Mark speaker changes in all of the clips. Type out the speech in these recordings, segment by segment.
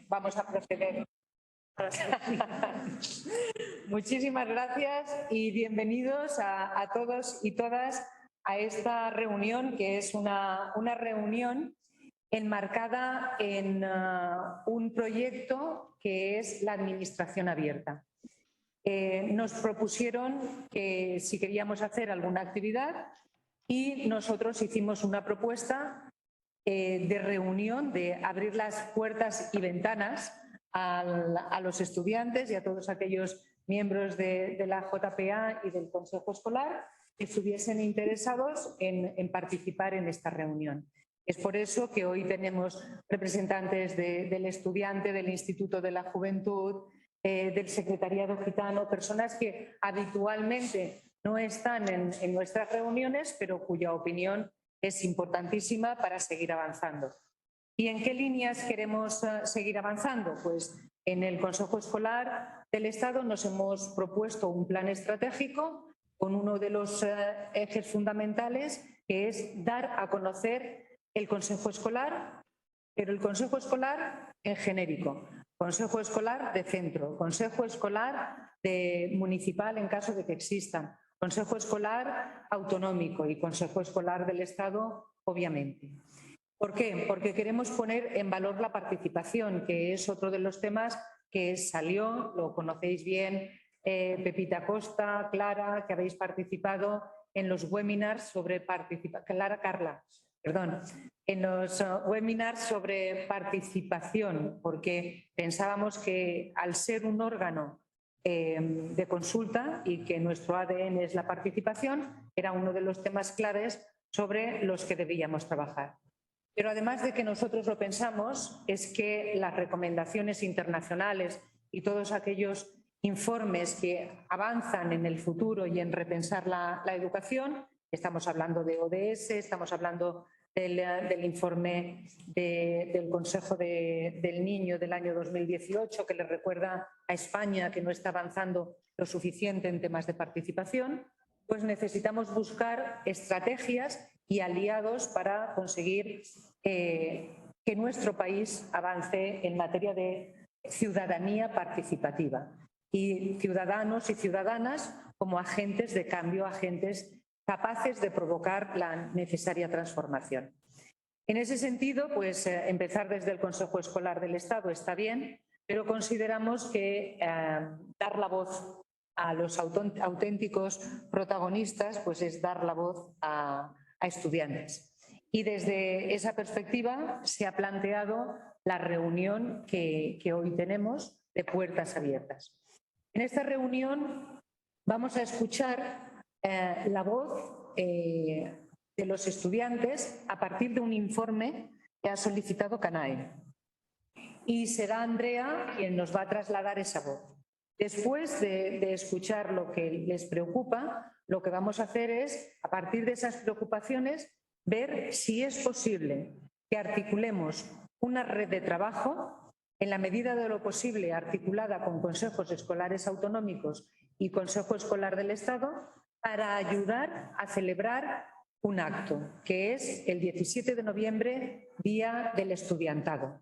Speaker 1: Vamos a proceder. Muchísimas gracias y bienvenidos a todos y todas a esta reunión, que es una reunión enmarcada en un proyecto que es la administración abierta. Nos propusieron que si queríamos hacer alguna actividad y nosotros hicimos una propuesta de reunión, de abrir las puertas y ventanas a los estudiantes y a todos aquellos miembros de la JPA y del Consejo Escolar que estuviesen interesados en participar en esta reunión. Es por eso que hoy tenemos representantes del estudiante, del Instituto de la Juventud, del Secretariado Gitano, personas que habitualmente no están en nuestras reuniones, pero cuya opinión es importantísima para seguir avanzando. ¿Y en qué líneas queremos seguir avanzando? Pues en el Consejo Escolar del Estado nos hemos propuesto un plan estratégico con uno de los ejes fundamentales, que es dar a conocer el Consejo Escolar, pero el Consejo Escolar en genérico, Consejo Escolar de centro, Consejo Escolar municipal en caso de que existan, Consejo Escolar autonómico y Consejo Escolar del Estado, obviamente. ¿Por qué? Porque queremos poner en valor la participación, que es otro de los temas que salió, lo conocéis bien, Pepita Costa, Clara, que habéis participado en los webinars sobre en los webinars sobre participación, porque pensábamos que al ser un órgano de consulta y que nuestro ADN es la participación, era uno de los temas claves sobre los que debíamos trabajar. Pero además de que nosotros lo pensamos, es que las recomendaciones internacionales y todos aquellos informes que avanzan en el futuro y en repensar la educación, estamos hablando de ODS, estamos hablando del informe del Consejo del Niño del año 2018, que le recuerda a España que no está avanzando lo suficiente en temas de participación, pues necesitamos buscar estrategias y aliados para conseguir que nuestro país avance en materia de ciudadanía participativa y ciudadanos y ciudadanas como agentes de cambio, agentes capaces de provocar la necesaria transformación. En ese sentido, pues empezar desde el Consejo Escolar del Estado está bien, pero consideramos que dar la voz a los auténticos protagonistas pues es dar la voz a estudiantes. Y desde esa perspectiva se ha planteado la reunión que hoy tenemos de puertas abiertas. En esta reunión vamos a escuchar la voz de los estudiantes a partir de un informe que ha solicitado CANAE. Y será Andrea quien nos va a trasladar esa voz. Después de escuchar lo que les preocupa, lo que vamos a hacer es, a partir de esas preocupaciones, ver si es posible que articulemos una red de trabajo, en la medida de lo posible articulada con consejos escolares autonómicos y Consejo Escolar del Estado, para ayudar a celebrar un acto, que es el 17 de noviembre, Día del Estudiantado.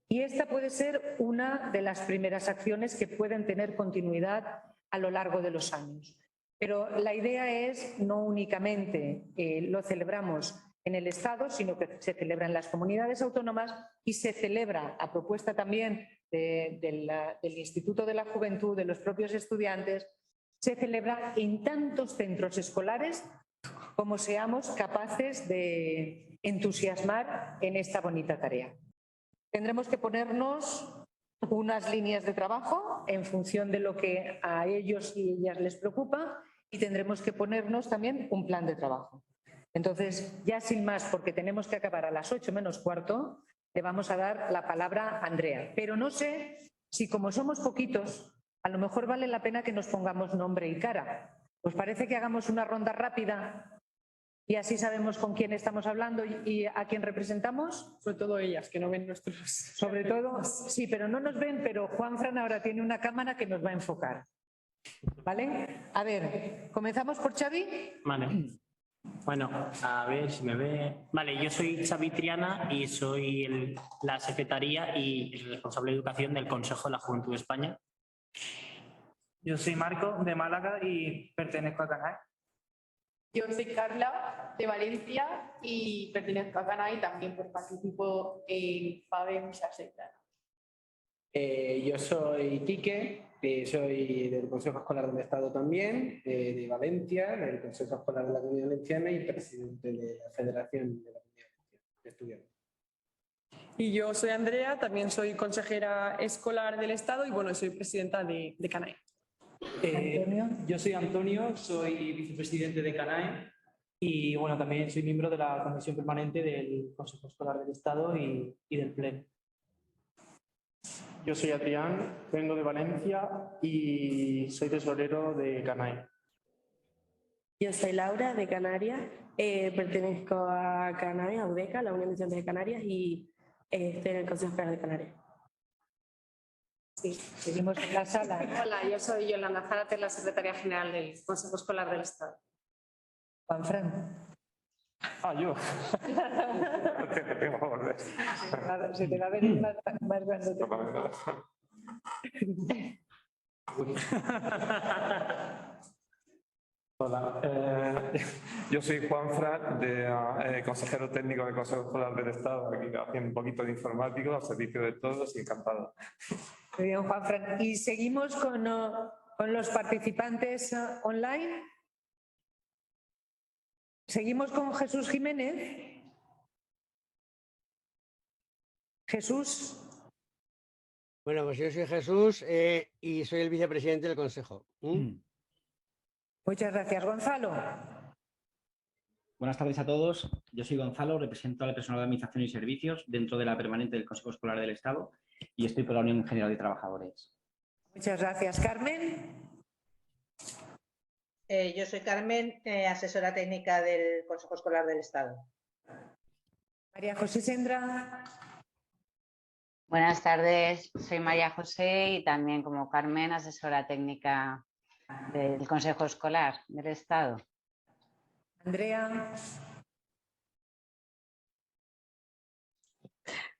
Speaker 1: Y esta puede ser una de las primeras acciones que pueden tener continuidad a lo largo de los años. Pero la idea es no únicamente lo celebramos en el Estado, sino que se celebra en las comunidades autónomas y se celebra a propuesta también del Instituto de la Juventud, de los propios estudiantes, se celebra en tantos centros escolares como seamos capaces de entusiasmar en esta bonita tarea. Tendremos que ponernos unas líneas de trabajo en función de lo que a ellos y ellas les preocupa y tendremos que ponernos también un plan de trabajo. Entonces, ya sin más, porque tenemos que acabar a las 8 menos cuarto, le vamos a dar la palabra a Andrea. Pero no sé si, como somos poquitos, a lo mejor vale la pena que nos pongamos nombre y cara. ¿Os parece que hagamos una ronda rápida? Y así sabemos con quién estamos hablando y a quién representamos.
Speaker 2: Sobre todo ellas, que no ven nuestros...
Speaker 1: Sobre todo, sí, pero no nos ven, pero Juanfran ahora tiene una cámara que nos va a enfocar. ¿Vale? A ver, ¿comenzamos por Xavi?
Speaker 3: Vale.
Speaker 2: Bueno, a ver si me ve. Vale, yo soy Xavi Triana y soy la secretaria y el responsable de educación del Consejo de la Juventud de España.
Speaker 3: Yo soy Marco, de Málaga, y pertenezco a CANAE.
Speaker 4: Yo soy Carla, de Valencia, y pertenezco a CANAE y también participo en PAVE Musa Secta.
Speaker 5: Yo soy Quique, soy del Consejo Escolar del Estado también, de Valencia, del Consejo Escolar de la Comunidad Valenciana y presidente de la Federación de la Comunidad Valenciana de Estudiantes.
Speaker 6: Y yo soy Andrea, también soy consejera escolar del Estado y bueno, soy presidenta de CANAE.
Speaker 3: Yo soy Antonio, soy vicepresidente de CANAE y bueno, también soy miembro de la Comisión Permanente del Consejo Escolar del Estado y del Pleno.
Speaker 7: Yo soy Adrián, vengo de Valencia y soy tesorero de CANAE.
Speaker 8: Yo soy Laura, de Canarias, pertenezco a CANAE, a UDECA, la Unión de Estudiantes de Canarias, y estoy en el Consejo Escolar de Canarias.
Speaker 1: Sí, seguimos en la sala.
Speaker 9: Hola, yo soy Yolanda Zárate, la secretaria general del Consejo Escolar del Estado.
Speaker 1: Juanfran.
Speaker 7: Yo.
Speaker 1: Se te va a venir más grande.
Speaker 10: Hola, yo soy Juanfran, consejero técnico del Consejo Escolar del Estado, aquí haciendo un poquito de informático al servicio de todos y encantado.
Speaker 1: Muy bien, Juanfran. Y seguimos con los participantes online. Seguimos con Jesús Jiménez. Jesús.
Speaker 11: Bueno, pues yo soy Jesús y soy el vicepresidente del Consejo.
Speaker 1: Muchas gracias. Gonzalo.
Speaker 12: Buenas tardes a todos. Yo soy Gonzalo, represento al personal de Administración y Servicios dentro de la permanente del Consejo Escolar del Estado y estoy por la Unión General de Trabajadores.
Speaker 1: Muchas gracias. Carmen.
Speaker 13: Yo soy Carmen, asesora técnica del Consejo Escolar del Estado.
Speaker 1: María José Sendra.
Speaker 14: Buenas tardes, soy María José y también como Carmen, asesora técnica del Consejo Escolar del Estado.
Speaker 1: Andrea.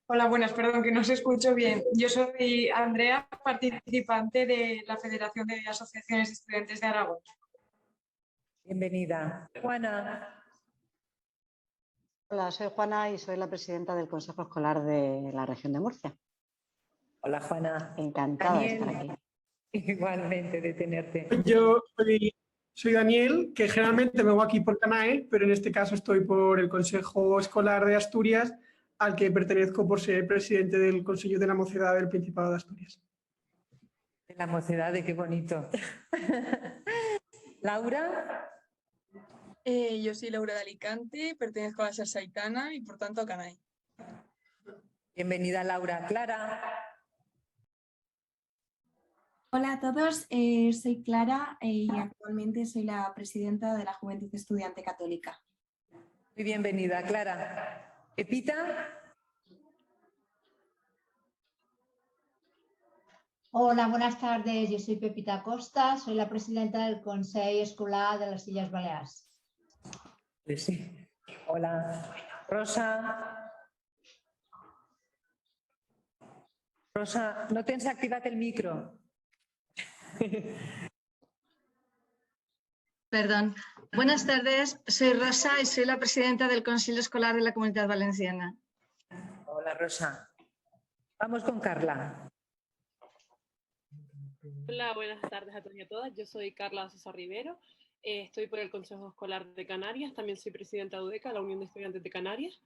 Speaker 15: Hola, buenas, perdón que no os escucho bien. Yo soy Andrea, participante de la Federación de Asociaciones de Estudiantes de Aragón.
Speaker 1: Bienvenida. Juana.
Speaker 16: Hola, soy Juana y soy la presidenta del Consejo Escolar de la región de Murcia.
Speaker 1: Hola, Juana.
Speaker 16: Encantada de estar aquí.
Speaker 1: Igualmente de tenerte.
Speaker 17: Yo soy Daniel, que generalmente me voy aquí por CANAE, pero en este caso estoy por el Consejo Escolar de Asturias, al que pertenezco por ser presidente del Consejo de la Mocedad del Principado de Asturias.
Speaker 1: De la Mocedad, qué bonito. Laura.
Speaker 6: Yo soy Laura de Alicante, pertenezco a la Sarsaitana y por tanto a CANAE.
Speaker 1: Bienvenida, Laura. Clara.
Speaker 18: Hola a todos, soy Clara y actualmente soy la presidenta de la Juventud Estudiante Católica.
Speaker 1: Muy bienvenida, Clara. Pepita.
Speaker 19: Hola, buenas tardes. Yo soy Pepita Costa, soy la presidenta del Consejo Escolar de las Illes Balears.
Speaker 1: Sí. Hola. Rosa. Rosa, no tens activat el micro.
Speaker 20: Perdón. Buenas tardes, soy Rosa y soy la presidenta del Consejo Escolar de la Comunidad Valenciana.
Speaker 1: Hola, Rosa. Vamos con Carla.
Speaker 6: Hola, buenas tardes a todos y a todas. Yo soy Carla Sosa Rivero. Estoy por el Consejo Escolar de Canarias. También soy presidenta de UDECA, la Unión de Estudiantes de Canarias.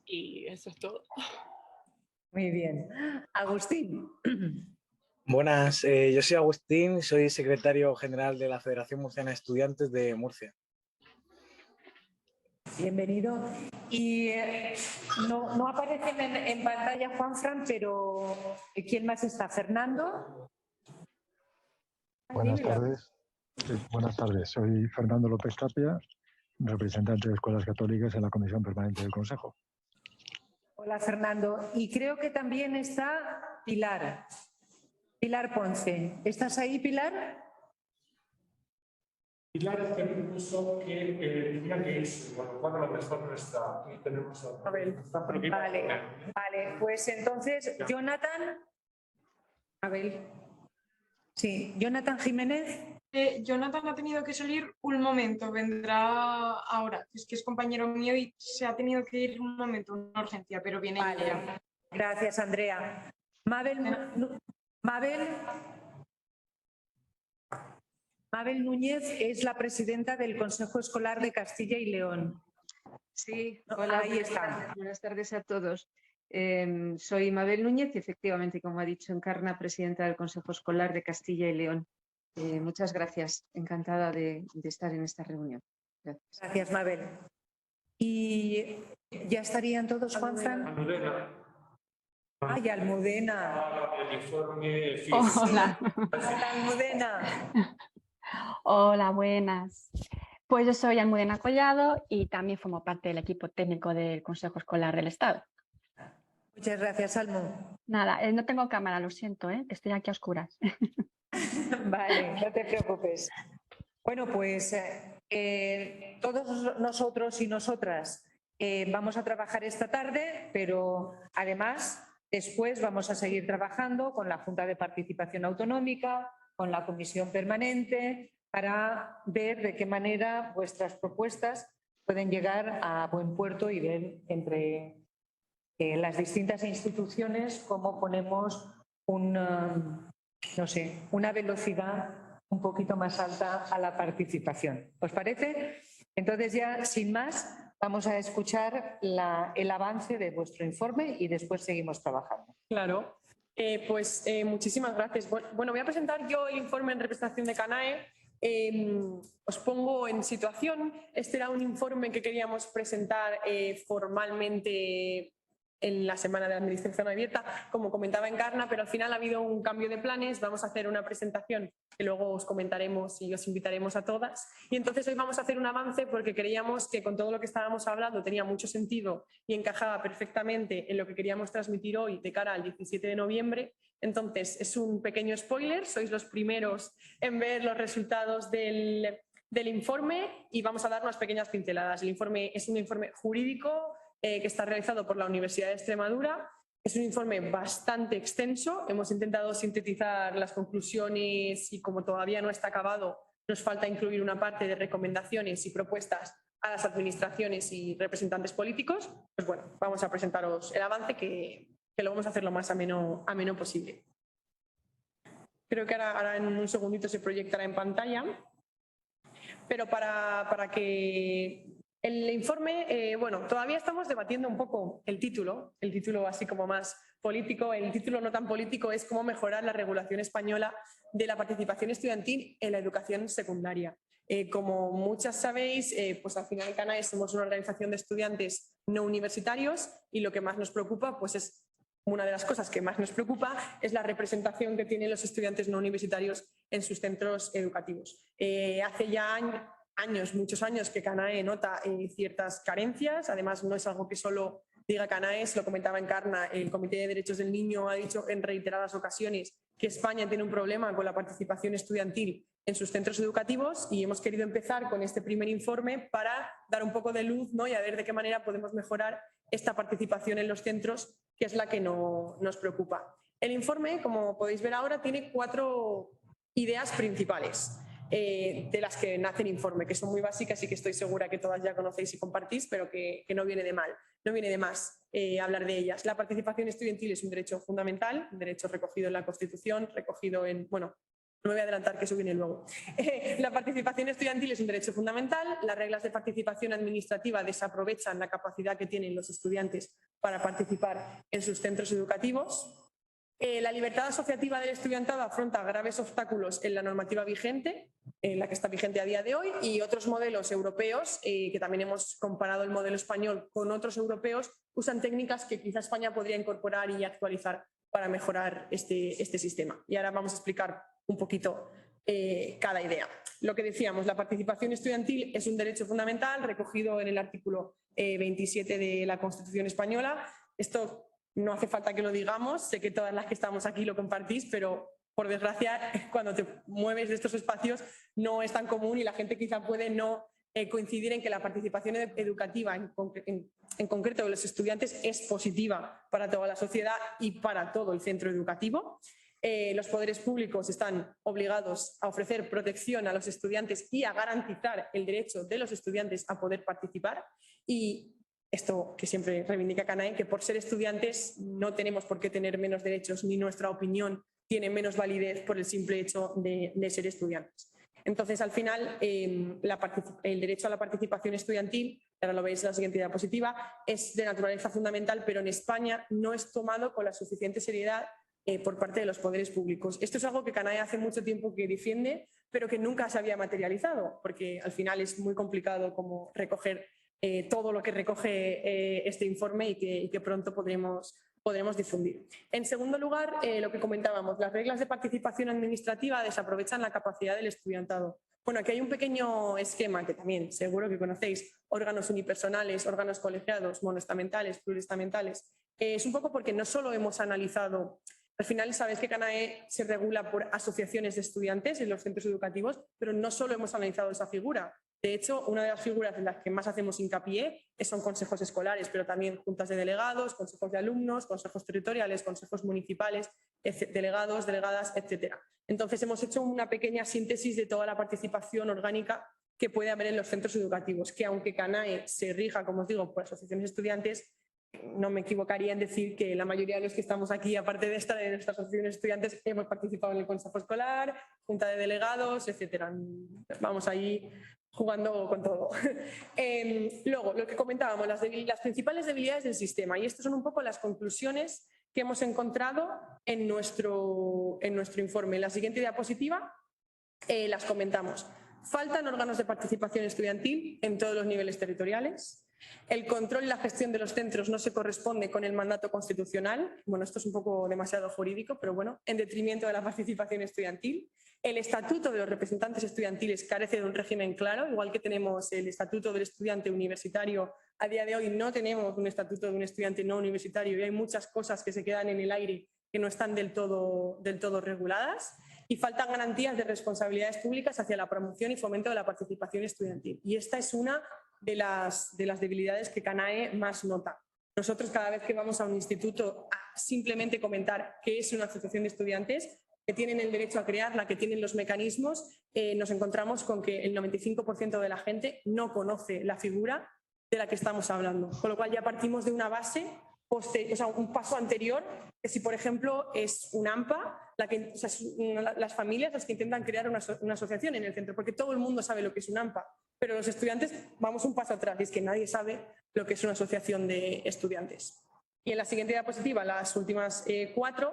Speaker 6: Y eso es todo.
Speaker 1: Muy bien. Agustín.
Speaker 5: Buenas, yo soy Agustín, soy secretario general de la Federación Murciana de Estudiantes de Murcia.
Speaker 1: Bienvenido. Y no aparecen en pantalla Juanfran, pero ¿quién más está? ¿Fernando?
Speaker 4: Buenas tardes. Buenas tardes, soy Fernando López Tapia, representante de Escuelas Católicas en la Comisión Permanente del Consejo.
Speaker 1: Hola, Fernando. Y creo que también está Pilar. Pilar Ponce. ¿Estás ahí, Pilar?
Speaker 7: Pilar que puso que diría que es, bueno, cuando la mejor no está. Aquí tenemos a
Speaker 1: Abel. Vale, pues entonces, Jonathan. Abel. Sí, Jonathan Jiménez.
Speaker 15: Jonathan ha tenido que salir un momento, vendrá ahora. Es que es compañero mío y se ha tenido que ir un momento, una urgencia, pero viene ya.
Speaker 1: Gracias, Andrea. Mabel Núñez es la presidenta del Consejo Escolar de Castilla y León.
Speaker 21: Sí, hola,
Speaker 1: ahí está.
Speaker 21: Buenas tardes a todos. Soy Mabel Núñez y efectivamente, como ha dicho Encarna, presidenta del Consejo Escolar de Castilla y León. Muchas gracias, encantada de estar en esta reunión.
Speaker 1: Gracias, Mabel. ¿Y ya estarían todos, Juanfran?
Speaker 10: Almudena.
Speaker 1: Ay, Almudena.
Speaker 10: El informe
Speaker 22: Hola.
Speaker 1: Almudena.
Speaker 22: Hola, buenas. Pues yo soy Almudena Collado y también formo parte del equipo técnico del Consejo Escolar del Estado.
Speaker 1: Muchas gracias, Almu.
Speaker 22: Nada, no tengo cámara, lo siento, que estoy aquí a oscuras.
Speaker 1: Vale, no te preocupes. Bueno, pues todos nosotros y nosotras vamos a trabajar esta tarde, pero además después vamos a seguir trabajando con la Junta de Participación Autonómica, con la Comisión Permanente, para ver de qué manera vuestras propuestas pueden llegar a buen puerto y ver entre las distintas instituciones cómo ponemos una velocidad un poquito más alta a la participación. ¿Os parece? Entonces ya, sin más, vamos a escuchar el avance de vuestro informe y después seguimos trabajando.
Speaker 23: Claro. Muchísimas gracias. Bueno, voy a presentar yo el informe en representación de CANAE. Os pongo en situación. Este era un informe que queríamos presentar formalmente en la Semana de la Administración Abierta, como comentaba Encarna, pero al final ha habido un cambio de planes. Vamos a hacer una presentación que luego os comentaremos y os invitaremos a todas. Y entonces hoy vamos a hacer un avance porque creíamos que con todo lo que estábamos hablando tenía mucho sentido y encajaba perfectamente en lo que queríamos transmitir hoy de cara al 17 de noviembre. Entonces es un pequeño spoiler, sois los primeros en ver los resultados del informe y vamos a dar unas pequeñas pinceladas. El informe es un informe jurídico que está realizado por la Universidad de Extremadura. Es un informe bastante extenso. Hemos intentado sintetizar las conclusiones y como todavía no está acabado, nos falta incluir una parte de recomendaciones y propuestas a las administraciones y representantes políticos. Pues bueno, vamos a presentaros el avance que lo vamos a hacer lo más ameno posible. Creo que ahora en un segundito se proyectará en pantalla. Pero para que el informe, todavía estamos debatiendo un poco el título así como más político. El título no tan político es cómo mejorar la regulación española de la participación estudiantil en la educación secundaria. Como muchas sabéis, pues al final CANAE somos una organización de estudiantes no universitarios y lo que más nos preocupa, pues es una de las cosas que más nos preocupa es la representación que tienen los estudiantes no universitarios en sus centros educativos. Hace ya muchos años que CANAE nota ciertas carencias. Además, no es algo que solo diga CANAE, lo comentaba Encarna, el Comité de Derechos del Niño ha dicho en reiteradas ocasiones que España tiene un problema con la participación estudiantil en sus centros educativos y hemos querido empezar con este primer informe para dar un poco de luz, ¿no? Y a ver de qué manera podemos mejorar esta participación en los centros, que es la que nos preocupa. El informe, como podéis ver ahora, tiene 4 ideas principales. De las que nace el informe, que son muy básicas y que estoy segura que todas ya conocéis y compartís, pero que no viene de más hablar de ellas. La participación estudiantil es un derecho fundamental, un derecho recogido en la Constitución, recogido en... Bueno, no me voy a adelantar, que eso viene luego. La participación estudiantil es un derecho fundamental. Las reglas de participación administrativa desaprovechan la capacidad que tienen los estudiantes para participar en sus centros educativos. La libertad asociativa del estudiantado afronta graves obstáculos en la normativa vigente, en la que está vigente a día de hoy, y otros modelos europeos, que también hemos comparado el modelo español con otros europeos, usan técnicas que quizá España podría incorporar y actualizar para mejorar este sistema. Y ahora vamos a explicar un poquito cada idea. Lo que decíamos, la participación estudiantil es un derecho fundamental recogido en el artículo 27 de la Constitución española. Esto no hace falta que lo digamos, sé que todas las que estamos aquí lo compartís, pero por desgracia, cuando te mueves de estos espacios no es tan común y la gente quizá puede no coincidir en que la participación educativa, en concreto de los estudiantes, es positiva para toda la sociedad y para todo el centro educativo. Los poderes públicos están obligados a ofrecer protección a los estudiantes y a garantizar el derecho de los estudiantes a poder participar. Y esto que siempre reivindica CANAE, que por ser estudiantes no tenemos por qué tener menos derechos ni nuestra opinión tiene menos validez por el simple hecho de ser estudiantes. Entonces, al final, el derecho a la participación estudiantil, ahora lo veis en la siguiente diapositiva, es de naturaleza fundamental, pero en España no es tomado con la suficiente seriedad por parte de los poderes públicos. Esto es algo que CANAE hace mucho tiempo que defiende, pero que nunca se había materializado, porque al final es muy complicado como recoger todo lo que recoge este informe y que pronto podremos difundir. En segundo lugar, lo que comentábamos, las reglas de participación administrativa desaprovechan la capacidad del estudiantado. Bueno, aquí hay un pequeño esquema que también seguro que conocéis, órganos unipersonales, órganos colegiados, monoestamentales, pluriestamentales. Es un poco porque no solo hemos analizado, al final sabéis que CANAE se regula por asociaciones de estudiantes en los centros educativos, pero no solo hemos analizado esa figura. De hecho, una de las figuras en las que más hacemos hincapié son consejos escolares, pero también juntas de delegados, consejos de alumnos, consejos territoriales, consejos municipales, delegados, delegadas, etc. Entonces, hemos hecho una pequeña síntesis de toda la participación orgánica que puede haber en los centros educativos, que aunque CANAE se rija, como os digo, por asociaciones de estudiantes, no me equivocaría en decir que la mayoría de los que estamos aquí, aparte de esta de nuestras asociaciones de estudiantes, hemos participado en el consejo escolar, junta de delegados, etc. Vamos ahí jugando con todo. Luego, lo que comentábamos, las principales debilidades del sistema, y estas son un poco las conclusiones que hemos encontrado en nuestro informe. En la siguiente diapositiva las comentamos. Faltan órganos de participación estudiantil en todos los niveles territoriales. El control y la gestión de los centros no se corresponde con el mandato constitucional. Bueno, esto es un poco demasiado jurídico, pero bueno, en detrimento de la participación estudiantil. El estatuto de los representantes estudiantiles carece de un régimen claro, igual que tenemos el estatuto del estudiante universitario. A día de hoy no tenemos un estatuto de un estudiante no universitario y hay muchas cosas que se quedan en el aire que no están del todo reguladas. Y faltan garantías de responsabilidades públicas hacia la promoción y fomento de la participación estudiantil. Y esta es una de las debilidades que CANAE más nota. Nosotros cada vez que vamos a un instituto a simplemente comentar qué es una asociación de estudiantes, que tienen el derecho a crearla, que tienen los mecanismos, nos encontramos con que el 95% de la gente no conoce la figura de la que estamos hablando. Con lo cual ya partimos de una base, un paso anterior, que si por ejemplo es un AMPA, las familias las que intentan crear una asociación en el centro, porque todo el mundo sabe lo que es un AMPA, pero los estudiantes vamos un paso atrás y es que nadie sabe lo que es una asociación de estudiantes. Y en la siguiente diapositiva, las últimas 4,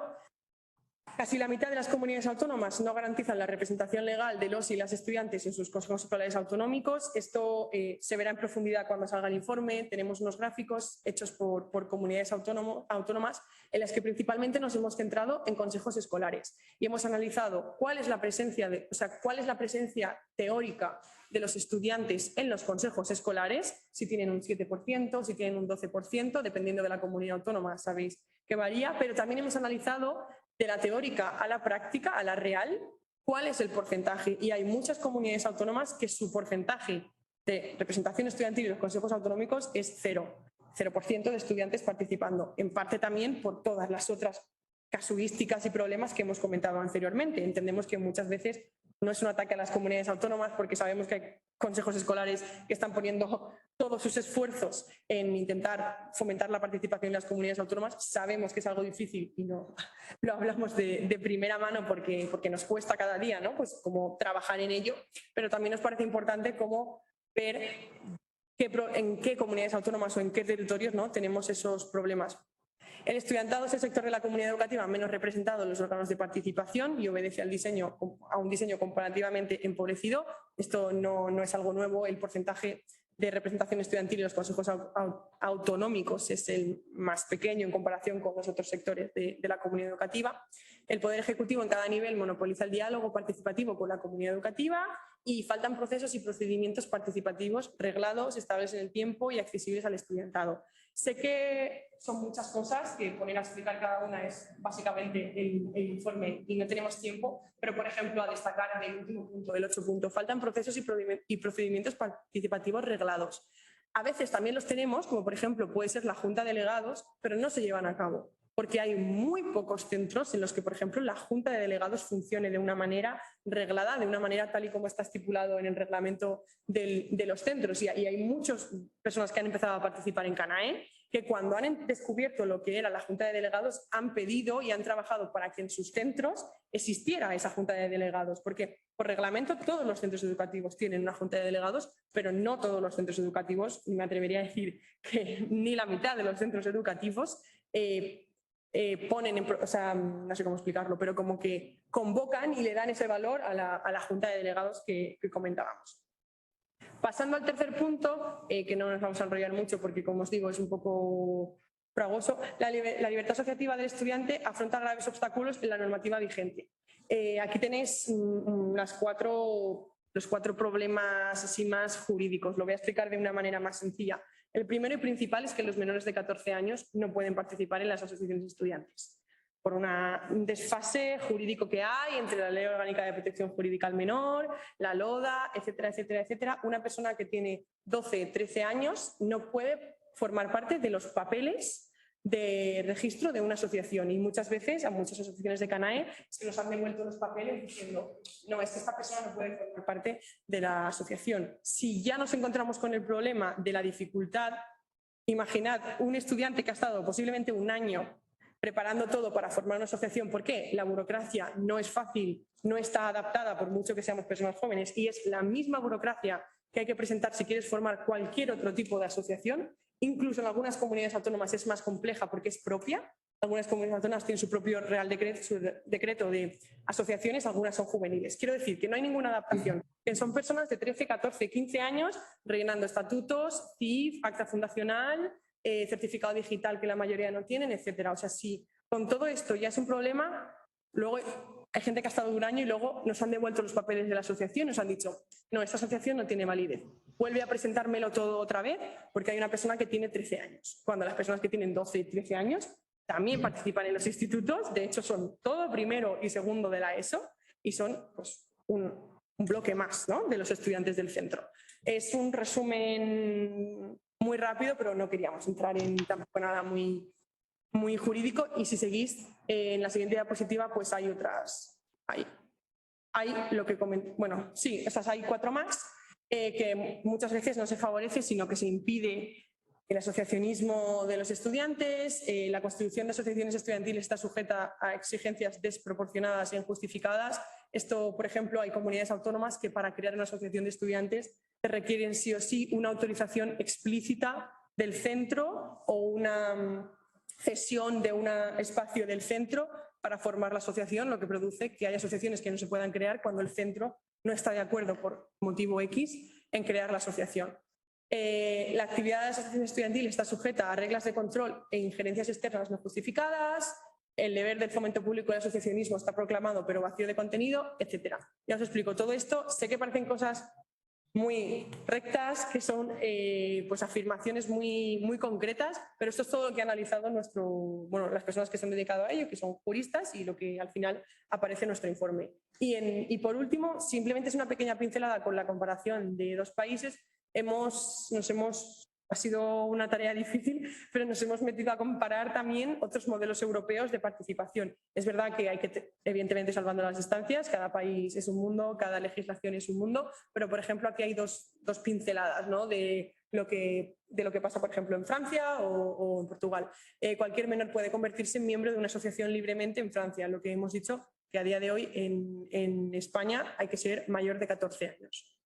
Speaker 23: casi la mitad de las comunidades autónomas no garantizan la representación legal de los y las estudiantes en sus consejos escolares autonómicos. Esto se verá en profundidad cuando salga el informe. Tenemos unos gráficos hechos por comunidades autónomas en las que principalmente nos hemos centrado en consejos escolares y hemos analizado cuál es la presencia teórica de los estudiantes en los consejos escolares, si tienen un 7%, si tienen un 12%, dependiendo de la comunidad autónoma, sabéis que varía, pero también hemos analizado de la teórica a la práctica, a la real, cuál es el porcentaje. Y hay muchas comunidades autónomas que su porcentaje de representación estudiantil en los consejos autonómicos es 0% de estudiantes participando, en parte también por todas las otras casuísticas y problemas que hemos comentado anteriormente. Entendemos que muchas veces no es un ataque a las comunidades autónomas porque sabemos que hay consejos escolares que están poniendo todos sus esfuerzos en intentar fomentar la participación en las comunidades autónomas. Sabemos que es algo difícil y no lo hablamos de primera mano porque nos cuesta cada día, ¿no? Pues como trabajar en ello, pero también nos parece importante como ver en qué comunidades autónomas o en qué territorios, ¿no?, tenemos esos problemas. El estudiantado es el sector de la comunidad educativa menos representado en los órganos de participación y obedece a un diseño comparativamente empobrecido. Esto no es algo nuevo. El porcentaje de representación estudiantil en los consejos autonómicos es el más pequeño en comparación con los otros sectores de la comunidad educativa. El Poder Ejecutivo en cada nivel monopoliza el diálogo participativo con la comunidad educativa y faltan procesos y procedimientos participativos reglados, estables en el tiempo y accesibles al estudiantado. Sé que son muchas cosas, que poner a explicar cada una es básicamente el informe y no tenemos tiempo, pero por ejemplo a destacar del último punto, el 8 punto, faltan procesos y procedimientos participativos reglados. A veces también los tenemos, como por ejemplo puede ser la Junta de Delegados, pero no se llevan a cabo, porque hay muy pocos centros en los que, por ejemplo, la Junta de Delegados funcione de una manera reglada, de una manera tal y como está estipulado en el reglamento de los centros. Y hay muchas personas que han empezado a participar en CANAE que cuando han descubierto lo que era la Junta de Delegados han pedido y han trabajado para que en sus centros existiera esa Junta de Delegados, porque por reglamento todos los centros educativos tienen una Junta de Delegados, pero no todos los centros educativos, y me atrevería a decir que ni la mitad de los centros educativos ponen, o sea, no sé cómo explicarlo, pero como que convocan y le dan ese valor a la Junta de Delegados que comentábamos. Pasando al tercer punto, que no nos vamos a enrollar mucho porque, como os digo, es un poco fragoso, la libertad asociativa del estudiante afronta graves obstáculos en la normativa vigente. Aquí tenéis los cuatro problemas así más jurídicos. Lo voy a explicar de una manera más sencilla. El primero y principal es que los menores de 14 años no pueden participar en las asociaciones de estudiantes por un desfase jurídico que hay entre la Ley Orgánica de Protección Jurídica al Menor, la LODA, etcétera, etcétera, etcétera. Una persona que tiene 12, 13 años no puede formar parte de los papeles de registro de una asociación y muchas veces a muchas asociaciones de CANAE se nos han devuelto los papeles diciendo no, es que esta persona no puede formar parte de la asociación. Si ya nos encontramos con el problema de la dificultad, imaginad un estudiante que ha estado posiblemente un año preparando todo para formar una asociación. ¿Por qué? La burocracia no es fácil, no está adaptada por mucho que seamos personas jóvenes y es la misma burocracia que hay que presentar si quieres formar cualquier otro tipo de asociación. Incluso en algunas comunidades autónomas es más compleja porque es propia. Algunas comunidades autónomas tienen su propio real decreto, su decreto de asociaciones, algunas son juveniles. Quiero decir que no hay ninguna adaptación, que son personas de 13, 14, 15 años rellenando estatutos, CIF, acta fundacional, certificado digital que la mayoría no tienen, etcétera. O sea, si con todo esto ya es un problema, luego hay gente que ha estado un año y luego nos han devuelto los papeles de la asociación y nos han dicho no, esta asociación no tiene validez. Vuelve a presentármelo todo otra vez porque hay una persona que tiene 13 años. Cuando las personas que tienen 12 y 13 años también participan en los institutos, de hecho son todo primero y segundo de la ESO y son pues, un bloque más, ¿no?, de los estudiantes del centro. Es un resumen muy rápido, pero no queríamos entrar en tampoco nada muy jurídico. Y si seguís en la siguiente diapositiva, pues hay otras. Hay lo que comenté. Bueno, sí, esas hay 4 más que muchas veces no se favorece, sino que se impide el asociacionismo de los estudiantes. La constitución de asociaciones estudiantiles está sujeta a exigencias desproporcionadas e injustificadas. Esto, por ejemplo, hay comunidades autónomas que para crear una asociación de estudiantes te requieren sí o sí una autorización explícita del centro o una cesión de un espacio del centro para formar la asociación, lo que produce que haya asociaciones que no se puedan crear cuando el centro no está de acuerdo por motivo X en crear la asociación. La actividad de la asociación estudiantil está sujeta a reglas de control e injerencias externas no justificadas. El deber del fomento público del asociacionismo está proclamado pero vacío de contenido, etc. Ya os explico todo esto. Sé que parecen cosas muy rectas, que son pues afirmaciones muy concretas, pero esto es todo lo que ha analizado las personas que se han dedicado a ello, que son juristas, y lo que al final aparece en nuestro informe. Y por último, simplemente es una pequeña pincelada con la comparación de 2 países. Ha sido una tarea difícil, pero nos hemos metido a comparar también otros modelos europeos de participación. Es verdad que hay que, evidentemente, salvando las distancias, cada país es un mundo, cada legislación es un mundo, pero, por ejemplo, aquí hay dos pinceladas, ¿no?, de lo que pasa, por ejemplo, en Francia o en Portugal. Cualquier menor puede convertirse en miembro de una asociación libremente en Francia, lo que hemos dicho que a día de hoy en España hay que ser mayor de 14 años.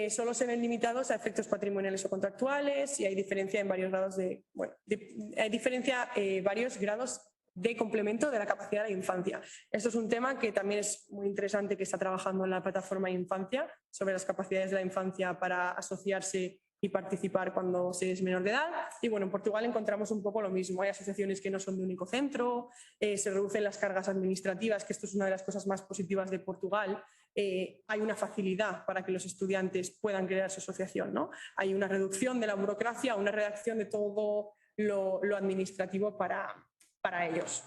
Speaker 23: Solo se ven limitados a efectos patrimoniales o contractuales y hay diferencia en varios grados varios grados de complemento de la capacidad de la infancia. Esto es un tema que también es muy interesante, que está trabajando en la plataforma Infancia sobre las capacidades de la infancia para asociarse y participar cuando se es menor de edad. Y bueno, en Portugal encontramos un poco lo mismo. Hay asociaciones que no son de único centro, se reducen las cargas administrativas, que esto es una de las cosas más positivas de Portugal. Hay una facilidad para que los estudiantes puedan crear su asociación, ¿no? Hay una reducción de la burocracia, una redacción de todo lo administrativo para ellos.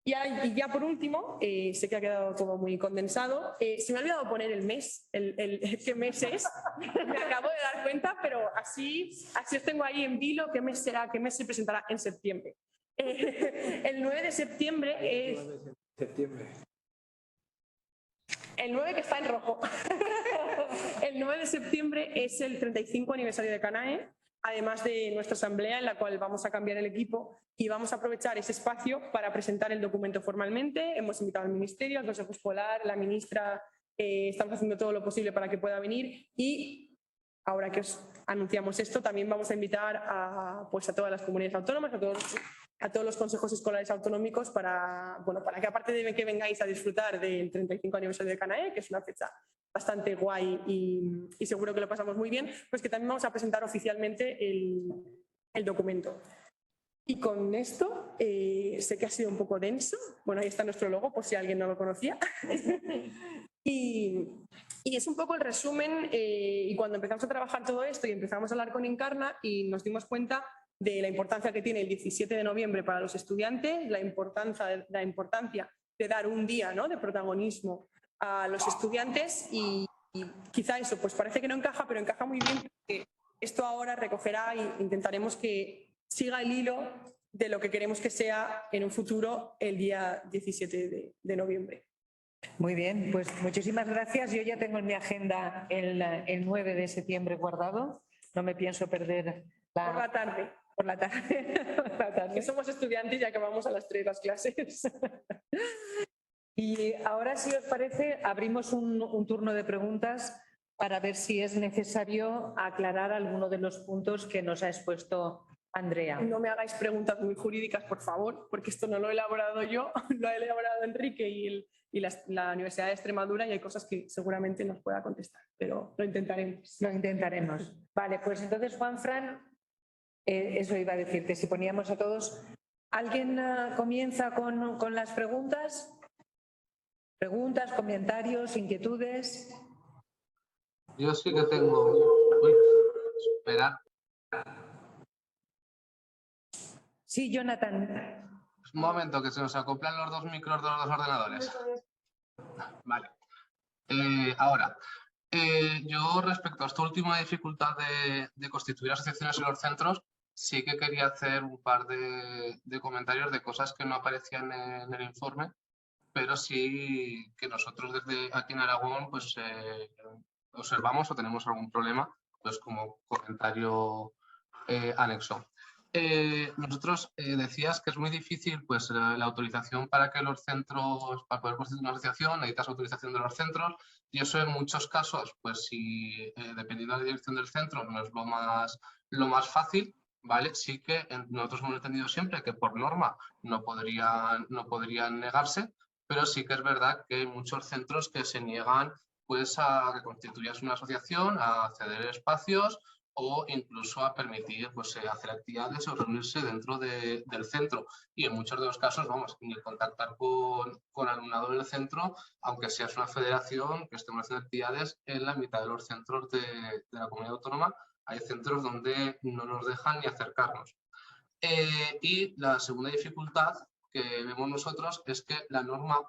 Speaker 23: Y ya por último, sé que ha quedado todo muy condensado, se me ha olvidado poner el mes, qué mes es, me acabo de dar cuenta, pero así os tengo ahí en vilo qué mes será, qué mes se presentará en septiembre. El 9 de septiembre es... El 9 que está en rojo. El 9 de septiembre es el 35 aniversario de CANAE, además de nuestra asamblea en la cual vamos a cambiar el equipo y vamos a aprovechar ese espacio para presentar el documento formalmente. Hemos invitado al Ministerio, al Consejo Escolar, la ministra, estamos haciendo todo lo posible para que pueda venir y ahora que os anunciamos esto también vamos a invitar a todas las comunidades autónomas, a todos los consejos escolares autonómicos para que aparte de que vengáis a disfrutar del 35 aniversario de CANAE, que es una fecha bastante guay y seguro que lo pasamos muy bien, pues que también vamos a presentar oficialmente el documento. Y con esto, sé que ha sido un poco denso, bueno, ahí está nuestro logo por si alguien no lo conocía. Y es un poco el resumen, y cuando empezamos a trabajar todo esto y empezamos a hablar con Encarna y nos dimos cuenta de la importancia que tiene el 17 de noviembre para los estudiantes, la importancia de dar un día, ¿no?, de protagonismo a los estudiantes y quizá eso pues parece que no encaja, pero encaja muy bien porque esto ahora recogerá e intentaremos que siga el hilo de lo que queremos que sea en un futuro el día 17 de noviembre.
Speaker 1: Muy bien, pues muchísimas gracias. Yo ya tengo en mi agenda el 9 de septiembre guardado. No me pienso perder
Speaker 23: Por la tarde.
Speaker 1: Por la tarde.
Speaker 23: Que somos estudiantes y acabamos a las 3 las clases.
Speaker 1: Y ahora, si os parece, abrimos un turno de preguntas para ver si es necesario aclarar alguno de los puntos que nos ha expuesto Andrea.
Speaker 23: No me hagáis preguntas muy jurídicas, por favor, porque esto no lo he elaborado yo, lo ha elaborado Enrique y la Universidad de Extremadura y hay cosas que seguramente nos pueda contestar, pero lo intentaremos.
Speaker 1: Lo intentaremos. Vale, pues entonces, Juanfran, eso iba a decirte, si poníamos a todos. ¿Alguien comienza con las preguntas? ¿Preguntas, comentarios, inquietudes?
Speaker 2: Yo sí que tengo... Esperar.
Speaker 1: Sí, Jonathan.
Speaker 2: Un momento, que se nos acoplan los dos micros de los dos ordenadores. Vale. Ahora, yo respecto a esta última dificultad de constituir asociaciones en los centros, sí que quería hacer un par de comentarios de cosas que no aparecían en el informe, pero sí que nosotros desde aquí en Aragón pues observamos o tenemos algún problema, pues como comentario anexo. Nosotros decías que es muy difícil pues la autorización para que los centros, para poder constituir una asociación, necesitas autorización de los centros y eso en muchos casos, pues si dependiendo de la dirección del centro no es lo más fácil, ¿vale? Sí que nosotros hemos entendido siempre que por norma no podrían negarse, pero sí que es verdad que hay muchos centros que se niegan pues a que constituyas una asociación, a ceder espacios o incluso a permitir pues, hacer actividades o reunirse dentro del centro. Y en muchos de los casos, vamos, ni contactar con alumnado del centro, aunque seas una federación que estemos haciendo actividades en la mitad de los centros de la comunidad autónoma. Hay centros donde no nos dejan ni acercarnos. Y la segunda dificultad que vemos nosotros es que la norma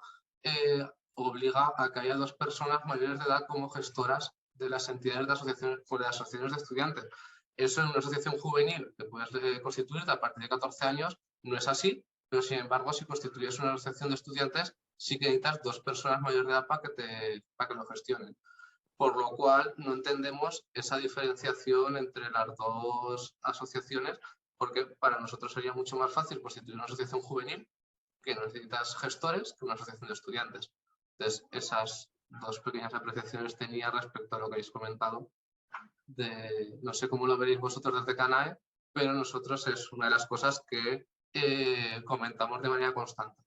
Speaker 2: obliga a que haya 2 personas mayores de edad como gestoras de las entidades de asociaciones de estudiantes. Eso en una asociación juvenil que puedes constituirte a partir de 14 años no es así, pero sin embargo si constituyes una asociación de estudiantes sí que necesitas 2 personas mayores de edad para que lo gestionen. Por lo cual no entendemos esa diferenciación entre las 2 asociaciones, porque para nosotros sería mucho más fácil constituir una asociación juvenil que no necesitas gestores que una asociación de estudiantes. Entonces, esas 2 pequeñas apreciaciones tenía respecto a lo que habéis comentado. No sé cómo lo veréis vosotros desde CANAE, pero nosotros es una de las cosas que comentamos de manera constante.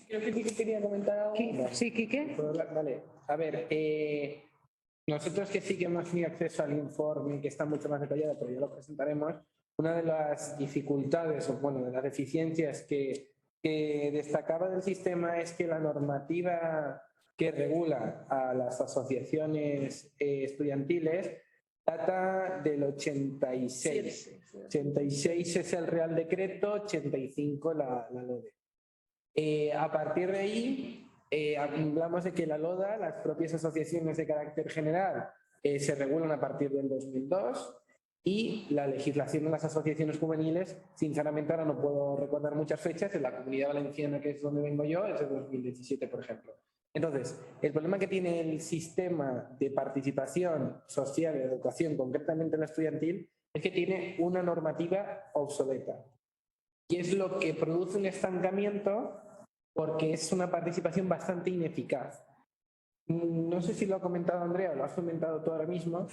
Speaker 23: Creo que Quique quería comentar algo.
Speaker 1: Sí, Quique.
Speaker 5: Vale, a ver, nosotros que sí que hemos tenido acceso al informe, que está mucho más detallado, pero ya lo presentaremos, una de las dificultades, o bueno, de las deficiencias que destacaba del sistema es que la normativa que regula a las asociaciones estudiantiles data del 86. 86 es el Real Decreto, 85 la LODE. A partir de ahí, hablamos de que la LODA, las propias asociaciones de carácter general, se regulan a partir del 2002 y la legislación de las asociaciones juveniles, sinceramente ahora no puedo recordar muchas fechas, en la Comunidad Valenciana, que es donde vengo yo, es de 2017, por ejemplo. Entonces, el problema que tiene el sistema de participación social y de educación, concretamente la estudiantil, es que tiene una normativa obsoleta. Y es lo que produce un estancamiento porque es una participación bastante ineficaz. No sé si lo ha comentado Andrea o lo has comentado tú ahora mismo.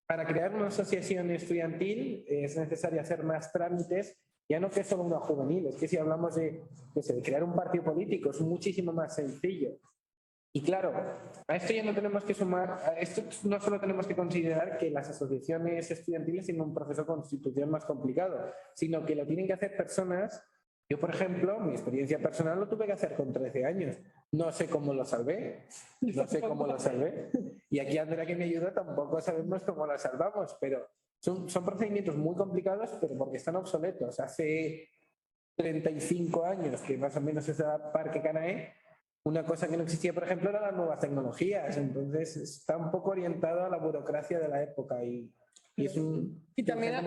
Speaker 5: Para crear una asociación estudiantil es necesario hacer más trámites, ya no que es solo una juvenil, es que si hablamos de crear un partido político es muchísimo más sencillo. Y claro, a esto ya no tenemos que sumar, a esto no solo tenemos que considerar que las asociaciones estudiantiles tienen un proceso de constitución más complicado, sino que lo tienen que hacer personas. Yo, por ejemplo, mi experiencia personal lo tuve que hacer con 13 años. No sé cómo lo salvé, Y aquí Andrea, que me ayuda, tampoco sabemos cómo lo salvamos, pero son procedimientos muy complicados, pero porque están obsoletos. Hace 35 años, que más o menos es el Parque Canae, una cosa que no existía, por ejemplo, eran las nuevas tecnologías. Entonces, está un poco orientado a la burocracia de la época y
Speaker 23: también a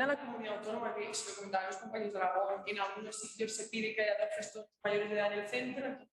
Speaker 23: la comunidad autónoma, que se lo comentaban los compañeros de Aragón, en algunos sitios se pide que haya 2 gestores mayores de edad en el centro. Entonces,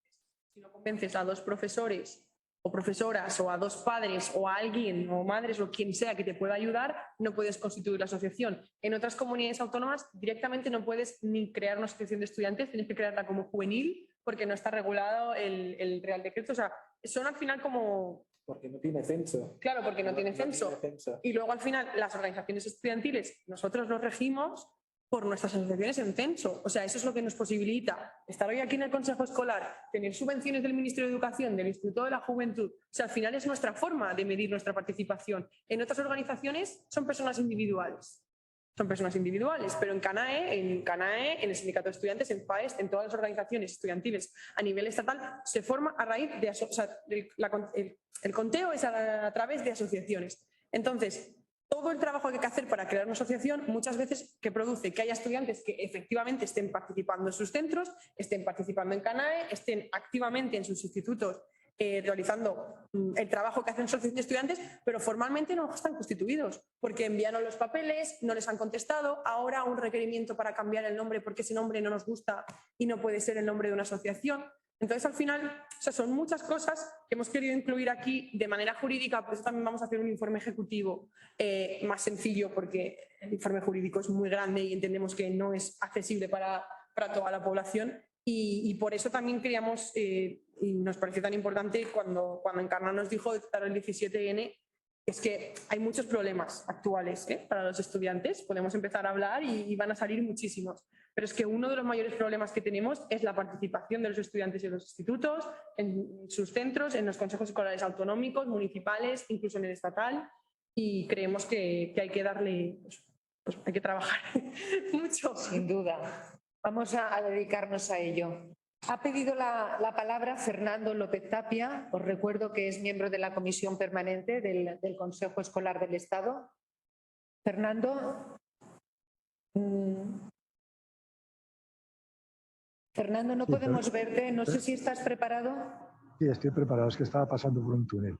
Speaker 23: si no convences a 2 profesores o profesoras o a 2 padres o a alguien o madres o quien sea que te pueda ayudar, no puedes constituir la asociación. En otras comunidades autónomas directamente no puedes ni crear una asociación de estudiantes, tienes que crearla como juvenil porque no está regulado el Real Decreto. O sea, son al final como...
Speaker 5: Porque no tiene censo.
Speaker 23: Claro, porque no tiene censo. Y luego al final las organizaciones estudiantiles, nosotros los regimos por nuestras asociaciones en censo. O sea, eso es lo que nos posibilita estar hoy aquí en el Consejo Escolar, tener subvenciones del Ministerio de Educación, del Instituto de la Juventud. O sea, al final es nuestra forma de medir nuestra participación. En otras organizaciones son personas individuales. Pero en CANAE, en el Sindicato de Estudiantes, en FAES, en todas las organizaciones estudiantiles a nivel estatal, se forma a raíz de... O sea, el conteo es a través de asociaciones. Entonces, todo el trabajo que hay que hacer para crear una asociación muchas veces que produce que haya estudiantes que efectivamente estén participando en sus centros, estén participando en CANAE, estén activamente en sus institutos realizando el trabajo que hacen asociaciones de estudiantes, pero formalmente no están constituidos porque enviaron los papeles, no les han contestado, ahora un requerimiento para cambiar el nombre porque ese nombre no nos gusta y no puede ser el nombre de una asociación. Entonces, al final, o sea, son muchas cosas que hemos querido incluir aquí de manera jurídica, por eso también vamos a hacer un informe ejecutivo más sencillo, porque el informe jurídico es muy grande y entendemos que no es accesible para toda la población. Y por eso también queríamos, y nos pareció tan importante cuando Encarna nos dijo de citar el 17N, es que hay muchos problemas actuales para los estudiantes. Podemos empezar a hablar y van a salir muchísimos. Pero es que uno de los mayores problemas que tenemos es la participación de los estudiantes en los institutos, en sus centros, en los consejos escolares autonómicos, municipales, incluso en el estatal. Y creemos que hay que darle, pues hay que trabajar mucho.
Speaker 1: Sin duda. Vamos a dedicarnos a ello. Ha pedido la palabra Fernando López Tapia. Os recuerdo que es miembro de la Comisión Permanente del Consejo Escolar del Estado. Fernando. Fernando, no podemos verte. No sé si estás preparado.
Speaker 3: Sí, estoy preparado. Es que estaba pasando por un túnel.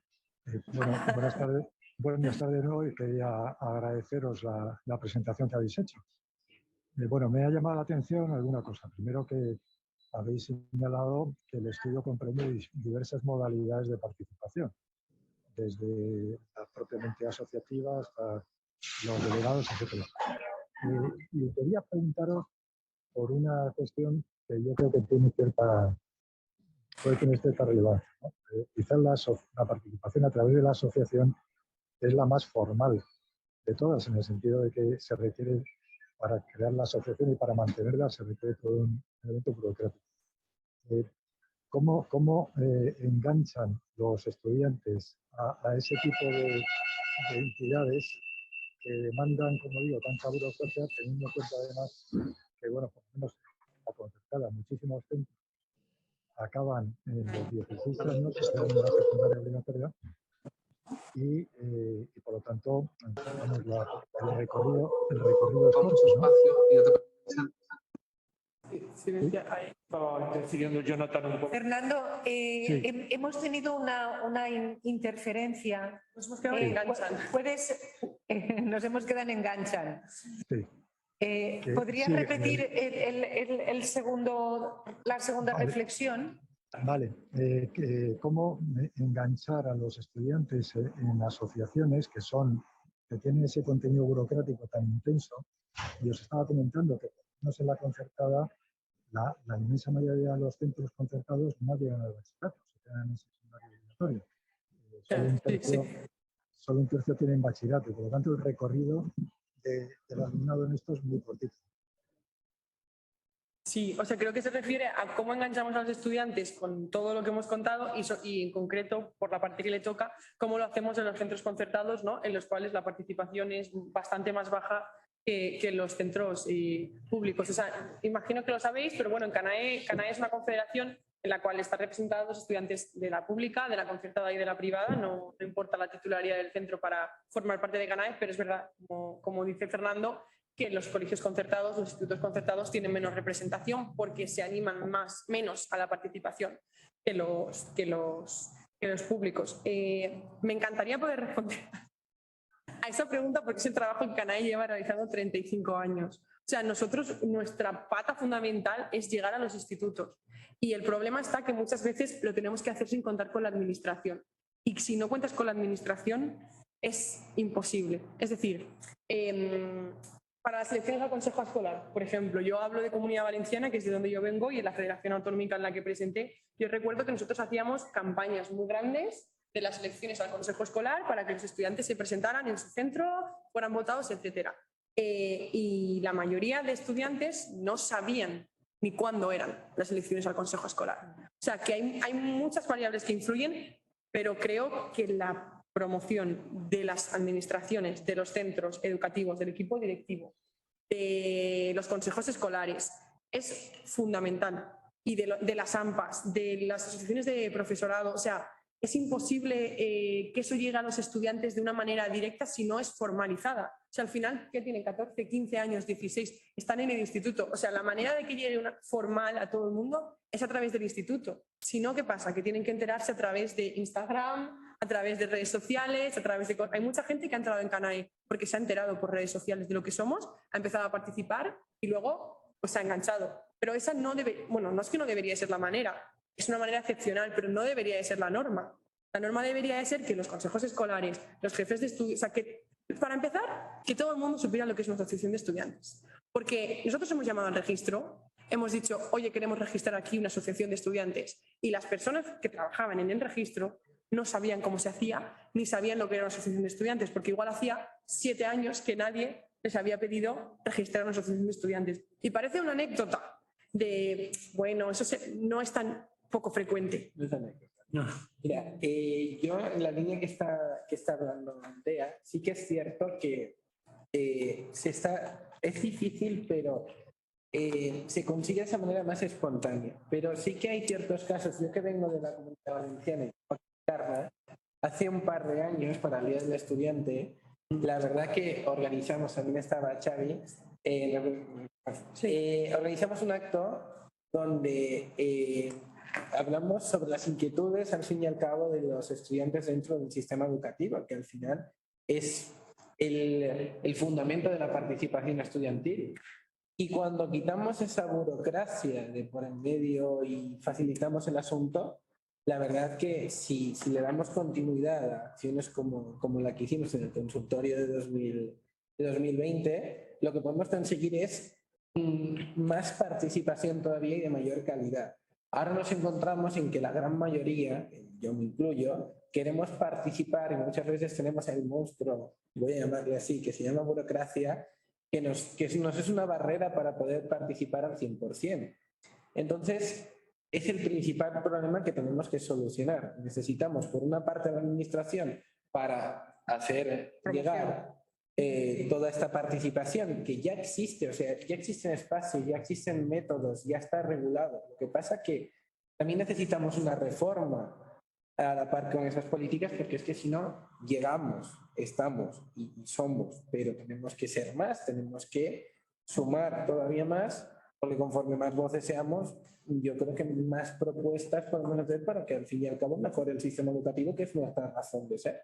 Speaker 3: Bueno, buenas tardes. Buenas tardes de nuevo y quería agradeceros la presentación que habéis hecho. Bueno, me ha llamado la atención alguna cosa. Primero, que habéis señalado que el estudio comprende diversas modalidades de participación, desde las propiamente asociativas hasta los delegados, etc. Y quería preguntaros por una cuestión que yo creo que puede tener cierta relevancia, ¿no? Quizás la participación a través de la asociación es la más formal de todas, en el sentido de que se requiere, para crear la asociación y para mantenerla, se requiere todo un elemento burocrático. ¿Cómo enganchan los estudiantes a ese tipo de entidades que demandan, como digo, tanta burocracia, teniendo en cuenta además que, bueno, por lo menos la concertada, muchísimos centros acaban en los 16 años, que es la secundaria obligatoria, y por lo tanto, vamos, el recorrido es corto, ¿no?
Speaker 10: Ahí estaba interfiriendo Jonathan un poco.
Speaker 1: Fernando, hemos tenido una interferencia.
Speaker 23: Nos hemos quedado en Enganchan.
Speaker 1: Nos hemos quedado en Enganchan.
Speaker 3: Sí.
Speaker 1: ¿Podrías repetir la segunda reflexión?
Speaker 3: Vale. ¿Cómo enganchar a los estudiantes en asociaciones que tienen ese contenido burocrático tan intenso? Y os estaba comentando que no en la concertada, la inmensa mayoría de los centros concertados no llegan al bachillerato, se quedan en el secundario obligatorio. Solo un tercio tienen bachillerato, y por lo tanto el recorrido del alumnado en esto es muy cortito.
Speaker 23: Sí, o sea, creo que se refiere a cómo enganchamos a los estudiantes con todo lo que hemos contado y en concreto, por la parte que le toca, cómo lo hacemos en los centros concertados, ¿no? En los cuales la participación es bastante más baja que los centros públicos. O sea, imagino que lo sabéis, pero bueno, en CANAE es una confederación en la cual están representados los estudiantes de la pública, de la concertada y de la privada. No importa la titularidad del centro para formar parte de CANAE, pero es verdad, como dice Fernando, que los colegios concertados, los institutos concertados tienen menos representación porque se animan menos a la participación que los públicos. Me encantaría poder responder a esa pregunta porque ese trabajo en CANAE lleva realizando 35 años. O sea, nuestra pata fundamental es llegar a los institutos. Y el problema está que muchas veces lo tenemos que hacer sin contar con la administración. Y si no cuentas con la administración, es imposible. Es decir, para las elecciones al Consejo Escolar, por ejemplo, yo hablo de Comunidad Valenciana, que es de donde yo vengo, y en la Federación Autonómica en la que presenté, yo recuerdo que nosotros hacíamos campañas muy grandes de las elecciones al Consejo Escolar para que los estudiantes se presentaran en su centro, fueran votados, etc. Y la mayoría de estudiantes no sabían ni cuándo eran las elecciones al Consejo Escolar. O sea, que hay muchas variables que influyen, pero creo que la promoción de las administraciones, de los centros educativos, del equipo directivo, de los consejos escolares, es fundamental. Y de las AMPAs, de las asociaciones de profesorado, o sea, es imposible que eso llegue a los estudiantes de una manera directa si no es formalizada. O sea, al final, ¿qué tienen? 14, 15 años, 16, están en el instituto. O sea, la manera de que llegue formal a todo el mundo es a través del instituto. Si no, ¿qué pasa? Que tienen que enterarse a través de Instagram, a través de redes sociales, a través de... Hay mucha gente que ha entrado en CANAE porque se ha enterado por redes sociales de lo que somos, ha empezado a participar y luego pues se ha enganchado. Pero esa no no es que no debería ser la manera, es una manera excepcional, pero no debería de ser la norma. La norma debería de ser que los consejos escolares, los jefes de estudio, o sea, que para empezar, que todo el mundo supiera lo que es una asociación de estudiantes. Porque nosotros hemos llamado al registro, hemos dicho, oye, queremos registrar aquí una asociación de estudiantes, y las personas que trabajaban en el registro no sabían cómo se hacía, ni sabían lo que era una asociación de estudiantes, porque igual hacía 7 años que nadie les había pedido registrar una asociación de estudiantes. Y parece una anécdota de, bueno, eso no es tan poco frecuente.
Speaker 5: No es anécdota. No. Mira, yo en la línea que está hablando Andrea, sí que es cierto que es difícil, pero se consigue de esa manera más espontánea. Pero sí que hay ciertos casos, yo que vengo de la Comunidad Valenciana, hace un par de años, para el Día del Estudiante, la verdad que organizamos, también estaba Xavi, organizamos un acto donde hablamos sobre las inquietudes, al fin y al cabo, de los estudiantes dentro del sistema educativo, que al final es el fundamento de la participación estudiantil. Y cuando quitamos esa burocracia de por en medio y facilitamos el asunto, la verdad que si le damos continuidad a acciones como la que hicimos en el consultorio de 2020, lo que podemos conseguir es más participación todavía y de mayor calidad. Ahora nos encontramos en que la gran mayoría, yo me incluyo, queremos participar y muchas veces tenemos el monstruo, voy a llamarle así, que se llama burocracia, que nos es una barrera para poder participar al 100%. Entonces, es el principal problema que tenemos que solucionar. Necesitamos, por una parte, la administración para hacer llegar toda esta participación que ya existe, o sea, ya existen espacios, ya existen métodos, ya está regulado. Lo que pasa es que también necesitamos una reforma a la par con esas políticas, porque es que si no, llegamos, estamos y somos, pero tenemos que ser más, tenemos que sumar todavía más, porque conforme más voces seamos, yo creo que más propuestas podemos hacer para que al fin y al cabo mejore el sistema educativo, que es nuestra razón de ser.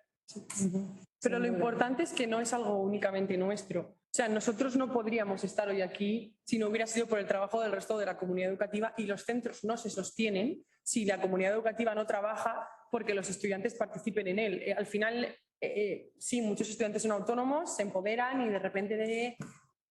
Speaker 23: Pero lo importante es que no es algo únicamente nuestro. O sea, nosotros no podríamos estar hoy aquí si no hubiera sido por el trabajo del resto de la comunidad educativa, y los centros no se sostienen si la comunidad educativa no trabaja porque los estudiantes participen en él. Al final, sí, muchos estudiantes son autónomos, se empoderan y de repente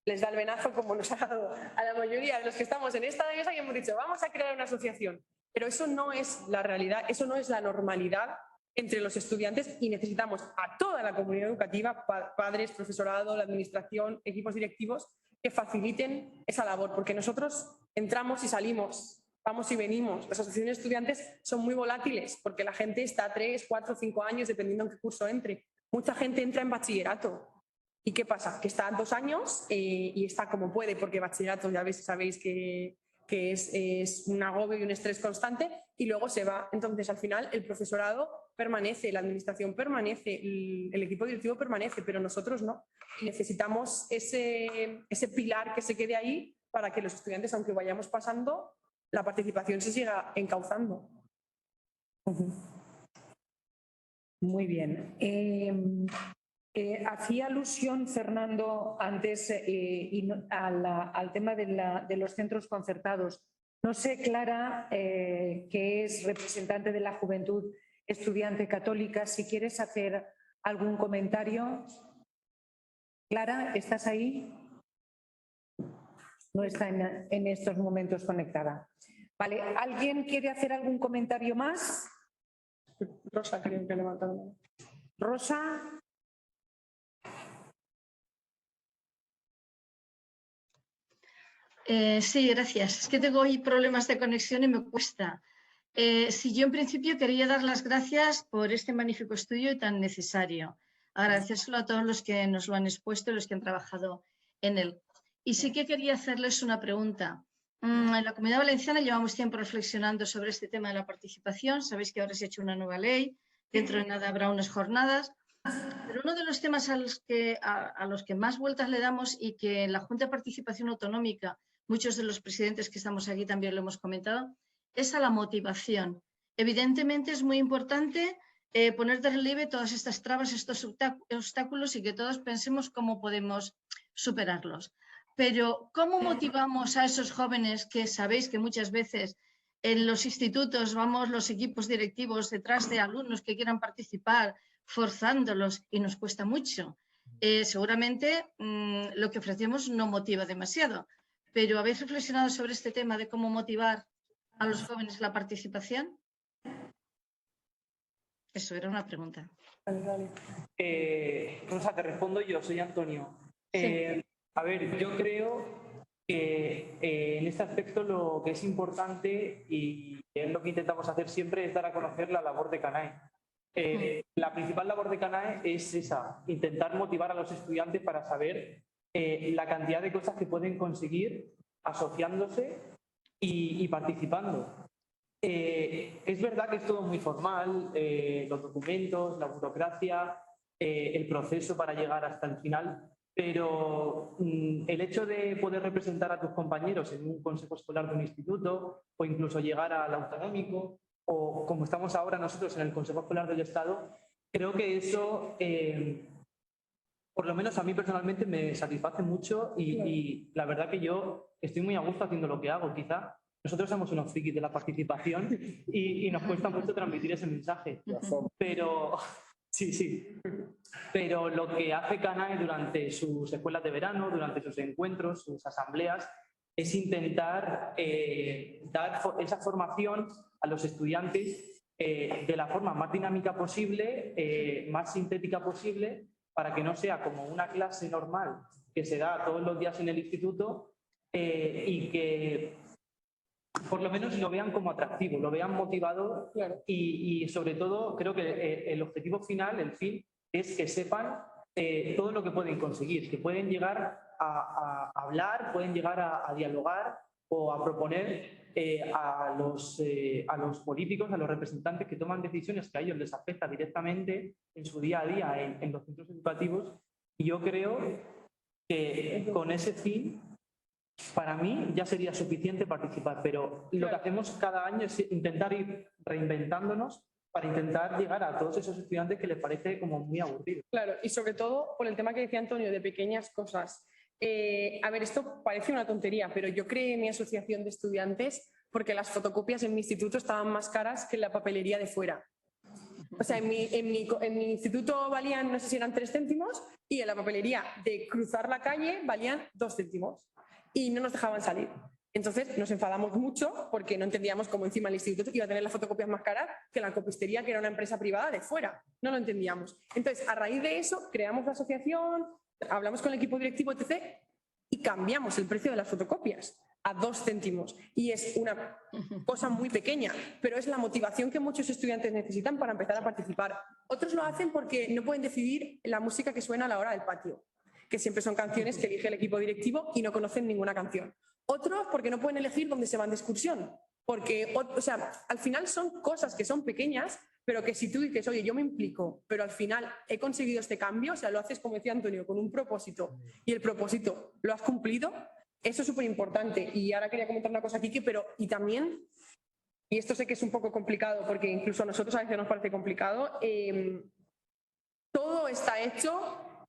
Speaker 23: les da el venazo, como nos ha dado a la mayoría de los que estamos en esta mesa y hemos dicho, vamos a crear una asociación. Pero eso no es la realidad, eso no es la normalidad entre los estudiantes, y necesitamos a toda la comunidad educativa, padres, profesorado, la administración, equipos directivos, que faciliten esa labor, porque nosotros entramos y salimos, vamos y venimos. Las asociaciones de estudiantes son muy volátiles porque la gente está 3, 4, 5 años dependiendo en qué curso entre. Mucha gente entra en bachillerato. ¿Y qué pasa? Que está 2 años y está como puede, porque bachillerato ya sabéis que es un agobio y un estrés constante, y luego se va. Entonces, al final, el profesorado permanece, la administración permanece, el equipo directivo permanece, pero nosotros no. Necesitamos ese pilar que se quede ahí para que los estudiantes, aunque vayamos pasando, la participación se siga encauzando.
Speaker 1: Muy bien. Hacía alusión, Fernando, antes al tema de los centros concertados. No sé, Clara, que es representante de la Juventud Estudiante Católica, si quieres hacer algún comentario. Clara, ¿estás ahí? No está en estos momentos conectada. Vale, ¿alguien quiere hacer algún comentario más?
Speaker 23: Rosa, creo que levanta la mano.
Speaker 1: Rosa.
Speaker 20: Sí, gracias. Es que tengo hoy problemas de conexión y me cuesta. Sí, yo en principio quería dar las gracias por este magnífico estudio y tan necesario. Agradecérselo a todos los que nos lo han expuesto y los que han trabajado en él. Y sí que quería hacerles una pregunta. En la Comunidad Valenciana llevamos tiempo reflexionando sobre este tema de la participación. Sabéis que ahora se ha hecho una nueva ley, dentro de nada habrá unas jornadas. Pero uno de los temas a los que más vueltas le damos, y que en la Junta de Participación Autonómica muchos de los presidentes que estamos aquí también lo hemos comentado, es a la motivación. Evidentemente es muy importante poner de relieve todas estas trabas, estos obstáculos, y que todos pensemos cómo podemos superarlos. Pero ¿cómo motivamos a esos jóvenes que sabéis que muchas veces en los institutos vamos los equipos directivos detrás de alumnos que quieran participar, forzándolos, y nos cuesta mucho? Seguramente lo que ofrecemos no motiva demasiado. Pero ¿habéis reflexionado sobre este tema de cómo motivar a los jóvenes la participación? Eso era una pregunta.
Speaker 8: Rosa, te respondo yo, soy Antonio.
Speaker 20: Sí.
Speaker 8: A ver, yo creo que en este aspecto lo que es importante, y es lo que intentamos hacer siempre, es dar a conocer la labor de CANAE. La principal labor de CANAE es esa, intentar motivar a los estudiantes para saber la cantidad de cosas que pueden conseguir asociándose y participando. Es verdad que es todo muy formal, los documentos, la burocracia, el proceso para llegar hasta el final, pero el hecho de poder representar a tus compañeros en un consejo escolar de un instituto, o incluso llegar al autonómico, o como estamos ahora nosotros en el Consejo Escolar del Estado, creo que eso, por lo menos a mí personalmente, me satisface mucho, y la verdad que yo estoy muy a gusto haciendo lo que hago. Quizá nosotros somos unos frikis de la participación y nos cuesta mucho transmitir ese mensaje, pero sí. Pero lo que hace CANAE durante sus escuelas de verano, durante sus encuentros, sus asambleas, es intentar dar esa formación a los estudiantes de la forma más dinámica posible, más sintética posible, para que no sea como una clase normal que se da todos los días en el instituto, y que por lo menos lo vean como atractivo, lo vean motivado, y sobre todo creo que el objetivo final, el fin, es que sepan todo lo que pueden conseguir, que pueden llegar a hablar, pueden llegar a dialogar o a proponer a los políticos, a los representantes que toman decisiones que a ellos les afecta directamente en su día a día en los centros educativos. Y yo creo que con ese fin, para mí ya sería suficiente participar, pero lo que hacemos cada año es intentar ir reinventándonos para intentar llegar a todos esos estudiantes que les parece como muy aburrido.
Speaker 23: Claro, y sobre todo por el tema que decía Antonio de pequeñas cosas. A ver, esto parece una tontería, pero yo creé mi asociación de estudiantes porque las fotocopias en mi instituto estaban más caras que en la papelería de fuera. O sea, en mi instituto valían, no sé si eran 3 céntimos, y en la papelería de cruzar la calle valían 2 céntimos. Y no nos dejaban salir. Entonces nos enfadamos mucho porque no entendíamos cómo encima el instituto iba a tener las fotocopias más caras que la copistería, que era una empresa privada de fuera. No lo entendíamos. Entonces, a raíz de eso, creamos la asociación, hablamos con el equipo directivo, etc., y cambiamos el precio de las fotocopias a 2 céntimos. Y es una cosa muy pequeña, pero es la motivación que muchos estudiantes necesitan para empezar a participar. Otros lo hacen porque no pueden decidir la música que suena a la hora del patio, que siempre son canciones que elige el equipo directivo y no conocen ninguna canción. Otros porque no pueden elegir dónde se van de excursión, porque, o sea, al final son cosas que son pequeñas, pero que si tú dices, oye, yo me implico, pero al final he conseguido este cambio, o sea, lo haces, como decía Antonio, con un propósito, y el propósito lo has cumplido, eso es súper importante. Y ahora quería comentar una cosa aquí, pero y también, y esto sé que es un poco complicado, porque incluso a nosotros a veces nos parece complicado, todo está hecho,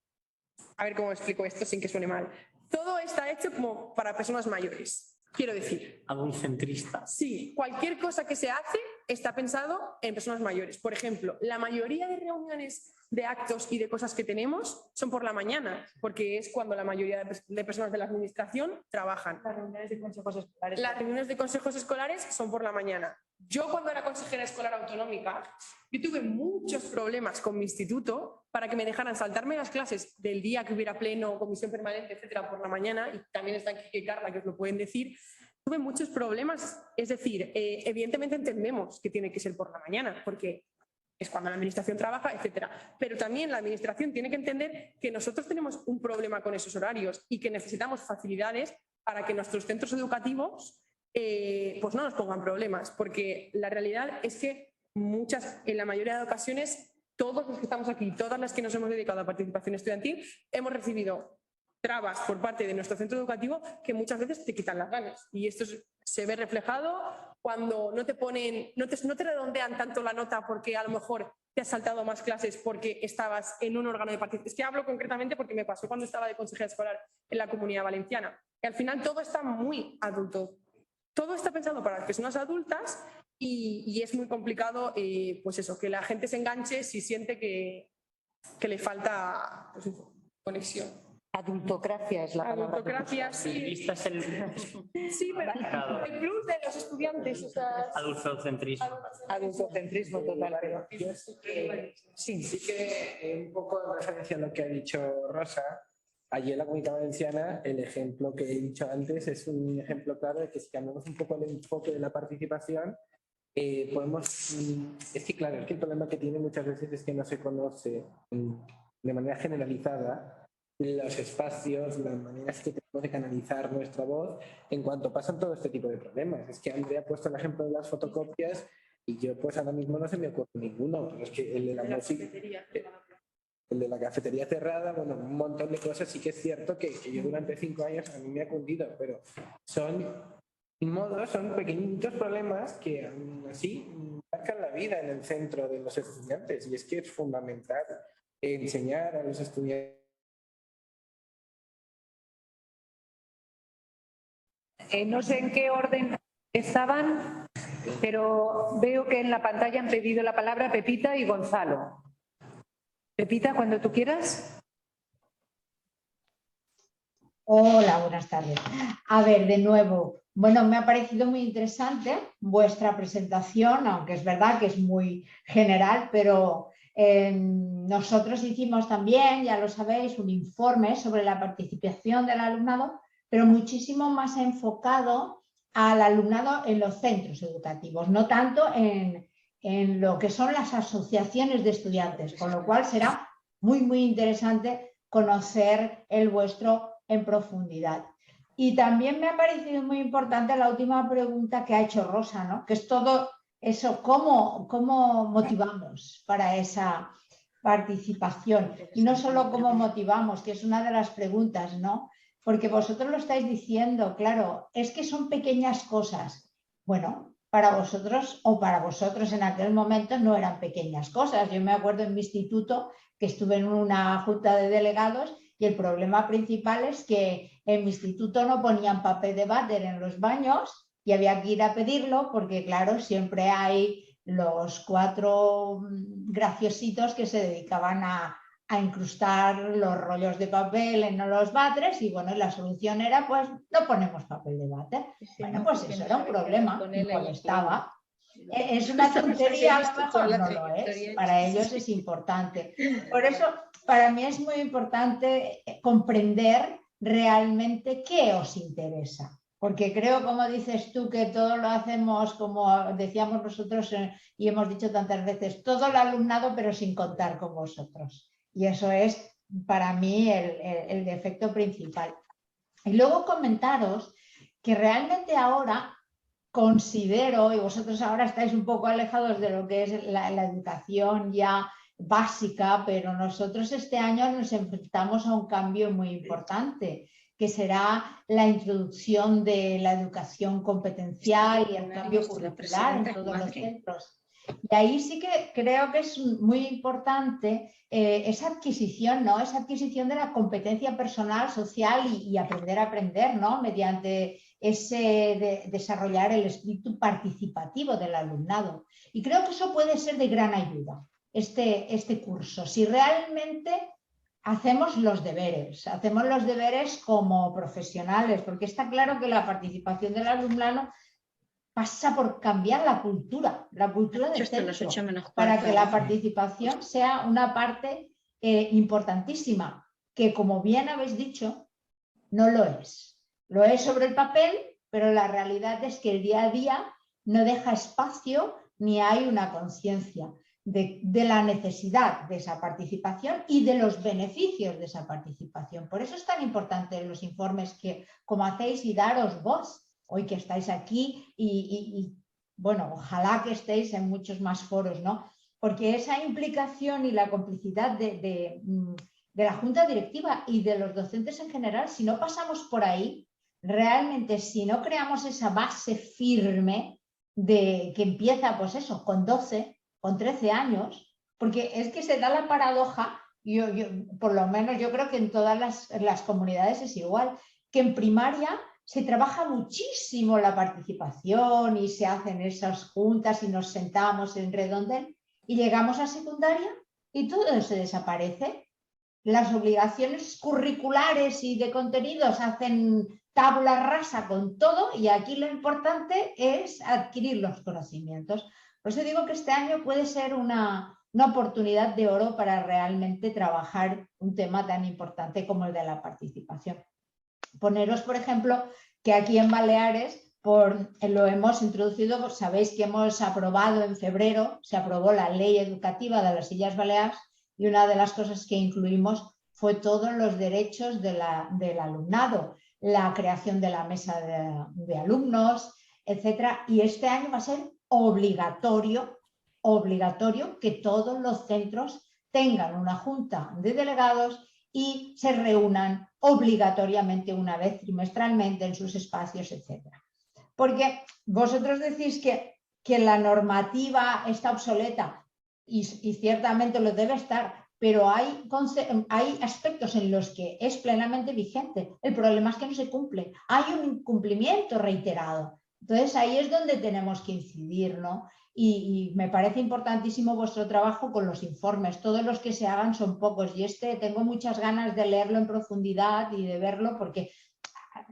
Speaker 23: a ver cómo explico esto sin que suene mal, todo está hecho como para personas mayores. Quiero decir,
Speaker 5: adulcentrista.
Speaker 23: Sí, cualquier cosa que se hace está pensado en personas mayores. Por ejemplo, la mayoría de reuniones, de actos y de cosas que tenemos son por la mañana, porque es cuando la mayoría de personas de la administración trabajan.
Speaker 1: Las reuniones de consejos escolares.
Speaker 23: Las reuniones de consejos escolares son por la mañana. Yo, cuando era consejera escolar autonómica, yo tuve muchos problemas con mi instituto para que me dejaran saltarme las clases del día que hubiera pleno, comisión permanente, etcétera, por la mañana, y también están Kike y Carla que os lo pueden decir. Tuve muchos problemas, es decir, evidentemente entendemos que tiene que ser por la mañana, porque es cuando la administración trabaja, etcétera. Pero también la administración tiene que entender que nosotros tenemos un problema con esos horarios y que necesitamos facilidades para que nuestros centros educativos pues no nos pongan problemas, porque la realidad es que en la mayoría de ocasiones, todos los que estamos aquí, todas las que nos hemos dedicado a participación estudiantil, hemos recibido trabas por parte de nuestro centro educativo que muchas veces te quitan las ganas. Y esto se ve reflejado cuando no te redondean tanto la nota porque a lo mejor te has saltado más clases porque estabas en un órgano de participación. Es que hablo concretamente porque me pasó cuando estaba de consejera escolar en la Comunidad Valenciana. Y al final todo está muy adulto. Todo está pensado para las personas adultas y es muy complicado, pues eso, que la gente se enganche si siente que le falta, pues eso, conexión.
Speaker 1: Adultocracia es la palabra.
Speaker 23: Adultocracia, sí. Sí, pero el plus de los estudiantes. O sea,
Speaker 5: Adultocentrismo.
Speaker 1: Adultocentrismo total. Pero
Speaker 5: yo sí que un poco en referencia a lo que ha dicho Rosa, allí en la Comunidad Valenciana el ejemplo que he dicho antes es un ejemplo claro de que si cambiamos un poco el enfoque de la participación, podemos... Es que claro, es que el problema que tiene muchas veces es que no se conoce de manera generalizada los espacios, las maneras que tenemos de canalizar nuestra voz en cuanto pasan todo este tipo de problemas. Es que Andrea ha puesto el ejemplo de las fotocopias y yo pues ahora mismo no se me ocurre ninguno, pero es que el de la música, el de la cafetería cerrada, bueno, un montón de cosas. Sí que es cierto que yo durante 5 años a mí me ha cundido, pero son pequeñitos problemas que aún así marcan la vida en el centro de los estudiantes, y es que es fundamental enseñar a los estudiantes.
Speaker 1: No sé en qué orden estaban, pero veo que en la pantalla han pedido la palabra Pepita y Gonzalo. Pepita, cuando tú quieras.
Speaker 19: Hola, buenas tardes. A ver, de nuevo, bueno, me ha parecido muy interesante vuestra presentación, aunque es verdad que es muy general, pero nosotros hicimos también, ya lo sabéis, un informe sobre la participación del alumnado, pero muchísimo más enfocado al alumnado en los centros educativos, no tanto en lo que son las asociaciones de estudiantes, con lo cual será muy, muy interesante conocer el vuestro en profundidad. Y también me ha parecido muy importante la última pregunta que ha hecho Rosa, ¿no? Que es todo eso, cómo motivamos para esa participación. Y no solo cómo motivamos, que es una de las preguntas, ¿no? Porque vosotros lo estáis diciendo, claro, es que son pequeñas cosas. Bueno, para vosotros o para vosotros en aquel momento no eran pequeñas cosas. Yo me acuerdo en mi instituto que estuve en una junta de delegados y el problema principal es que en mi instituto no ponían papel de váter en los baños y había que ir a pedirlo porque, claro, siempre hay los 4 graciositos que se dedicaban a incrustar los rollos de papel en los váteres y, bueno, la solución era, pues, no ponemos papel de váter. Bueno, pues eso era un problema, me molestaba. Es una tontería, a lo mejor no lo es, para ellos es importante. Por eso, para mí es muy importante comprender realmente qué os interesa. Porque creo, como dices tú, que todo lo hacemos, como decíamos nosotros y hemos dicho tantas veces, todo el alumnado, pero sin contar con vosotros. Y eso es, para mí, el defecto principal. Y luego comentaros que realmente ahora considero, y vosotros ahora estáis un poco alejados de lo que es la educación ya básica, pero nosotros este año nos enfrentamos a un cambio muy importante, que será la introducción de la educación competencial y el cambio curricular en todos los centros. Y ahí sí que creo que es muy importante esa adquisición, ¿no? Esa adquisición de la competencia personal, social y aprender a aprender, ¿no? Mediante ese desarrollar el espíritu participativo del alumnado. Y creo que eso puede ser de gran ayuda, este curso, si realmente hacemos los deberes como profesionales, porque está claro que la participación del alumnado pasa por cambiar la cultura del centro, para que la participación sea una parte importantísima, que como bien habéis dicho, no lo es. Lo es sobre el papel, pero la realidad es que el día a día no deja espacio ni hay una conciencia de la necesidad de esa participación y de los beneficios de esa participación. Por eso es tan importante los informes que como hacéis y daros voz hoy que estáis aquí y bueno, ojalá que estéis en muchos más foros, ¿no? Porque esa implicación y la complicidad de la junta directiva y de los docentes en general, si no pasamos por ahí, realmente si no creamos esa base firme que empieza, pues eso, con 12, con 13 años, porque es que se da la paradoja, por lo menos yo creo que en todas las comunidades es igual, que en primaria se trabaja muchísimo la participación y se hacen esas juntas y nos sentamos en redondel y llegamos a secundaria y todo se desaparece. Las obligaciones curriculares y de contenidos hacen tabla rasa con todo y aquí lo importante es adquirir los conocimientos. Por eso digo que este año puede ser una oportunidad de oro para realmente trabajar un tema tan importante como el de la participación. Poneros, por ejemplo, que aquí en Baleares lo hemos introducido, pues sabéis que hemos aprobado en febrero, se aprobó la ley educativa de las Illes Balears y una de las cosas que incluimos fue todos los derechos del alumnado, la creación de la mesa de alumnos, etcétera. Y este año va a ser obligatorio que todos los centros tengan una junta de delegados y se reúnan obligatoriamente una vez trimestralmente en sus espacios, etc. Porque vosotros decís que la normativa está obsoleta y ciertamente lo debe estar, pero hay aspectos en los que es plenamente vigente. El problema es que no se cumple. Hay un incumplimiento reiterado. Entonces ahí es donde tenemos que incidir, ¿no? Y me parece importantísimo vuestro trabajo con los informes. Todos los que se hagan son pocos y tengo muchas ganas de leerlo en profundidad y de verlo porque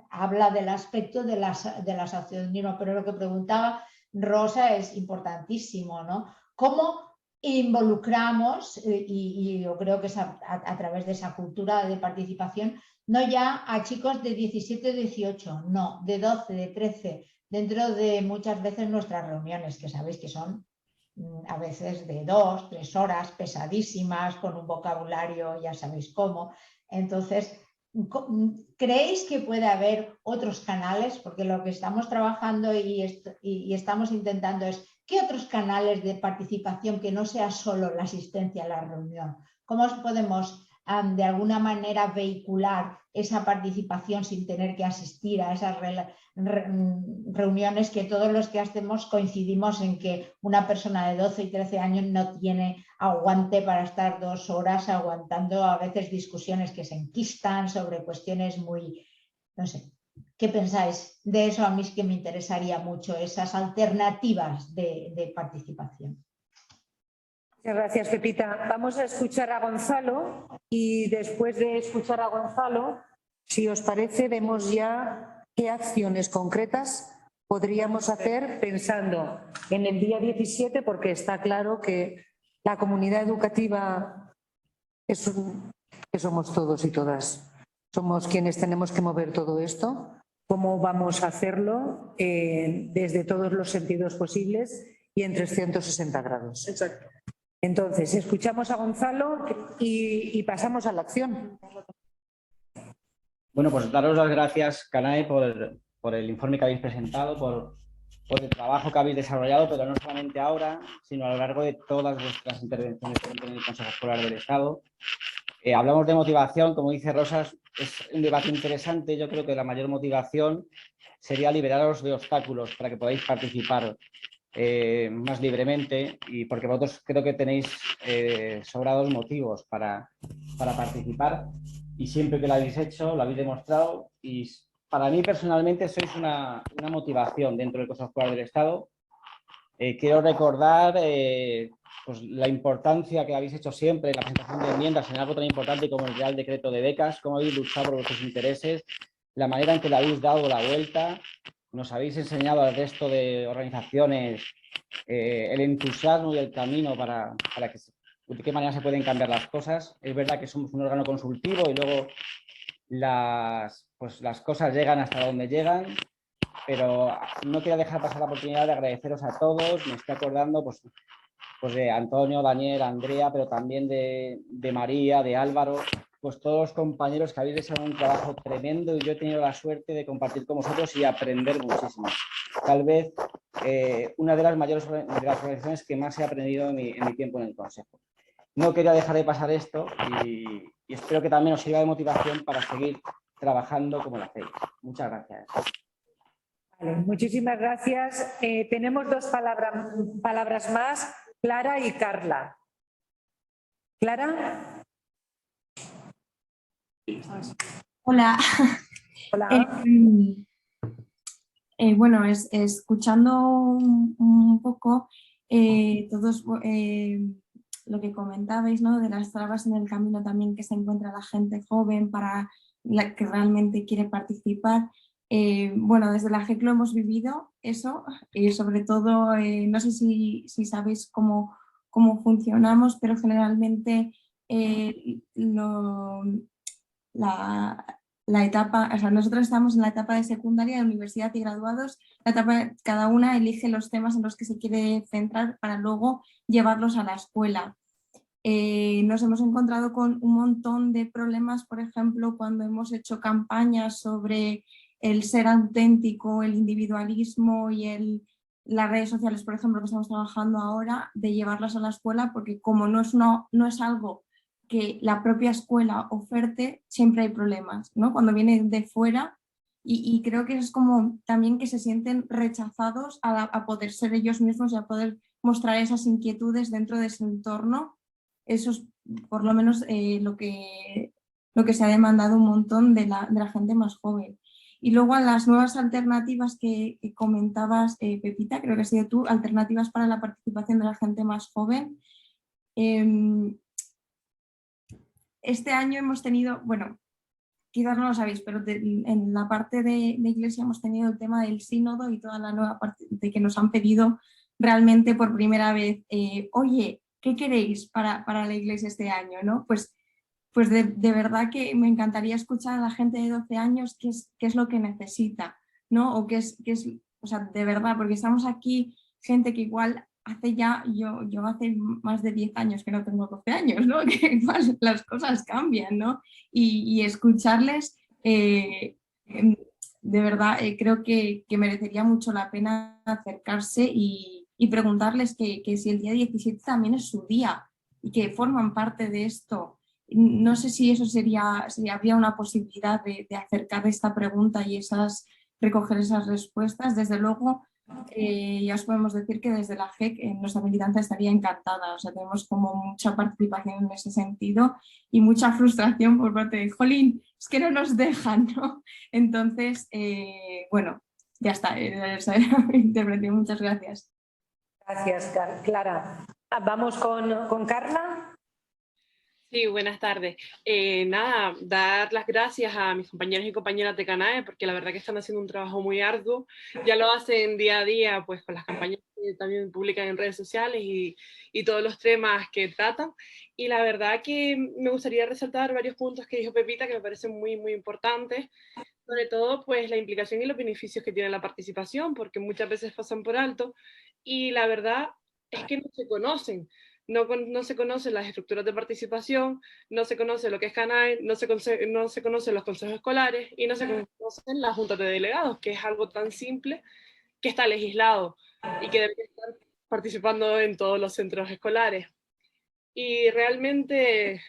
Speaker 19: habla del aspecto de la asociación, pero lo que preguntaba Rosa es importantísimo, ¿no? ¿Cómo involucramos, y yo creo que es a través de esa cultura de participación, no ya a chicos de 17 o 18, no, de 12, de 13, dentro de muchas veces nuestras reuniones, que sabéis que son a veces de 2, 3 horas, pesadísimas, con un vocabulario ya sabéis cómo. Entonces, ¿creéis que puede haber otros canales? Porque lo que estamos trabajando y estamos intentando es ¿qué otros canales de participación que no sea solo la asistencia a la reunión? ¿Cómo podemos de alguna manera vehicular esa participación sin tener que asistir a esas reuniones que todos los que hacemos coincidimos en que una persona de 12 y 13 años no tiene aguante para estar 2 horas aguantando a veces discusiones que se enquistan sobre cuestiones muy, no sé. ¿Qué pensáis de eso? A mí es que me interesaría mucho esas alternativas de participación.
Speaker 1: Muchas gracias, Pepita. Vamos a escuchar a Gonzalo y después de escuchar a Gonzalo, si os parece, vemos ya qué acciones concretas podríamos hacer pensando en el día 17, porque está claro que la comunidad educativa que somos todos y todas. Somos quienes tenemos que mover todo esto. ¿Cómo vamos a hacerlo desde todos los sentidos posibles y en 360 grados?
Speaker 23: Exacto.
Speaker 1: Entonces, escuchamos a Gonzalo y pasamos a la acción.
Speaker 9: Bueno, pues daros las gracias, Canae, por el informe que habéis presentado, por el trabajo que habéis desarrollado, pero no solamente ahora, sino a lo largo de todas vuestras intervenciones en el Consejo Escolar del Estado. Hablamos de motivación, como dice Rosas, es un debate interesante. Yo creo que la mayor motivación sería liberaros de obstáculos para que podáis participar más libremente, y porque vosotros creo que tenéis sobrados motivos para participar, y siempre que lo habéis hecho, lo habéis demostrado, y para mí personalmente sois una motivación dentro del Consejo Escolar del Estado. Quiero recordar pues la importancia que habéis hecho siempre en la presentación de enmiendas en algo tan importante como el Real Decreto de Becas, cómo habéis luchado por vuestros intereses, la manera en que le habéis dado la vuelta. Nos habéis enseñado al resto de organizaciones el entusiasmo y el camino para que de qué manera se pueden cambiar las cosas. Es verdad que somos un órgano consultivo y luego las cosas llegan hasta donde llegan, pero no quiero dejar pasar la oportunidad de agradeceros a todos. Me estoy acordando pues de Antonio, Daniel, Andrea, pero también de María, de Álvaro, pues todos los compañeros que habéis desarrollado un trabajo tremendo, y yo he tenido la suerte de compartir con vosotros y aprender muchísimo. Tal vez una de las mayores organizaciones que más he aprendido en mi tiempo en el Consejo. No quería dejar de pasar esto y espero que también os sirva de motivación para seguir trabajando como lo hacéis. Muchas gracias.
Speaker 1: Vale, muchísimas gracias. Tenemos dos palabras más, Clara y Carla. ¿Clara?
Speaker 18: Hola.
Speaker 1: Hola.
Speaker 18: Bueno, escuchando un poco todos lo que comentabais, ¿no? De las trabas en el camino también que se encuentra la gente joven para la que realmente quiere participar. Bueno, desde la GEC lo hemos vivido eso, y sobre todo, no sé si sabéis cómo funcionamos, pero generalmente la etapa, o sea, nosotros estamos en la etapa de secundaria, de universidad y graduados. La etapa, cada una elige los temas en los que se quiere centrar para luego llevarlos a la escuela. Nos hemos encontrado con un montón de problemas, por ejemplo, cuando hemos hecho campañas sobre el ser auténtico, el individualismo y las redes sociales, por ejemplo, que estamos trabajando ahora, de llevarlas a la escuela, porque como no es algo que la propia escuela oferte, siempre hay problemas, ¿no? Cuando viene de fuera, y creo que es como también que se sienten rechazados a poder ser ellos mismos y a poder mostrar esas inquietudes dentro de ese entorno. Eso es por lo menos lo que se ha demandado un montón de la gente más joven. Y luego a las nuevas alternativas que comentabas, Pepita, creo que has sido tú, alternativas para la participación de la gente más joven. Este año hemos tenido, bueno, quizás no lo sabéis, pero en la parte de Iglesia hemos tenido el tema del sínodo y toda la nueva parte de que nos han pedido realmente por primera vez, oye, ¿qué queréis para la Iglesia este año? ¿No? Pues de verdad que me encantaría escuchar a la gente de 12 años qué es lo que necesita, ¿no? O qué es, o sea, de verdad, porque estamos aquí gente que igual yo hace más de 10 años que no tengo 12 años, ¿no? Que las cosas cambian, ¿no? Y escucharles, de verdad, creo que merecería mucho la pena acercarse y preguntarles que si el día 17 también es su día y que forman parte de esto. No sé si eso habría una posibilidad de acercar esta pregunta y recoger esas respuestas. Desde luego, ya os podemos decir que desde la GEC nuestra militancia estaría encantada. O sea, tenemos como mucha participación en ese sentido y mucha frustración por parte de jolín, es que no nos dejan, ¿no? Entonces, bueno, ya está, esa era mi intervención. Muchas gracias.
Speaker 1: Gracias, Clara. Vamos con Carla.
Speaker 6: Sí, buenas tardes. Nada, dar las gracias a mis compañeros y compañeras de CANAE porque la verdad que están haciendo un trabajo muy arduo. Ya lo hacen día a día pues con las campañas que también publican en redes sociales y todos los temas que tratan. Y la verdad que me gustaría resaltar varios puntos que dijo Pepita que me parecen muy, muy importantes. Sobre todo pues la implicación y los beneficios que tiene la participación, porque muchas veces pasan por alto y la verdad es que no se conocen. No se conocen las estructuras de participación, no se conoce lo que es CANAE, no se conocen los consejos escolares y no se conocen las juntas de delegados, que es algo tan simple que está legislado y que debe estar participando en todos los centros escolares. Y realmente,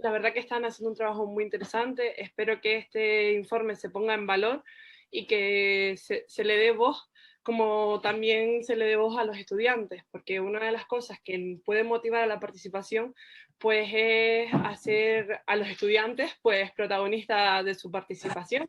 Speaker 6: la verdad que están haciendo un trabajo muy interesante. Espero que este informe se ponga en valor y que se le dé voz, como también se le dé voz a los estudiantes, porque una de las cosas que puede motivar a la participación pues es hacer a los estudiantes pues protagonistas de su participación,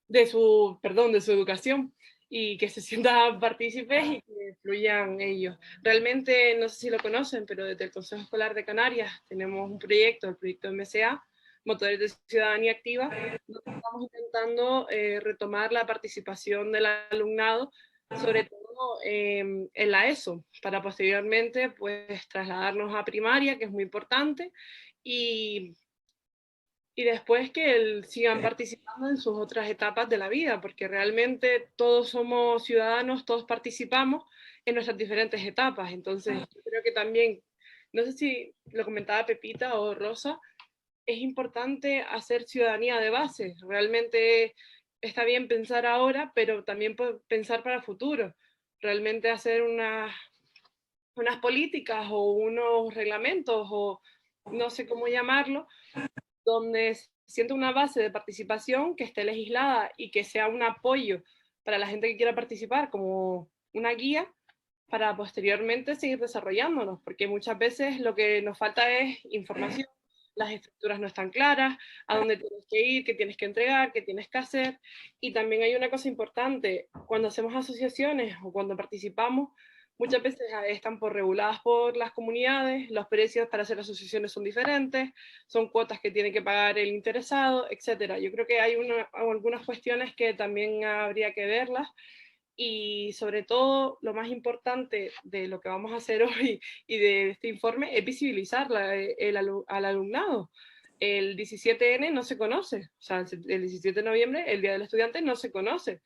Speaker 6: de su educación, y que se sientan partícipes y que fluyan ellos. Realmente, no sé si lo conocen, pero desde el Consejo Escolar de Canarias tenemos un proyecto, el proyecto MCA, Motores de Ciudadanía Activa, donde estamos intentando retomar la participación del alumnado, sobre todo en la ESO, para posteriormente pues trasladarnos a primaria, que es muy importante, y después que sigan participando en sus otras etapas de la vida, porque realmente todos somos ciudadanos, todos participamos en nuestras diferentes etapas. Entonces, yo creo que también, no sé si lo comentaba Pepita o Rosa, es importante hacer ciudadanía de base. Realmente está bien pensar ahora, pero también pensar para el futuro. Realmente hacer unas políticas o unos reglamentos o no sé cómo llamarlo, donde sienta una base de participación que esté legislada y que sea un apoyo para la gente que quiera participar, como una guía para posteriormente seguir desarrollándonos, porque muchas veces lo que nos falta es información, las estructuras no están claras, a dónde tienes que ir, qué tienes que entregar, qué tienes que hacer. Y también hay una cosa importante, cuando hacemos asociaciones o cuando participamos, muchas veces están reguladas por las comunidades, los precios para hacer asociaciones son diferentes, son cuotas que tiene que pagar el interesado, etc. Yo creo que hay algunas cuestiones que también habría que verlas, y sobre todo lo más importante de lo que vamos a hacer hoy y de este informe es visibilizar al alumnado. El 17N no se conoce, o sea, el 17 de noviembre, el Día del Estudiante, no se conoce.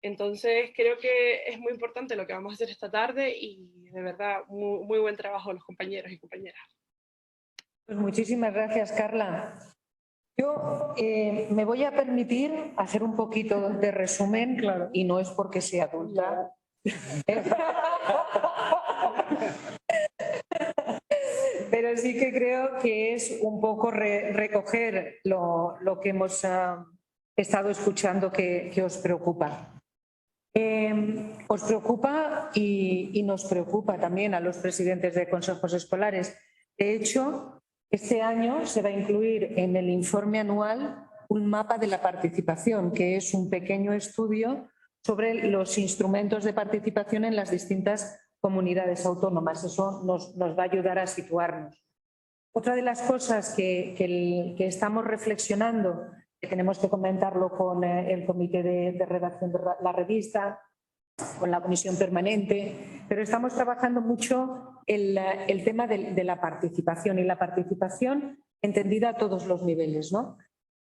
Speaker 6: Entonces creo que es muy importante lo que vamos a hacer esta tarde y de verdad muy, muy buen trabajo los compañeros y compañeras.
Speaker 1: Pues muchísimas gracias, Carla. Yo me voy a permitir hacer un poquito de resumen, claro, y no es porque sea adulta. Pero sí que creo que es un poco recoger lo que hemos estado escuchando que os preocupa. Os preocupa y nos preocupa también a los presidentes de consejos escolares. De hecho, este año se va a incluir en el informe anual un mapa de la participación, que es un pequeño estudio sobre los instrumentos de participación en las distintas comunidades autónomas. Eso nos va a ayudar a situarnos. Otra de las cosas que estamos reflexionando, que tenemos que comentarlo con el comité de redacción de la revista, con la comisión permanente, pero estamos trabajando mucho el tema de la participación, y la participación entendida a todos los niveles, ¿no?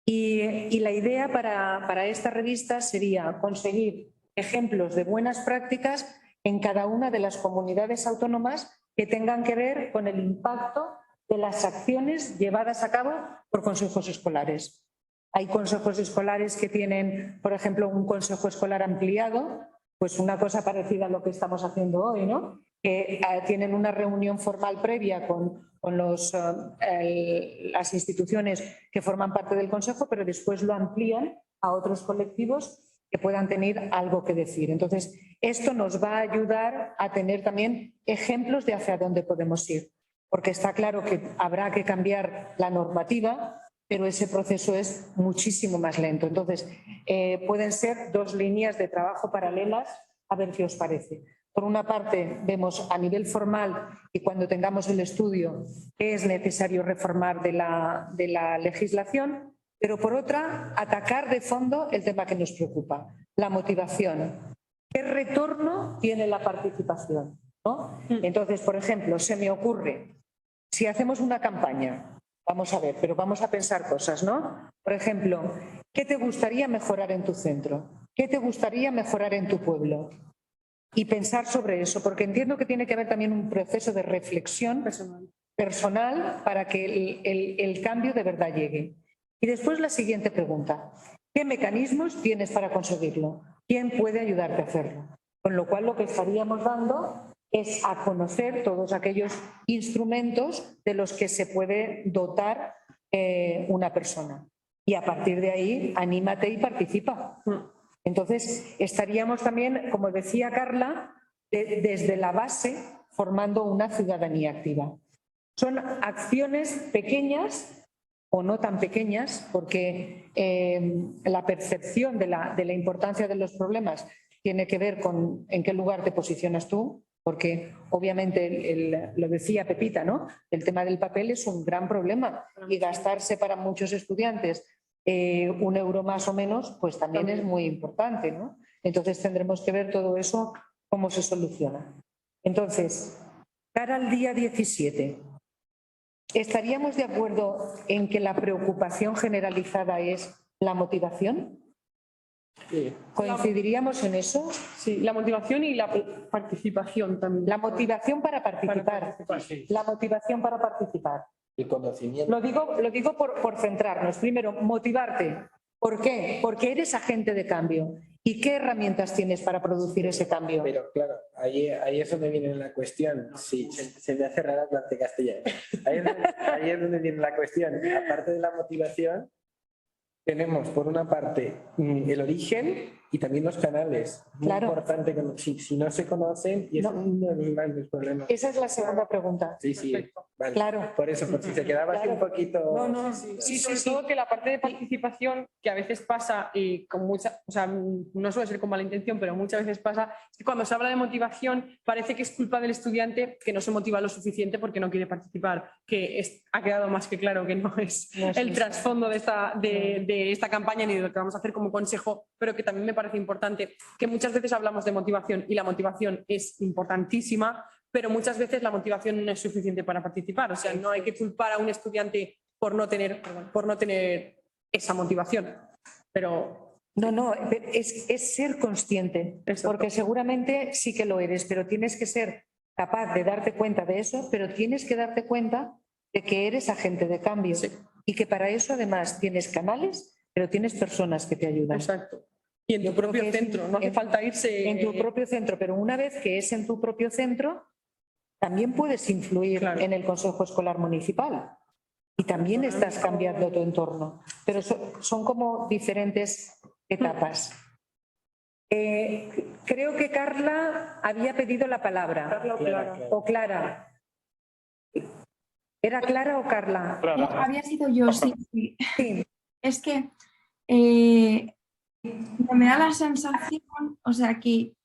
Speaker 1: Y la idea para esta revista sería conseguir ejemplos de buenas prácticas en cada una de las comunidades autónomas que tengan que ver con el impacto de las acciones llevadas a cabo por consejos escolares. Hay consejos escolares que tienen, por ejemplo, un consejo escolar ampliado, pues una cosa parecida a lo que estamos haciendo hoy, ¿no? Que tienen una reunión formal previa con las instituciones que forman parte del consejo, pero después lo amplían a otros colectivos que puedan tener algo que decir. Entonces, esto nos va a ayudar a tener también ejemplos de hacia dónde podemos ir, porque está claro que habrá que cambiar la normativa, pero ese proceso es muchísimo más lento. Entonces, pueden ser dos líneas de trabajo paralelas, a ver qué os parece. Por una parte, vemos a nivel formal y cuando tengamos el estudio qué es necesario reformar de la legislación, pero por otra, atacar de fondo el tema que nos preocupa, la motivación. ¿Qué retorno tiene la participación? ¿No? Entonces, por ejemplo, se me ocurre, si hacemos una campaña, vamos a ver, pero vamos a pensar cosas, ¿no? Por ejemplo, ¿qué te gustaría mejorar en tu centro? ¿Qué te gustaría mejorar en tu pueblo? Y pensar sobre eso, porque entiendo que tiene que haber también un proceso de reflexión personal para que el cambio de verdad llegue. Y después la siguiente pregunta, ¿qué mecanismos tienes para conseguirlo? ¿Quién puede ayudarte a hacerlo? Con lo cual lo que estaríamos dando es a conocer todos aquellos instrumentos de los que se puede dotar una persona. Y a partir de ahí, anímate y participa. Entonces, estaríamos también, como decía Carla, desde la base formando una ciudadanía activa. Son acciones pequeñas o no tan pequeñas, porque la percepción de la importancia de los problemas tiene que ver con en qué lugar te posicionas tú, porque obviamente, lo decía Pepita, ¿no? El tema del papel es un gran problema y gastarse para muchos estudiantes €1 más o menos, pues también es muy importante, ¿no? Entonces tendremos que ver todo eso, cómo se soluciona. Entonces, cara al día 17, ¿estaríamos de acuerdo en que la preocupación generalizada es la motivación?
Speaker 23: Sí.
Speaker 1: ¿Coincidiríamos en eso?
Speaker 23: Sí, la motivación y la participación también.
Speaker 1: La motivación para participar. La motivación para participar.
Speaker 5: El conocimiento.
Speaker 1: Lo digo por centrarnos. Primero, motivarte. ¿Por qué? Porque eres agente de cambio. ¿Y qué herramientas tienes para producir ese cambio?
Speaker 5: Pero claro, ahí es donde viene la cuestión. Sí, se me hace rara la clase castellano. Ahí es donde viene la cuestión. Aparte de la motivación, tenemos por una parte el origen y también los canales. Muy importante que si no se conocen, y es uno de los grandes problemas.
Speaker 1: Esa es la segunda pregunta.
Speaker 5: Sí, vale.
Speaker 1: Claro.
Speaker 5: Por eso, por si se quedaba así un poquito...
Speaker 23: Sí, sobre todo que la parte de participación, que a veces pasa, y con mucha, o sea, no suele ser con mala intención, pero muchas veces pasa, es que cuando se habla de motivación parece que es culpa del estudiante que no se motiva lo suficiente porque no quiere participar, que ha quedado más que claro que no es el trasfondo de esta campaña ni de lo que vamos a hacer como consejo, pero que también me parece importante que muchas veces hablamos de motivación y la motivación es importantísima, pero muchas veces la motivación no es suficiente para participar. O sea, no hay que culpar a un estudiante por no tener esa motivación. Pero
Speaker 1: No, es ser consciente, porque seguramente sí que lo eres, pero tienes que ser capaz de darte cuenta de eso, pero tienes que darte cuenta de que eres agente de cambio y que para eso además tienes canales, pero tienes personas que te ayudan.
Speaker 23: Exacto. Y en tu propio centro, no hace falta irse...
Speaker 1: En tu propio centro, pero una vez que es en tu propio centro, también puedes influir en el Consejo Escolar Municipal y también estás cambiando tu entorno. Pero son como diferentes etapas. Creo que Carla había pedido la palabra.
Speaker 23: Carla o Clara.
Speaker 1: O Clara. ¿Era Clara o Carla?
Speaker 18: Había sido yo, sí. Es que me da la sensación, o sea, que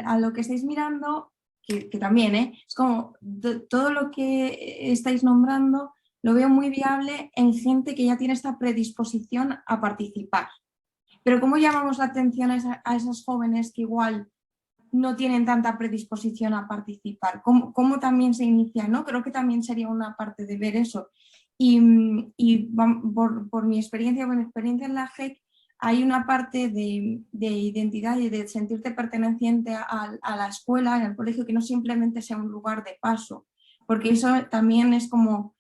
Speaker 18: a lo que estáis mirando, que también, es como todo lo que estáis nombrando lo veo muy viable en gente que ya tiene esta predisposición a participar. Pero ¿cómo llamamos la atención a esas jóvenes que igual no tienen tanta predisposición a participar? ¿Cómo también se inicia? ¿No? Creo que también sería una parte de ver eso. Y por mi experiencia en la GEC, hay una parte de identidad y de sentirte perteneciente a la escuela, en el colegio, que no simplemente sea un lugar de paso, porque eso también es como,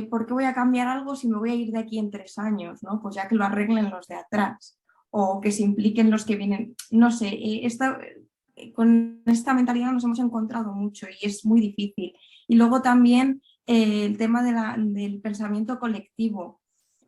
Speaker 18: ¿por qué voy a cambiar algo si me voy a ir de aquí en 3 años? ¿No? Pues ya que lo arreglen los de atrás, o que se impliquen los que vienen, no sé, con esta mentalidad nos hemos encontrado mucho y es muy difícil. Y luego también el tema del pensamiento colectivo,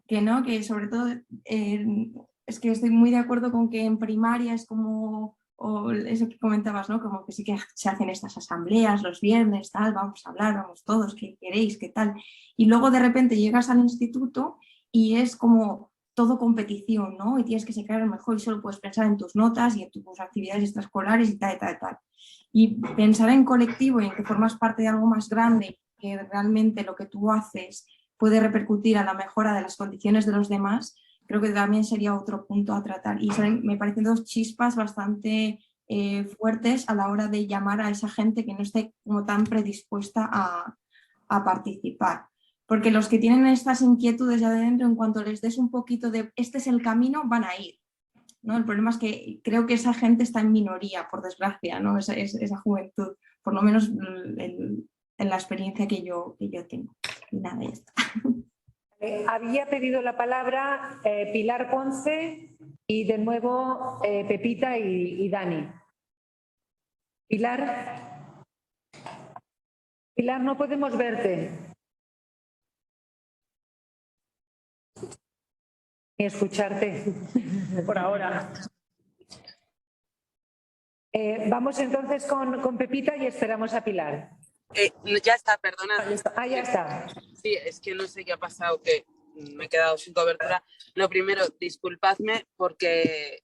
Speaker 18: que sobre todo es que estoy muy de acuerdo con que en primaria es como, o eso que comentabas, ¿no? Como que sí que se hacen estas asambleas los viernes, tal, vamos a hablar, vamos todos, ¿qué queréis? ¿Qué tal? Y luego de repente llegas al instituto y es como todo competición, ¿no? Y tienes que sacar el mejor y solo puedes pensar en tus notas y en tus actividades extraescolares y tal, y tal, y tal. Y pensar en colectivo y en que formas parte de algo más grande, que realmente lo que tú haces puede repercutir a la mejora de las condiciones de los demás, creo que también sería otro punto a tratar. Y me parecen 2 chispas bastante fuertes a la hora de llamar a esa gente que no esté como tan predispuesta a participar. Porque los que tienen estas inquietudes ya de dentro, en cuanto les des un poquito de este es el camino, van a ir, ¿no? El problema es que creo que esa gente está en minoría, por desgracia, ¿no? Esa juventud, por lo menos en la experiencia que yo tengo. Y nada, ya está.
Speaker 1: Había pedido la palabra Pilar Ponce y de nuevo Pepita y Dani. Pilar, no podemos verte. Ni escucharte. Por ahora. Vamos entonces con Pepita y esperamos a Pilar.
Speaker 11: Ya está, perdona.
Speaker 1: Ya está.
Speaker 11: Sí, es que no sé qué ha pasado, que me he quedado sin cobertura. Lo primero, disculpadme porque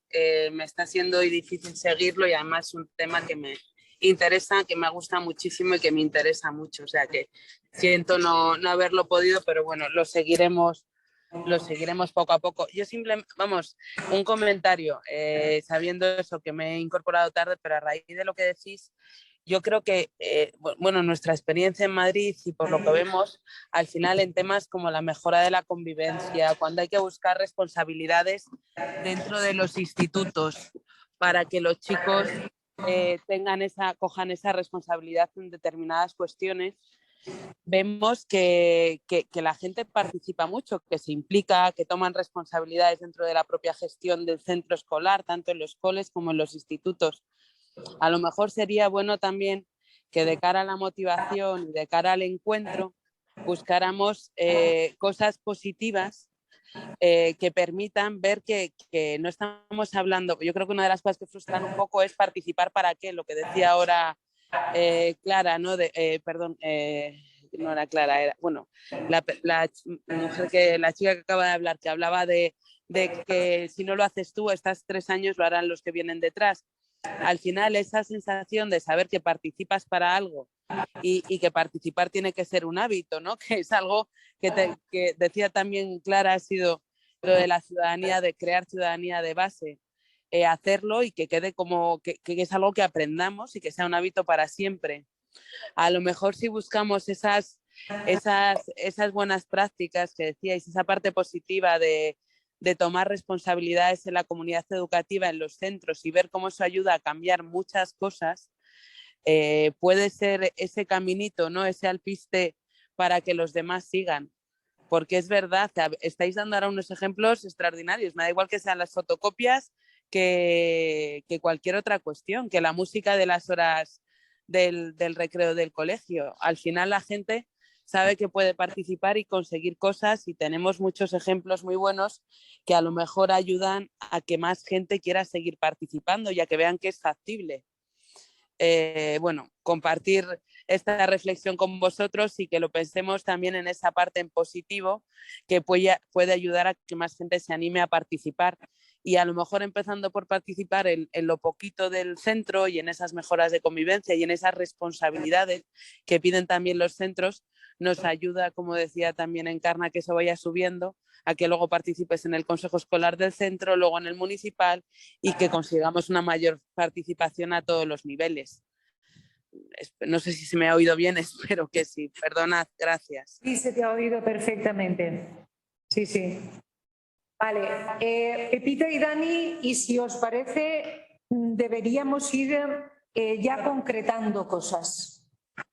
Speaker 11: me está siendo difícil seguirlo y además es un tema que me interesa, que me gusta muchísimo y que me interesa mucho. O sea que siento no haberlo podido, pero bueno, lo seguiremos poco a poco. Yo simplemente, vamos, un comentario, sabiendo eso, que me he incorporado tarde, pero a raíz de lo que decís, yo creo que, bueno, nuestra experiencia en Madrid y por lo que vemos, al final en temas como la mejora de la convivencia, cuando hay que buscar responsabilidades dentro de los institutos para que los chicos cojan esa responsabilidad en determinadas cuestiones, vemos que la gente participa mucho, que se implica, que toman responsabilidades dentro de la propia gestión del centro escolar, tanto en los coles como en los institutos. A lo mejor sería bueno también que de cara a la motivación y de cara al encuentro buscáramos cosas positivas que permitan ver que no estamos hablando. Yo creo que una de las cosas que frustran un poco es participar para qué, lo que decía ahora Clara, ¿no? No era Clara, era, bueno, la chica que acaba de hablar, que hablaba de que si no lo haces tú, estás 3 años, lo harán los que vienen detrás. Al final, esa sensación de saber que participas para algo y que participar tiene que ser un hábito, ¿no? Que es algo que decía también Clara, ha sido lo de la ciudadanía, de crear ciudadanía de base. Hacerlo y que quede como que es algo que aprendamos y que sea un hábito para siempre. A lo mejor si buscamos esas buenas prácticas que decíais, esa parte positiva de tomar responsabilidades en la comunidad educativa, en los centros y ver cómo eso ayuda a cambiar muchas cosas, puede ser ese caminito, ¿no? Ese alpiste para que los demás sigan. Porque es verdad, estáis dando ahora unos ejemplos extraordinarios. Me da igual que sean las fotocopias que cualquier otra cuestión, que la música de las horas del recreo del colegio. Al final la gente sabe que puede participar y conseguir cosas y tenemos muchos ejemplos muy buenos que a lo mejor ayudan a que más gente quiera seguir participando y a que vean que es factible. Bueno, compartir esta reflexión con vosotros y que lo pensemos también en esa parte en positivo que puede ayudar a que más gente se anime a participar y a lo mejor empezando por participar en lo poquito del centro y en esas mejoras de convivencia y en esas responsabilidades que piden también los centros, nos ayuda, como decía también Encarna, que eso vaya subiendo, a que luego participes en el consejo escolar del centro, luego en el municipal y que consigamos una mayor participación a todos los niveles. No sé si se me ha oído bien, espero que sí. Perdonad, gracias.
Speaker 1: Sí, se te ha oído perfectamente. Sí, sí. Vale, Pepita y Dani, y si os parece, deberíamos ir ya concretando cosas.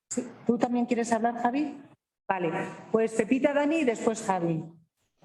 Speaker 1: ¿Sí? ¿Tú también quieres hablar, Javi? Vale, pues Pepita, Dani y después Javi.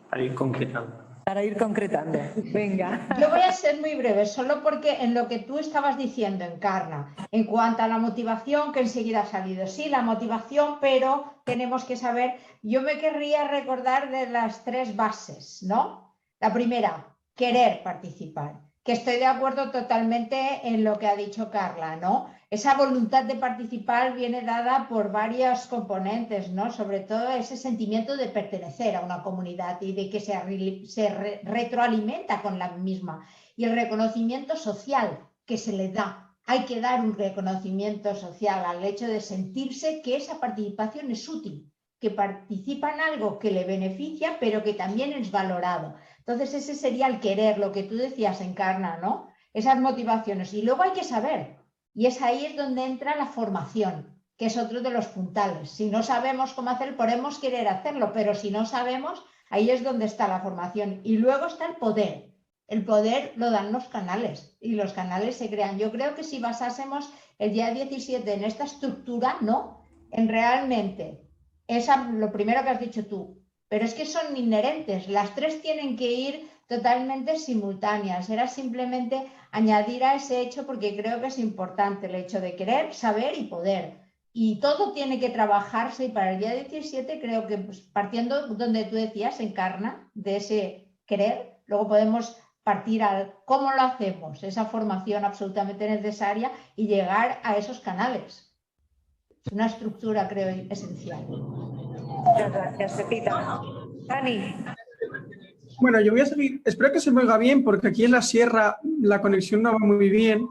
Speaker 12: Para ir concretando.
Speaker 1: Para ir concretando. Venga.
Speaker 19: Yo voy a ser muy breve, solo porque en lo que tú estabas diciendo, Encarna, en cuanto a la motivación, que enseguida ha salido. Sí, la motivación, pero tenemos que saber, yo me querría recordar de las 3 bases, ¿no? La primera, querer participar, que estoy de acuerdo totalmente en lo que ha dicho Carla, ¿no? Esa voluntad de participar viene dada por varios componentes, ¿no? Sobre todo ese sentimiento de pertenecer a una comunidad y de que se retroalimenta con la misma. Y el reconocimiento social que se le da. Hay que dar un reconocimiento social al hecho de sentirse que esa participación es útil, que participa en algo que le beneficia, pero que también es valorado. Entonces ese sería el querer, lo que tú decías, Encarna, ¿no? Esas motivaciones. Y luego hay que saber. Y ahí es donde entra la formación, que es otro de los puntales. Si no sabemos cómo hacer, podemos querer hacerlo, pero si no sabemos, ahí es donde está la formación. Y luego está el poder. El poder lo dan los canales y los canales se crean. Yo creo que si basásemos el día 17 en esta estructura, ¿no? En realmente, lo primero que has dicho tú, pero es que son inherentes. Las 3 tienen que ir totalmente simultáneas. Era simplemente añadir a ese hecho porque creo que es importante el hecho de querer, saber y poder. Y todo tiene que trabajarse y para el día 17 creo que pues, partiendo donde tú decías, Encarna, de ese querer, luego podemos partir al cómo lo hacemos, esa formación absolutamente necesaria y llegar a esos canales. Es una estructura, creo, esencial.
Speaker 1: Muchas gracias, Pepita. Dani.
Speaker 17: Bueno, yo voy a seguir, espero que se me oiga bien porque aquí en la sierra la conexión no va muy bien,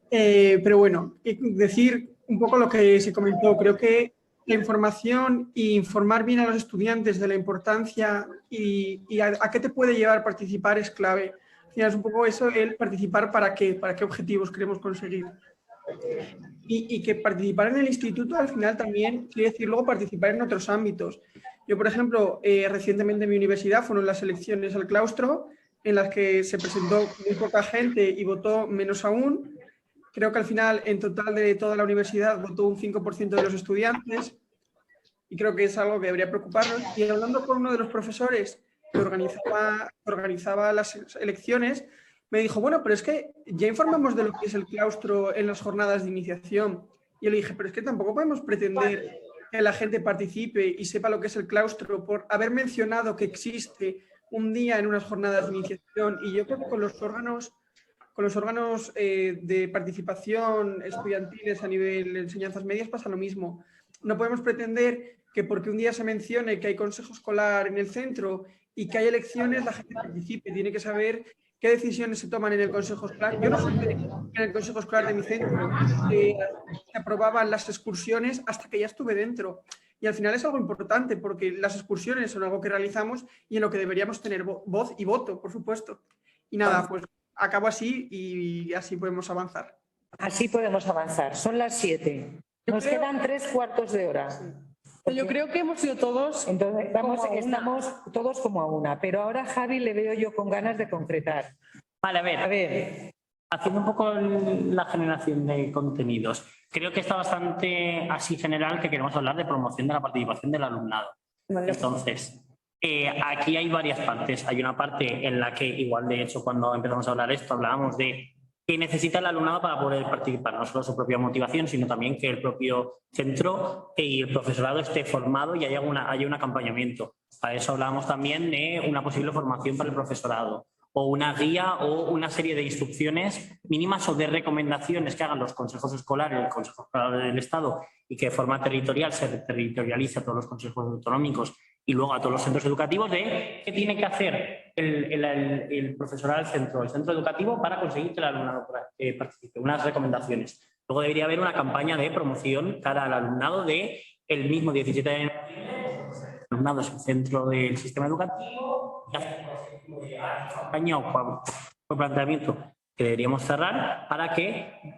Speaker 17: pero bueno, decir un poco lo que se comentó, creo que la información e informar bien a los estudiantes de la importancia y a qué te puede llevar participar es clave. Es un poco eso, el participar para qué objetivos queremos conseguir. Y que participar en el instituto al final también quiere decir luego participar en otros ámbitos. Yo, por ejemplo, recientemente en mi universidad fueron las elecciones al claustro en las que se presentó muy poca gente y votó menos aún. Creo que al final, en total de toda la universidad, votó un 5% de los estudiantes y creo que es algo que debería preocuparnos. Y hablando con uno de los profesores que organizaba las elecciones, me dijo, bueno, pero es que ya informamos de lo que es el claustro en las jornadas de iniciación. Y yo le dije, pero es que tampoco podemos pretender que la gente participe y sepa lo que es el claustro por haber mencionado que existe un día en unas jornadas de iniciación. Y yo creo que con los órganos de participación estudiantiles a nivel de enseñanzas medias pasa lo mismo. No podemos pretender que porque un día se mencione que hay consejo escolar en el centro y que hay elecciones, la gente participe. Tiene que saber qué decisiones se toman en el consejo escolar. Yo no supe en el consejo escolar de mi centro se aprobaban las excursiones hasta que ya estuve dentro. Y al final es algo importante porque las excursiones son algo que realizamos y en lo que deberíamos tener voz y voto, por supuesto. Y nada, pues acabo así y así podemos avanzar.
Speaker 1: Así podemos avanzar. Son las 7. Nos quedan 3/4 de hora.
Speaker 23: Yo creo que hemos sido todos.
Speaker 1: Entonces, estamos todos como a una. Pero ahora Javi le veo yo con ganas de concretar.
Speaker 12: Vale, a ver. Haciendo un poco la generación de contenidos, creo que está bastante así general que queremos hablar de promoción de la participación del alumnado. Entonces, aquí hay varias partes. Hay una parte en la que, igual de hecho, cuando empezamos a hablar esto, hablábamos de que necesita el alumnado para poder participar, no solo su propia motivación, sino también que el propio centro y el profesorado esté formado y haya un acompañamiento. Para eso hablábamos también de una posible formación para el profesorado o una guía o una serie de instrucciones mínimas o de recomendaciones que hagan los consejos escolares, el Consejo Escolar del Estado y que de forma territorial se territorialice a todos los consejos autonómicos y luego a todos los centros educativos de qué tiene que hacer el profesorado del centro, el centro educativo para conseguir que el alumnado participe, unas recomendaciones. Luego debería haber una campaña de promoción cara al alumnado de el mismo 17 de noviembre, el alumnado es el centro del sistema educativo y hacer campaña o planteamiento que deberíamos cerrar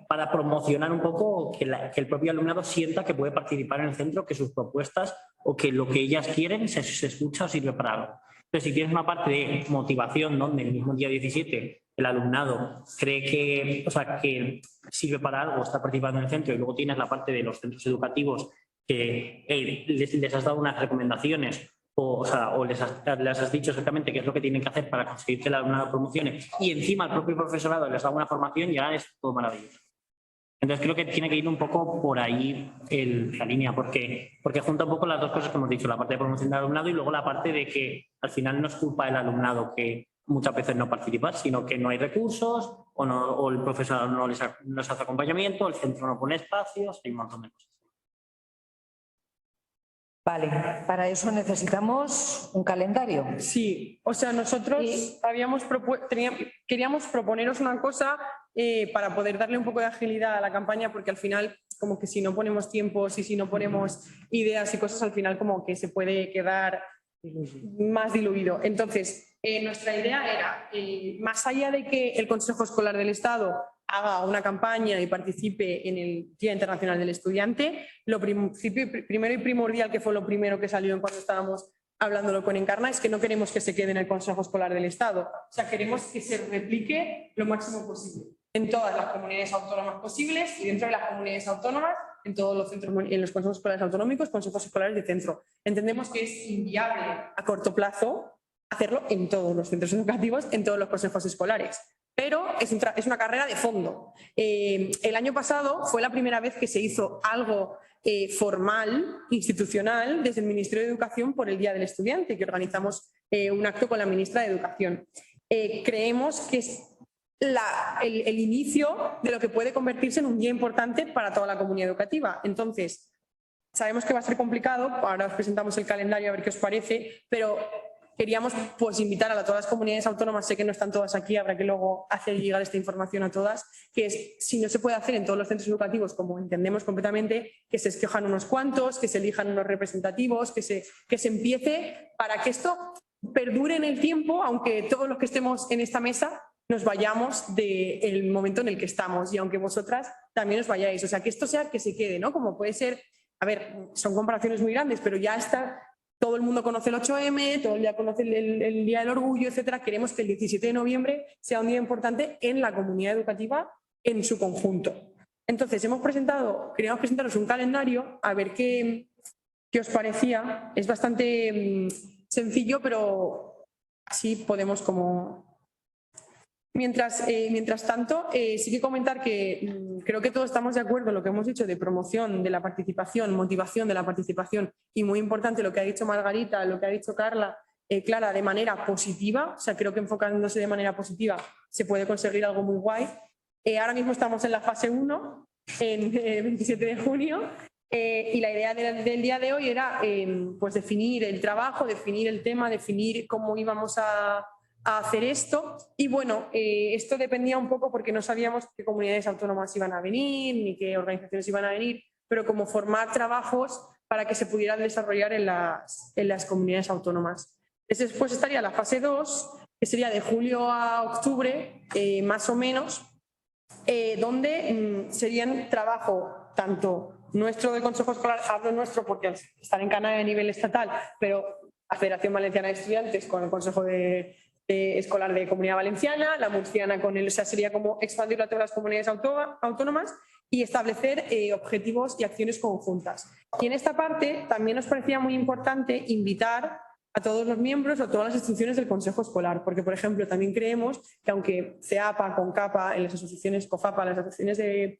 Speaker 12: para promocionar un poco que el propio alumnado sienta que puede participar en el centro, que sus propuestas o que lo que ellas quieren se escucha o sirve para algo. Entonces, si tienes una parte de motivación donde el mismo día 17 el alumnado cree que, que sirve para algo, está participando en el centro, y luego tienes la parte de los centros educativos que les has dado unas recomendaciones o les has dicho exactamente qué es lo que tienen que hacer para conseguir que el alumnado promocione, y encima el propio profesorado les da una formación, y ahora es todo maravilloso. Entonces creo que tiene que ir un poco por ahí la línea, porque junta un poco las dos cosas que hemos dicho, la parte de promoción del alumnado y luego la parte de que al final no es culpa del alumnado que muchas veces no participa, sino que no hay recursos o el profesor no les hace acompañamiento, el centro no pone espacios, hay un montón de cosas.
Speaker 1: Vale, para eso necesitamos un calendario.
Speaker 23: Sí, o sea, nosotros queríamos proponeros una cosa para poder darle un poco de agilidad a la campaña, porque al final, como que si no ponemos tiempos y si no ponemos ideas y cosas, al final como que se puede quedar más diluido. Entonces, nuestra idea era, más allá de que el Consejo Escolar del Estado haga una campaña y participe en el Día Internacional del Estudiante, lo primero y primordial, que fue lo primero que salió cuando estábamos hablándolo con Encarna, es que no queremos que se quede en el Consejo Escolar del Estado. O sea, queremos que se replique lo máximo posible en todas las comunidades autónomas posibles, y dentro de las comunidades autónomas, en todos los centros, en los consejos escolares autonómicos, consejos escolares de centro. Entendemos que es inviable a corto plazo hacerlo en todos los centros educativos, en todos los consejos escolares. Pero es una carrera de fondo. El año pasado fue la primera vez que se hizo algo formal, institucional, desde el Ministerio de Educación por el Día del Estudiante, que organizamos un acto con la ministra de Educación. Creemos que es el inicio de lo que puede convertirse en un día importante para toda la comunidad educativa. Entonces, sabemos que va a ser complicado, ahora os presentamos el calendario a ver qué os parece, pero queríamos invitar a todas las comunidades autónomas, sé que no están todas aquí, habrá que luego hacer llegar esta información a todas, que es, si no se puede hacer en todos los centros educativos, como entendemos completamente, que se escojan unos cuantos, que se elijan unos representativos, que se empiece para que esto perdure en el tiempo, aunque todos los que estemos en esta mesa nos vayamos del momento en el que estamos, y aunque vosotras también os vayáis. O sea, que esto sea que se quede, ¿no? Como puede ser, a ver, son comparaciones muy grandes, pero ya está, todo el mundo conoce el 8M, todo el día conoce el Día del Orgullo, etcétera. Queremos que el 17 de noviembre sea un día importante en la comunidad educativa en su conjunto. Entonces, queríamos presentaros un calendario, a ver qué os parecía. Es bastante sencillo, pero así podemos como... Mientras tanto, sí que comentar que creo que todos estamos de acuerdo en lo que hemos dicho de promoción de la participación, motivación de la participación, y muy importante lo que ha dicho Margarita, lo que ha dicho Clara, de manera positiva. O sea, creo que enfocándose de manera positiva se puede conseguir algo muy guay. Ahora mismo estamos en la fase 1, en 27 de junio, y la idea del día de hoy era definir el trabajo, definir el tema, definir cómo íbamos a hacer esto. Y bueno, esto dependía un poco porque no sabíamos qué comunidades autónomas iban a venir ni qué organizaciones iban a venir, pero como formar trabajos para que se pudieran desarrollar en las comunidades autónomas. Después estaría la fase 2, que sería de julio a octubre, más o menos, donde serían trabajo tanto nuestro del Consejo Escolar, hablo nuestro porque están en CANAE a nivel estatal, pero la Federación Valenciana de Estudiantes con el Consejo Escolar de Comunidad Valenciana, la murciana con él, o sea, sería como expandirlo a todas las comunidades autónomas y establecer objetivos y acciones conjuntas. Y en esta parte también nos parecía muy importante invitar a todos los miembros o todas las instituciones del Consejo Escolar, porque, por ejemplo, también creemos que aunque CEAPA, CONCAPA, en las asociaciones COFAPA, las asociaciones de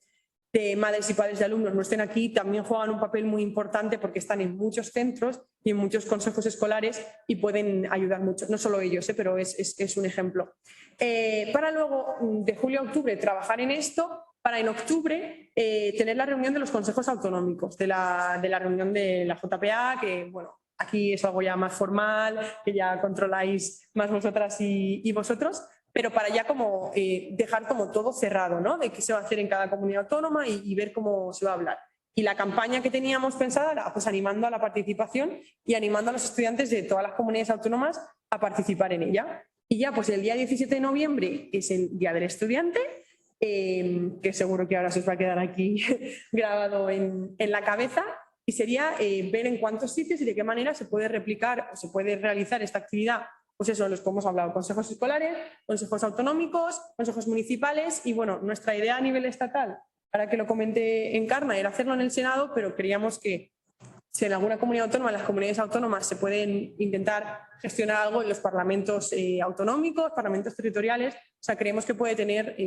Speaker 23: madres y padres de alumnos no estén aquí, también juegan un papel muy importante porque están en muchos centros y en muchos consejos escolares y pueden ayudar mucho, no solo ellos, pero es un ejemplo. Para luego, de julio a octubre, trabajar en esto, para en octubre tener la reunión de los consejos autonómicos, de la reunión de la JPA, que bueno, aquí es algo ya más formal, que ya controláis más vosotras y vosotros, pero para ya como dejar como todo cerrado, ¿no? De qué se va a hacer en cada comunidad autónoma y ver cómo se va a hablar. Y la campaña que teníamos pensada era pues animando a la participación y animando a los estudiantes de todas las comunidades autónomas a participar en ella. Y ya pues el día 17 de noviembre es el Día del Estudiante, que seguro que ahora se os va a quedar aquí grabado en la cabeza, y sería ver en cuántos sitios y de qué manera se puede replicar o se puede realizar esta actividad pues eso, los que hemos hablado, consejos escolares, consejos autonómicos, consejos municipales y bueno, nuestra idea a nivel estatal, para que lo comente Encarna, era hacerlo en el Senado, pero creíamos que si en alguna comunidad autónoma, en las comunidades autónomas se pueden intentar gestionar algo en los parlamentos autonómicos, parlamentos territoriales, o sea, creemos que puede tener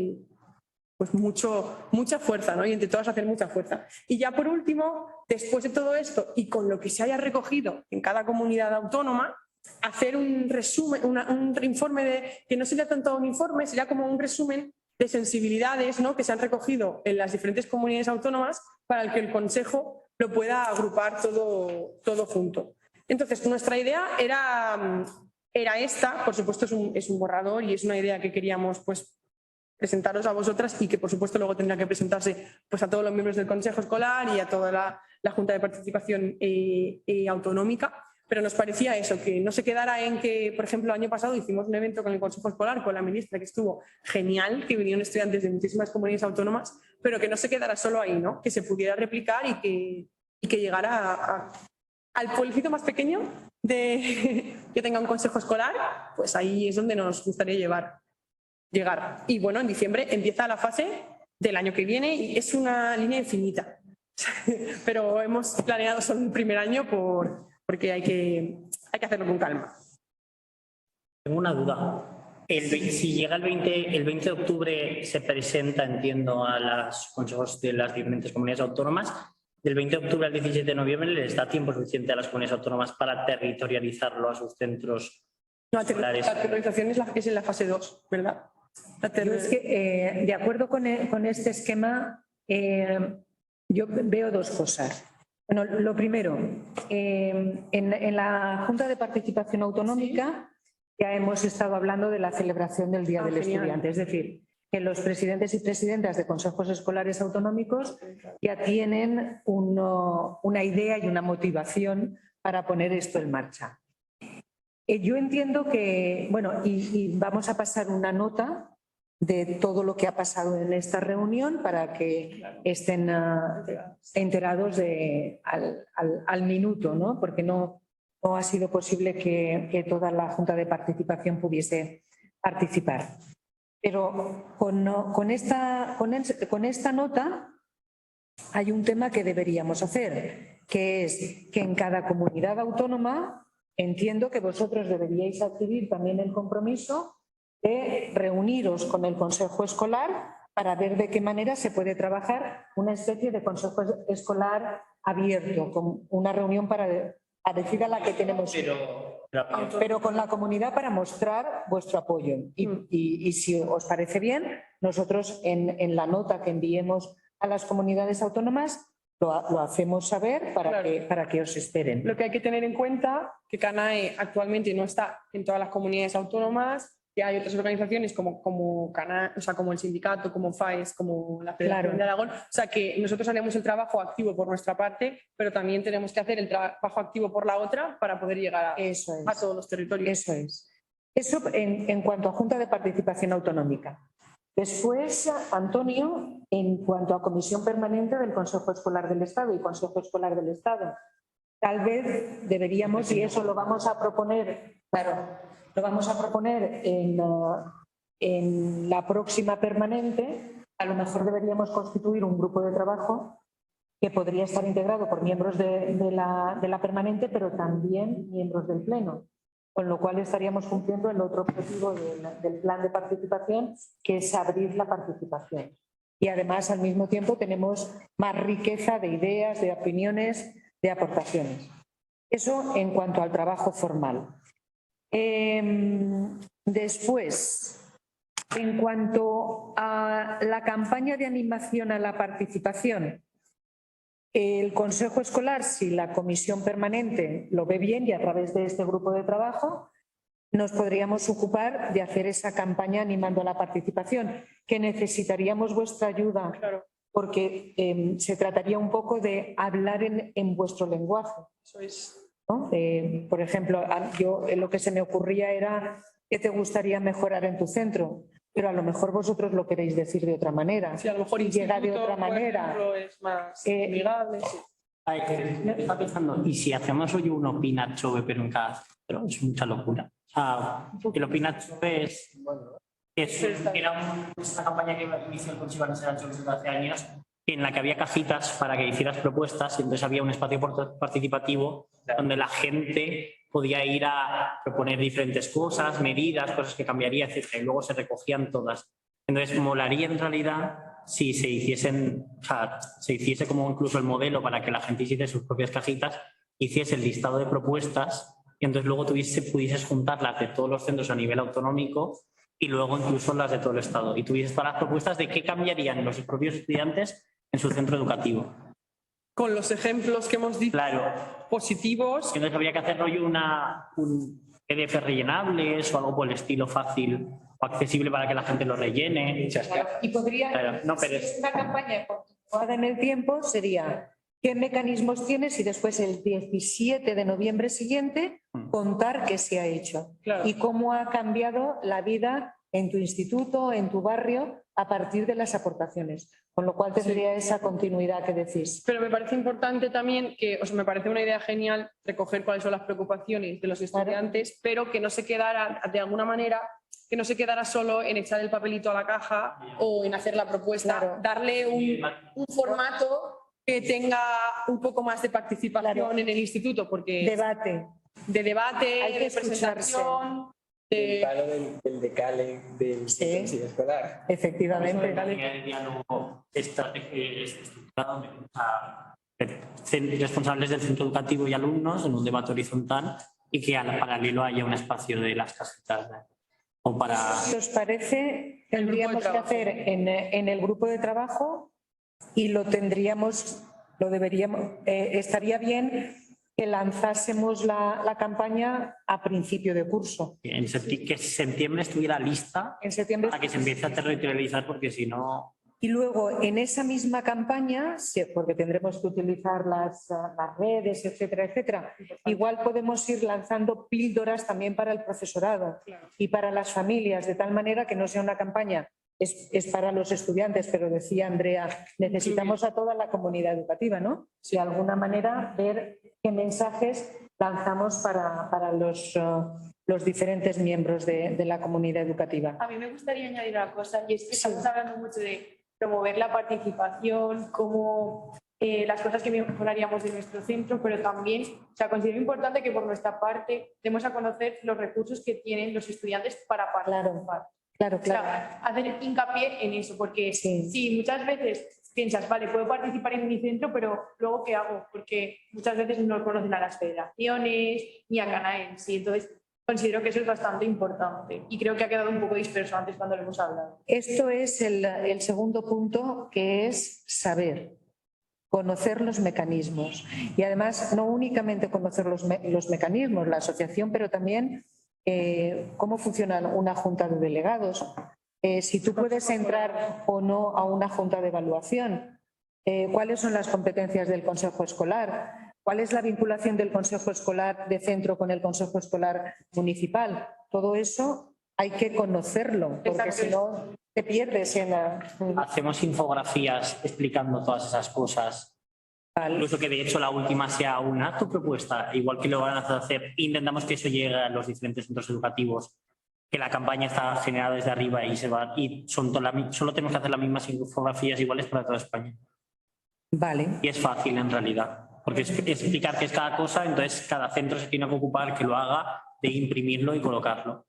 Speaker 23: pues mucha fuerza, ¿no? Y entre todas hacer mucha fuerza. Y ya por último, después de todo esto y con lo que se haya recogido en cada comunidad autónoma, hacer un resumen, un informe que no sería tanto un informe, sería como un resumen de sensibilidades, ¿no? Que se han recogido en las diferentes comunidades autónomas para el que el Consejo lo pueda agrupar todo junto. Entonces, nuestra idea era esta, por supuesto es un borrador y es una idea que queríamos pues, presentaros a vosotras y que por supuesto luego tendrá que presentarse pues, a todos los miembros del Consejo Escolar y a toda la Junta de Participación Autonómica. Pero nos parecía eso, que no se quedara en que, por ejemplo, el año pasado hicimos un evento con el Consejo Escolar, con la ministra, que estuvo genial, que vinieron estudiantes de muchísimas comunidades autónomas, pero que no se quedara solo ahí, ¿no? Que se pudiera replicar y que llegara al pueblecito más pequeño que tenga un consejo escolar, pues ahí es donde nos gustaría llegar. Y bueno, en diciembre empieza la fase del año que viene y es una línea infinita, pero hemos planeado solo el primer año porque hay que hacerlo con calma.
Speaker 12: Tengo una duda. Si llega el 20 de octubre se presenta, entiendo, a los consejos de las diferentes comunidades autónomas, del 20 de octubre al 17 de noviembre les da tiempo suficiente a las comunidades autónomas para territorializarlo a sus centros escolares.
Speaker 23: La territorialización es en la fase 2, ¿verdad?
Speaker 1: Es que, de acuerdo con este esquema, yo veo dos cosas. Bueno, lo primero, en la Junta de Participación Autonómica ya hemos estado hablando de la celebración del Día del Estudiante, es decir, que los presidentes y presidentas de consejos escolares autonómicos ya tienen una idea y una motivación para poner esto en marcha. Yo entiendo que, bueno, y vamos a pasar una nota de todo lo que ha pasado en esta reunión para que estén enterados al minuto, ¿no? Porque no ha sido posible que toda la Junta de Participación pudiese participar. Pero con esta nota hay un tema que deberíamos hacer, que es que en cada comunidad autónoma entiendo que vosotros deberíais adquirir también el compromiso de reuniros con el Consejo Escolar para ver de qué manera se puede trabajar una especie de Consejo Escolar abierto, con una reunión parecida a la que tenemos, pero con la comunidad para mostrar vuestro apoyo. Y si os parece bien, nosotros en la nota que enviemos a las comunidades autónomas lo hacemos saber para que os esperen.
Speaker 23: Lo que hay que tener en cuenta es que CANAE actualmente no está en todas las comunidades autónomas, que hay otras organizaciones como CANAE, o sea, como el sindicato, como FAES, como la Federación de Aragón. O sea, que nosotros haremos el trabajo activo por nuestra parte, pero también tenemos que hacer el trabajo activo por la otra para poder llegar a todos los territorios.
Speaker 1: Eso es. Eso en cuanto a Junta de Participación Autonómica. Después, Antonio, en cuanto a Comisión Permanente del Consejo Escolar del Estado y Consejo Escolar del Estado, tal vez deberíamos, y eso lo vamos a proponer, lo vamos a proponer en la próxima permanente, a lo mejor deberíamos constituir un grupo de trabajo que podría estar integrado por miembros de la permanente, pero también miembros del Pleno. Con lo cual estaríamos cumpliendo el otro objetivo del plan de participación, que es abrir la participación. Y además, al mismo tiempo, tenemos más riqueza de ideas, de opiniones, de aportaciones. Eso en cuanto al trabajo formal. Después, en cuanto a la campaña de animación a la participación, el Consejo Escolar, si la Comisión Permanente lo ve bien y a través de este grupo de trabajo, nos podríamos ocupar de hacer esa campaña animando a la participación, que necesitaríamos vuestra ayuda, porque se trataría un poco de hablar en vuestro lenguaje.
Speaker 23: Eso es.
Speaker 1: ¿No? Por ejemplo, yo lo que se me ocurría era qué te gustaría mejorar en tu centro, pero a lo mejor vosotros lo queréis decir de otra manera.
Speaker 23: Sí, a lo mejor
Speaker 1: llega de otra manera.
Speaker 23: Ejemplo, es más amigable.
Speaker 12: Está pensando, ¿y si hacemos hoy un opina chove pero en cada centro? Es mucha locura. El Opinacho era una campaña que inició el Consejo Nacional desde hace años, en la que había cajitas para que hicieras propuestas, y entonces había un espacio participativo donde la gente podía ir a proponer diferentes cosas, medidas, cosas que cambiaría, etc. Y luego se recogían todas. Entonces, molaría en realidad si se hiciesen, se hiciese como incluso el modelo para que la gente hiciese sus propias cajitas, hiciese el listado de propuestas y entonces luego pudieses juntar las de todos los centros a nivel autonómico y luego incluso las de todo el Estado. Y tuvieses todas las propuestas de qué cambiarían los propios estudiantes en su centro educativo.
Speaker 23: Con los ejemplos que hemos dicho, positivos.
Speaker 12: Entonces habría que hacer un PDF rellenables o algo por el estilo fácil o accesible para que la gente lo rellene.
Speaker 1: Claro, y podría, si es una campaña continuada en el tiempo, sería qué mecanismos tienes y después el 17 de noviembre siguiente contar qué se ha hecho y cómo ha cambiado la vida en tu instituto, en tu barrio, a partir de las aportaciones. Con lo cual tendría esa continuidad que decís.
Speaker 23: Pero me parece importante también que, me parece una idea genial recoger cuáles son las preocupaciones de los estudiantes, pero que no se quedara, de alguna manera, que no se quedara solo en echar el papelito a la caja o en hacer la propuesta, darle un formato que tenga un poco más de participación en el instituto, porque de debate,
Speaker 1: hay que
Speaker 23: de presentación.
Speaker 5: El palo del decale del consejo escolar.
Speaker 1: Efectivamente.
Speaker 12: El diálogo estructurado, responsables del centro educativo y alumnos en un debate horizontal y que al paralelo haya un espacio de las cajitas. O para...
Speaker 1: Si os parece, tendríamos que hacer en el grupo de trabajo y estaría bien que lanzásemos la campaña a principio de curso.
Speaker 12: Que en septiembre estuviera lista para que se empiece a territorializar, porque si no...
Speaker 1: Y luego en esa misma campaña, porque tendremos que utilizar las redes, etcétera, etcétera, igual podemos ir lanzando píldoras también para el profesorado y para las familias, de tal manera que no sea una campaña, es para los estudiantes, pero decía Andrea, necesitamos a toda la comunidad educativa, ¿no? De alguna manera ver qué mensajes lanzamos para los diferentes miembros de la comunidad educativa.
Speaker 4: A mí me gustaría añadir una cosa, y es que estamos hablando mucho de promover la participación, como las cosas que mejoraríamos de nuestro centro, pero también considero importante que por nuestra parte demos a conocer los recursos que tienen los estudiantes para participar.
Speaker 1: Claro.
Speaker 4: Hacer hincapié en eso, porque si muchas veces piensas, vale, puedo participar en mi centro, pero luego ¿qué hago? Porque muchas veces no conocen a las federaciones ni a CANAE en sí. Entonces, considero que eso es bastante importante y creo que ha quedado un poco disperso antes cuando lo hemos hablado.
Speaker 1: Esto es el segundo punto, que es saber, conocer los mecanismos. Y además, no únicamente conocer los mecanismos, la asociación, pero también cómo funciona una junta de delegados, si tú puedes entrar o no a una junta de evaluación, cuáles son las competencias del consejo escolar, cuál es la vinculación del consejo escolar de centro con el consejo escolar municipal. Todo eso hay que conocerlo, porque si no te pierdes en la...
Speaker 12: Hacemos infografías explicando todas esas cosas. Incluso que de hecho la última sea tu propuesta, igual que lo van a hacer. Intentamos que eso llegue a los diferentes centros educativos, que la campaña está generada desde arriba y solo tenemos que hacer las mismas infografías iguales para toda España.
Speaker 1: Vale.
Speaker 12: Y es fácil en realidad, porque es explicar qué es cada cosa, entonces cada centro se tiene que ocupar que lo haga, de imprimirlo y colocarlo.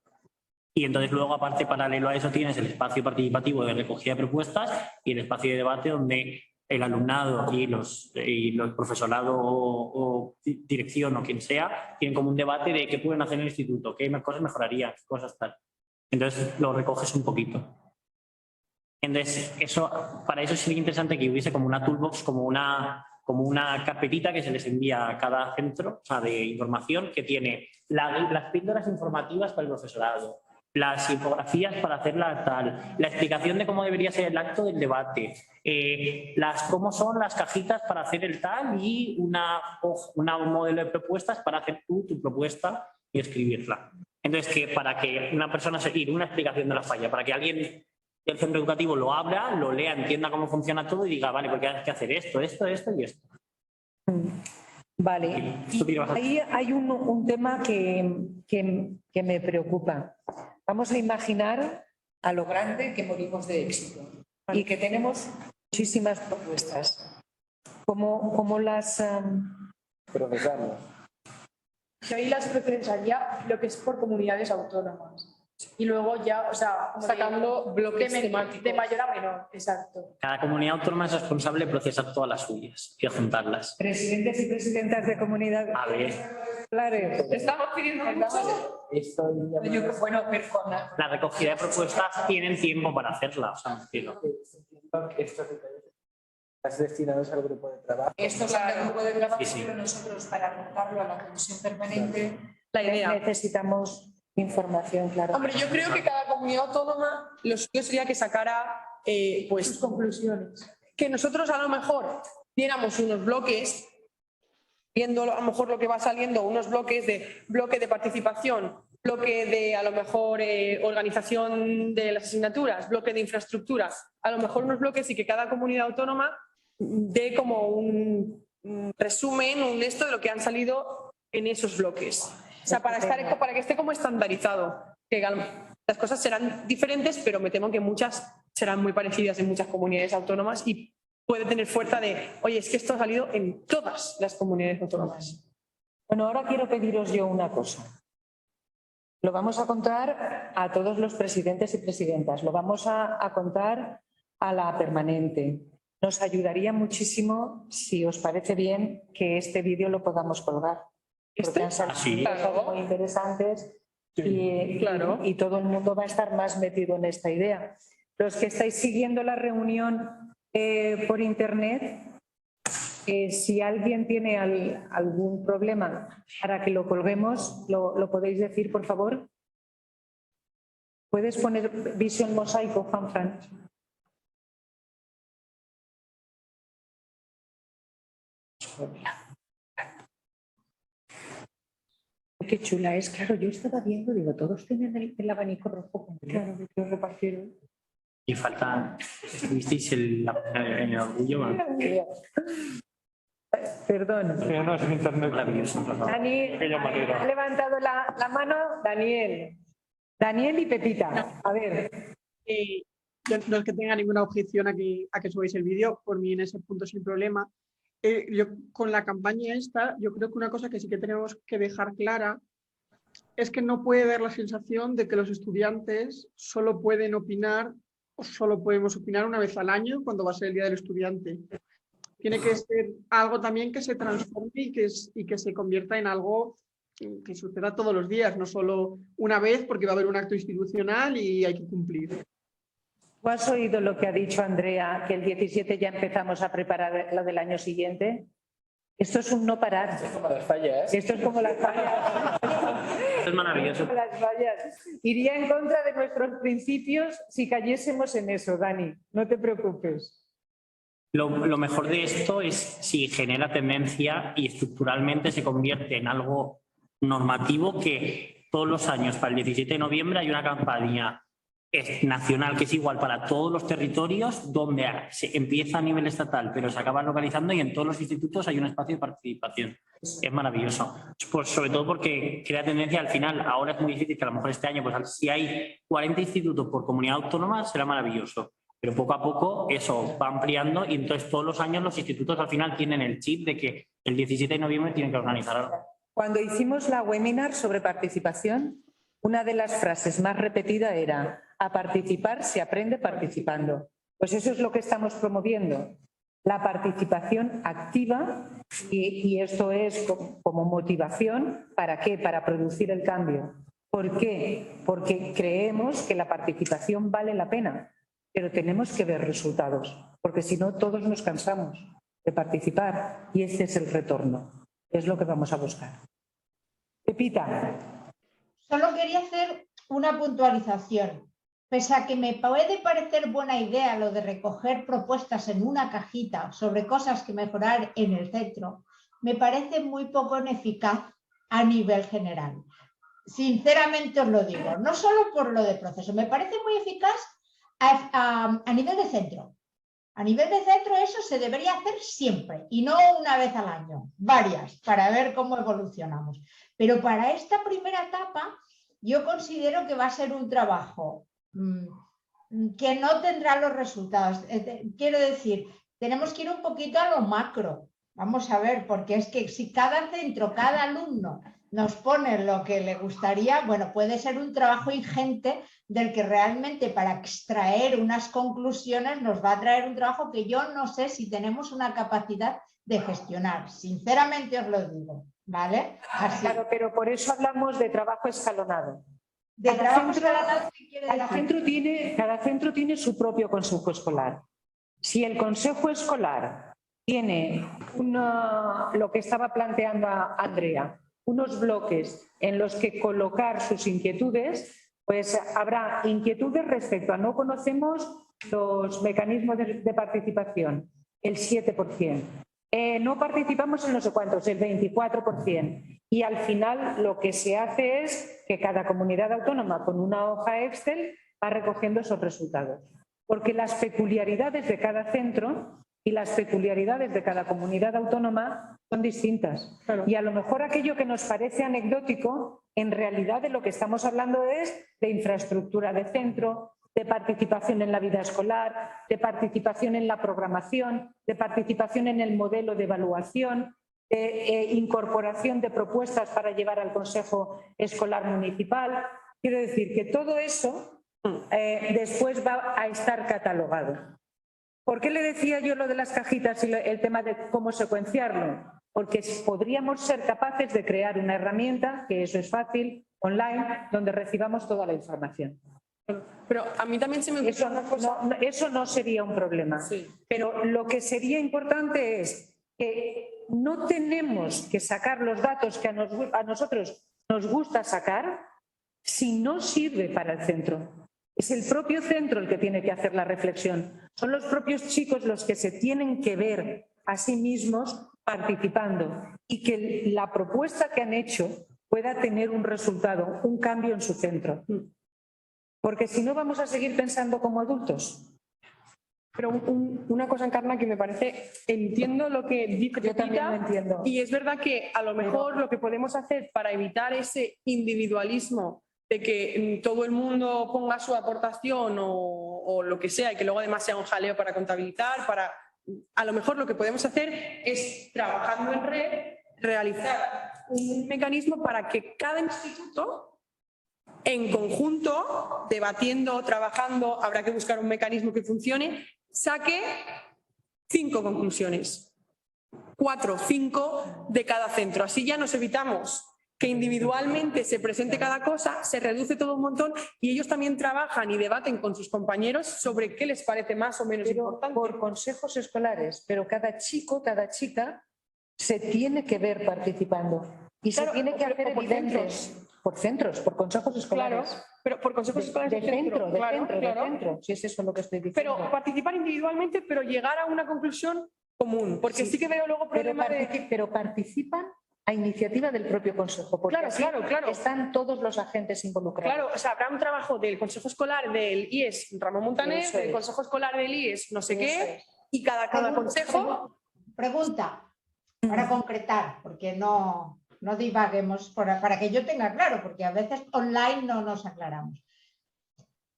Speaker 12: Y entonces luego, aparte, paralelo a eso, tienes el espacio participativo de recogida de propuestas y el espacio de debate donde el alumnado y los profesorado o dirección o quien sea tienen como un debate de qué pueden hacer en el instituto, qué cosas mejorarían, qué cosas tal. Entonces lo recoges un poquito. Entonces para eso sería interesante que hubiese como una toolbox, como una carpetita que se les envía a cada centro, de información, que tiene las píldoras informativas para el profesorado, las infografías para hacerla tal, la explicación de cómo debería ser el acto del debate, cómo son las cajitas para hacer el tal y un modelo de propuestas para hacer tu propuesta y escribirla. Entonces, para que una persona seguir una explicación de la falla, para que alguien del centro educativo lo abra, lo lea, entienda cómo funciona todo y diga, vale, porque hay que hacer esto y esto.
Speaker 1: Vale, ahí hay un tema que me preocupa. Vamos a imaginar a lo grande que morimos de éxito y que tenemos muchísimas propuestas. ¿Cómo las
Speaker 5: procesamos?
Speaker 4: Yo ahí las procesaría lo que es por comunidades autónomas. Y luego ya, o sea,
Speaker 23: sacando bloques temáticos.
Speaker 4: De mayor a menor, exacto.
Speaker 12: Cada comunidad autónoma es responsable de procesar todas las suyas y de juntarlas.
Speaker 1: Presidentes y presidentas de comunidades.
Speaker 12: A ver.
Speaker 1: Claro.
Speaker 23: Estamos pidiendo mucho.
Speaker 1: Bueno,
Speaker 12: la recogida de propuestas tienen tiempo para hacerla. O sea,
Speaker 5: Estás destinados al grupo de trabajo.
Speaker 1: Esto es al grupo de trabajo,
Speaker 12: Sí.
Speaker 1: pero nosotros para montarlo a la comisión permanente
Speaker 23: La idea.
Speaker 1: necesitamos información, claro.
Speaker 23: Hombre, yo creo que cada comunidad autónoma lo suyo sería que sacara pues
Speaker 4: sus conclusiones.
Speaker 23: Que nosotros a lo mejor diéramos unos bloques, viendo a lo mejor lo que va saliendo, unos bloques de bloque de participación, bloque de a lo mejor organización de las asignaturas, bloque de infraestructura, a lo mejor unos bloques y que cada comunidad autónoma dé como un resumen, un esto de lo que han salido en esos bloques. O sea, para que esté como estandarizado. Que las cosas serán diferentes, pero me temo que muchas serán muy parecidas en muchas comunidades autónomas y puede tener fuerza de, oye, es que esto ha salido en todas las comunidades autónomas.
Speaker 1: Bueno, ahora quiero pediros yo una cosa. Lo vamos a contar a todos los presidentes y presidentas, lo vamos a contar a la permanente. Nos ayudaría muchísimo, si os parece bien, que este vídeo lo podamos colgar. Porque han salido cosas muy interesantes y todo el mundo va a estar más metido en esta idea. Los que estáis siguiendo la reunión por internet, si alguien tiene algún problema para que lo colguemos, ¿lo podéis decir, por favor? ¿Puedes poner Vision Mosaico, Juanfran? Qué chula es, claro, yo estaba viendo, digo, todos tienen el abanico rojo. Claro, que lo repartieron.
Speaker 12: Y falta, estuvisteis en el orgullo.
Speaker 1: Perdón.
Speaker 10: No, es en internet.
Speaker 1: Dani, ha levantado la mano Daniel. Daniel y Pepita. A ver.
Speaker 17: Yo no es que tenga ninguna objeción a que subáis el vídeo, por mí en ese punto sin problema. Yo con la campaña esta, yo creo que una cosa que sí que tenemos que dejar clara es que no puede dar la sensación de que los estudiantes solo pueden opinar o solo podemos opinar una vez al año cuando va a ser el Día del Estudiante. Tiene que ser algo también que se transforme y que se convierta en algo que suceda todos los días, no solo una vez porque va a haber un acto institucional y hay que cumplir.
Speaker 1: ¿Tú has oído lo que ha dicho Andrea, que el 17 ya empezamos a preparar lo del año siguiente? Esto es un no parar.
Speaker 5: Esto es como las fallas.
Speaker 1: Esto es como las fallas.
Speaker 12: Esto es maravilloso.
Speaker 1: Las fallas. Iría en contra de nuestros principios si cayésemos en eso, Dani. No te preocupes.
Speaker 12: Lo mejor de esto es si genera tendencia y estructuralmente se convierte en algo normativo, que todos los años para el 17 de noviembre hay una campaña nacional que es igual para todos los territorios, donde se empieza a nivel estatal pero se acaba localizando y en todos los institutos hay un espacio de participación. Es maravilloso, pues sobre todo porque crea tendencia al final. Ahora es muy difícil que a lo mejor este año, pues si hay 40 institutos por comunidad autónoma será maravilloso, pero poco a poco eso va ampliando y entonces todos los años los institutos al final tienen el chip de que el 17 de noviembre tienen que organizar algo.
Speaker 1: Cuando hicimos la webinar sobre participación, una de las frases más repetida era: a participar se aprende participando. Pues eso es lo que estamos promoviendo, la participación activa, y esto es como motivación. ¿Para qué? Para producir el cambio. ¿Por qué? Porque creemos que la participación vale la pena, pero tenemos que ver resultados, porque si no todos nos cansamos de participar y este es el retorno, es lo que vamos a buscar. Pepita.
Speaker 19: Solo quería hacer una puntualización. Pese a que me puede parecer buena idea lo de recoger propuestas en una cajita sobre cosas que mejorar en el centro, me parece muy poco eficaz a nivel general. Sinceramente os lo digo, no solo por lo de proceso, me parece muy eficaz a nivel de centro. A nivel de centro eso se debería hacer siempre y no una vez al año, varias, para ver cómo evolucionamos. Pero para esta primera etapa yo considero que va a ser un trabajo que no tendrá los resultados. Quiero decir, tenemos que ir un poquito a lo macro. Vamos a ver, porque es que si cada centro, cada alumno nos pone lo que le gustaría, bueno, puede ser un trabajo ingente del que realmente para extraer unas conclusiones nos va a traer un trabajo que yo no sé si tenemos una capacidad de gestionar. Sinceramente os lo digo, ¿vale? Así.
Speaker 1: Claro, pero por eso hablamos de trabajo escalonado.
Speaker 19: De trabajo escalonado, ¿qué quiere decir?
Speaker 1: Cada centro tiene su propio consejo escolar. Si el consejo escolar tiene lo que estaba planteando Andrea, unos bloques en los que colocar sus inquietudes, pues habrá inquietudes respecto a no conocemos los mecanismos de participación, el 7%. No participamos en no sé cuántos, el 24%. Y al final lo que se hace es que cada comunidad autónoma con una hoja Excel va recogiendo esos resultados. Porque las peculiaridades de cada centro y las peculiaridades de cada comunidad autónoma son distintas. Claro. Y a lo mejor aquello que nos parece anecdótico, en realidad de lo que estamos hablando es de infraestructura de centro, de participación en la vida escolar, de participación en la programación, de participación en el modelo de evaluación, de incorporación de propuestas para llevar al Consejo Escolar Municipal. Quiero decir que todo eso después va a estar catalogado. ¿Por qué le decía yo lo de las cajitas y el tema de cómo secuenciarlo? Porque podríamos ser capaces de crear una herramienta, que eso es fácil, online, donde recibamos toda la información.
Speaker 23: Pero a mí también se me ocurre una cosa.
Speaker 1: Eso no sería un problema. Sí. Pero lo que sería importante es que no tenemos que sacar los datos que a nosotros nos gusta sacar si no sirve para el centro. Es el propio centro el que tiene que hacer la reflexión. Son los propios chicos los que se tienen que ver a sí mismos participando y que la propuesta que han hecho pueda tener un resultado, un cambio en su centro. Porque si no vamos a seguir pensando como adultos.
Speaker 23: Pero una cosa, Encarna, que me parece, entiendo lo que dice Pepita,
Speaker 1: también lo entiendo.
Speaker 23: Y es verdad que a lo mejor lo que podemos hacer para evitar ese individualismo de que todo el mundo ponga su aportación o lo que sea y que luego además sea un jaleo para contabilizar, a lo mejor lo que podemos hacer es, trabajando en red, realizar un mecanismo para que cada instituto, en conjunto, debatiendo, trabajando, habrá que buscar un mecanismo que funcione, saque 5 conclusiones, 4, 5 de cada centro. Así ya nos evitamos que individualmente se presente cada cosa, se reduce todo un montón y ellos también trabajan y debaten con sus compañeros sobre qué les parece más o menos importante.
Speaker 1: Por consejos escolares, pero cada chico, cada chica se tiene que ver participando y claro, se tiene que hacer evidentes. Por centros, por consejos escolares.
Speaker 23: Claro, pero por consejos escolares
Speaker 1: de centro. Si es eso lo que estoy diciendo.
Speaker 23: Pero participar individualmente, pero llegar a una conclusión común, porque sí que veo luego problemas
Speaker 1: pero participan a iniciativa del propio Consejo, porque
Speaker 23: claro.
Speaker 1: Están todos los agentes involucrados.
Speaker 23: Claro, o sea, habrá un trabajo del Consejo Escolar del IES Ramón Montaner, del Consejo Escolar del IES no sé qué, y cada consejo...
Speaker 19: Pregunta, para concretar, porque no divaguemos, para que yo tenga claro, porque a veces online no nos aclaramos.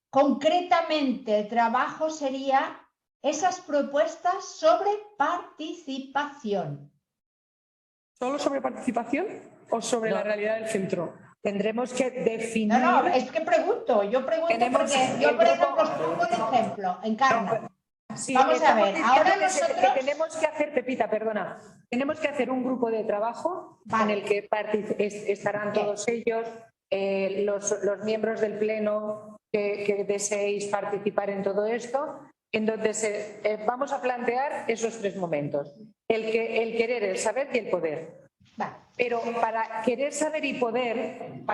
Speaker 19: Concretamente, el trabajo sería esas propuestas sobre participación.
Speaker 23: ¿Solo sobre participación o sobre la realidad del centro?
Speaker 1: Tendremos que definir...
Speaker 19: No, es que pregunto, yo pregunto porque yo por ejemplo os pongo un ejemplo, Encarna.
Speaker 1: Sí,
Speaker 19: vamos a ver, ahora nosotros...
Speaker 1: Que tenemos que hacer, Pepita, perdona, tenemos que hacer un grupo de trabajo en el que estarán todos ellos, los miembros del Pleno que deseéis participar en todo esto. Entonces, vamos a plantear esos 3 momentos. El querer, el saber y el poder. Pero para querer, saber y poder,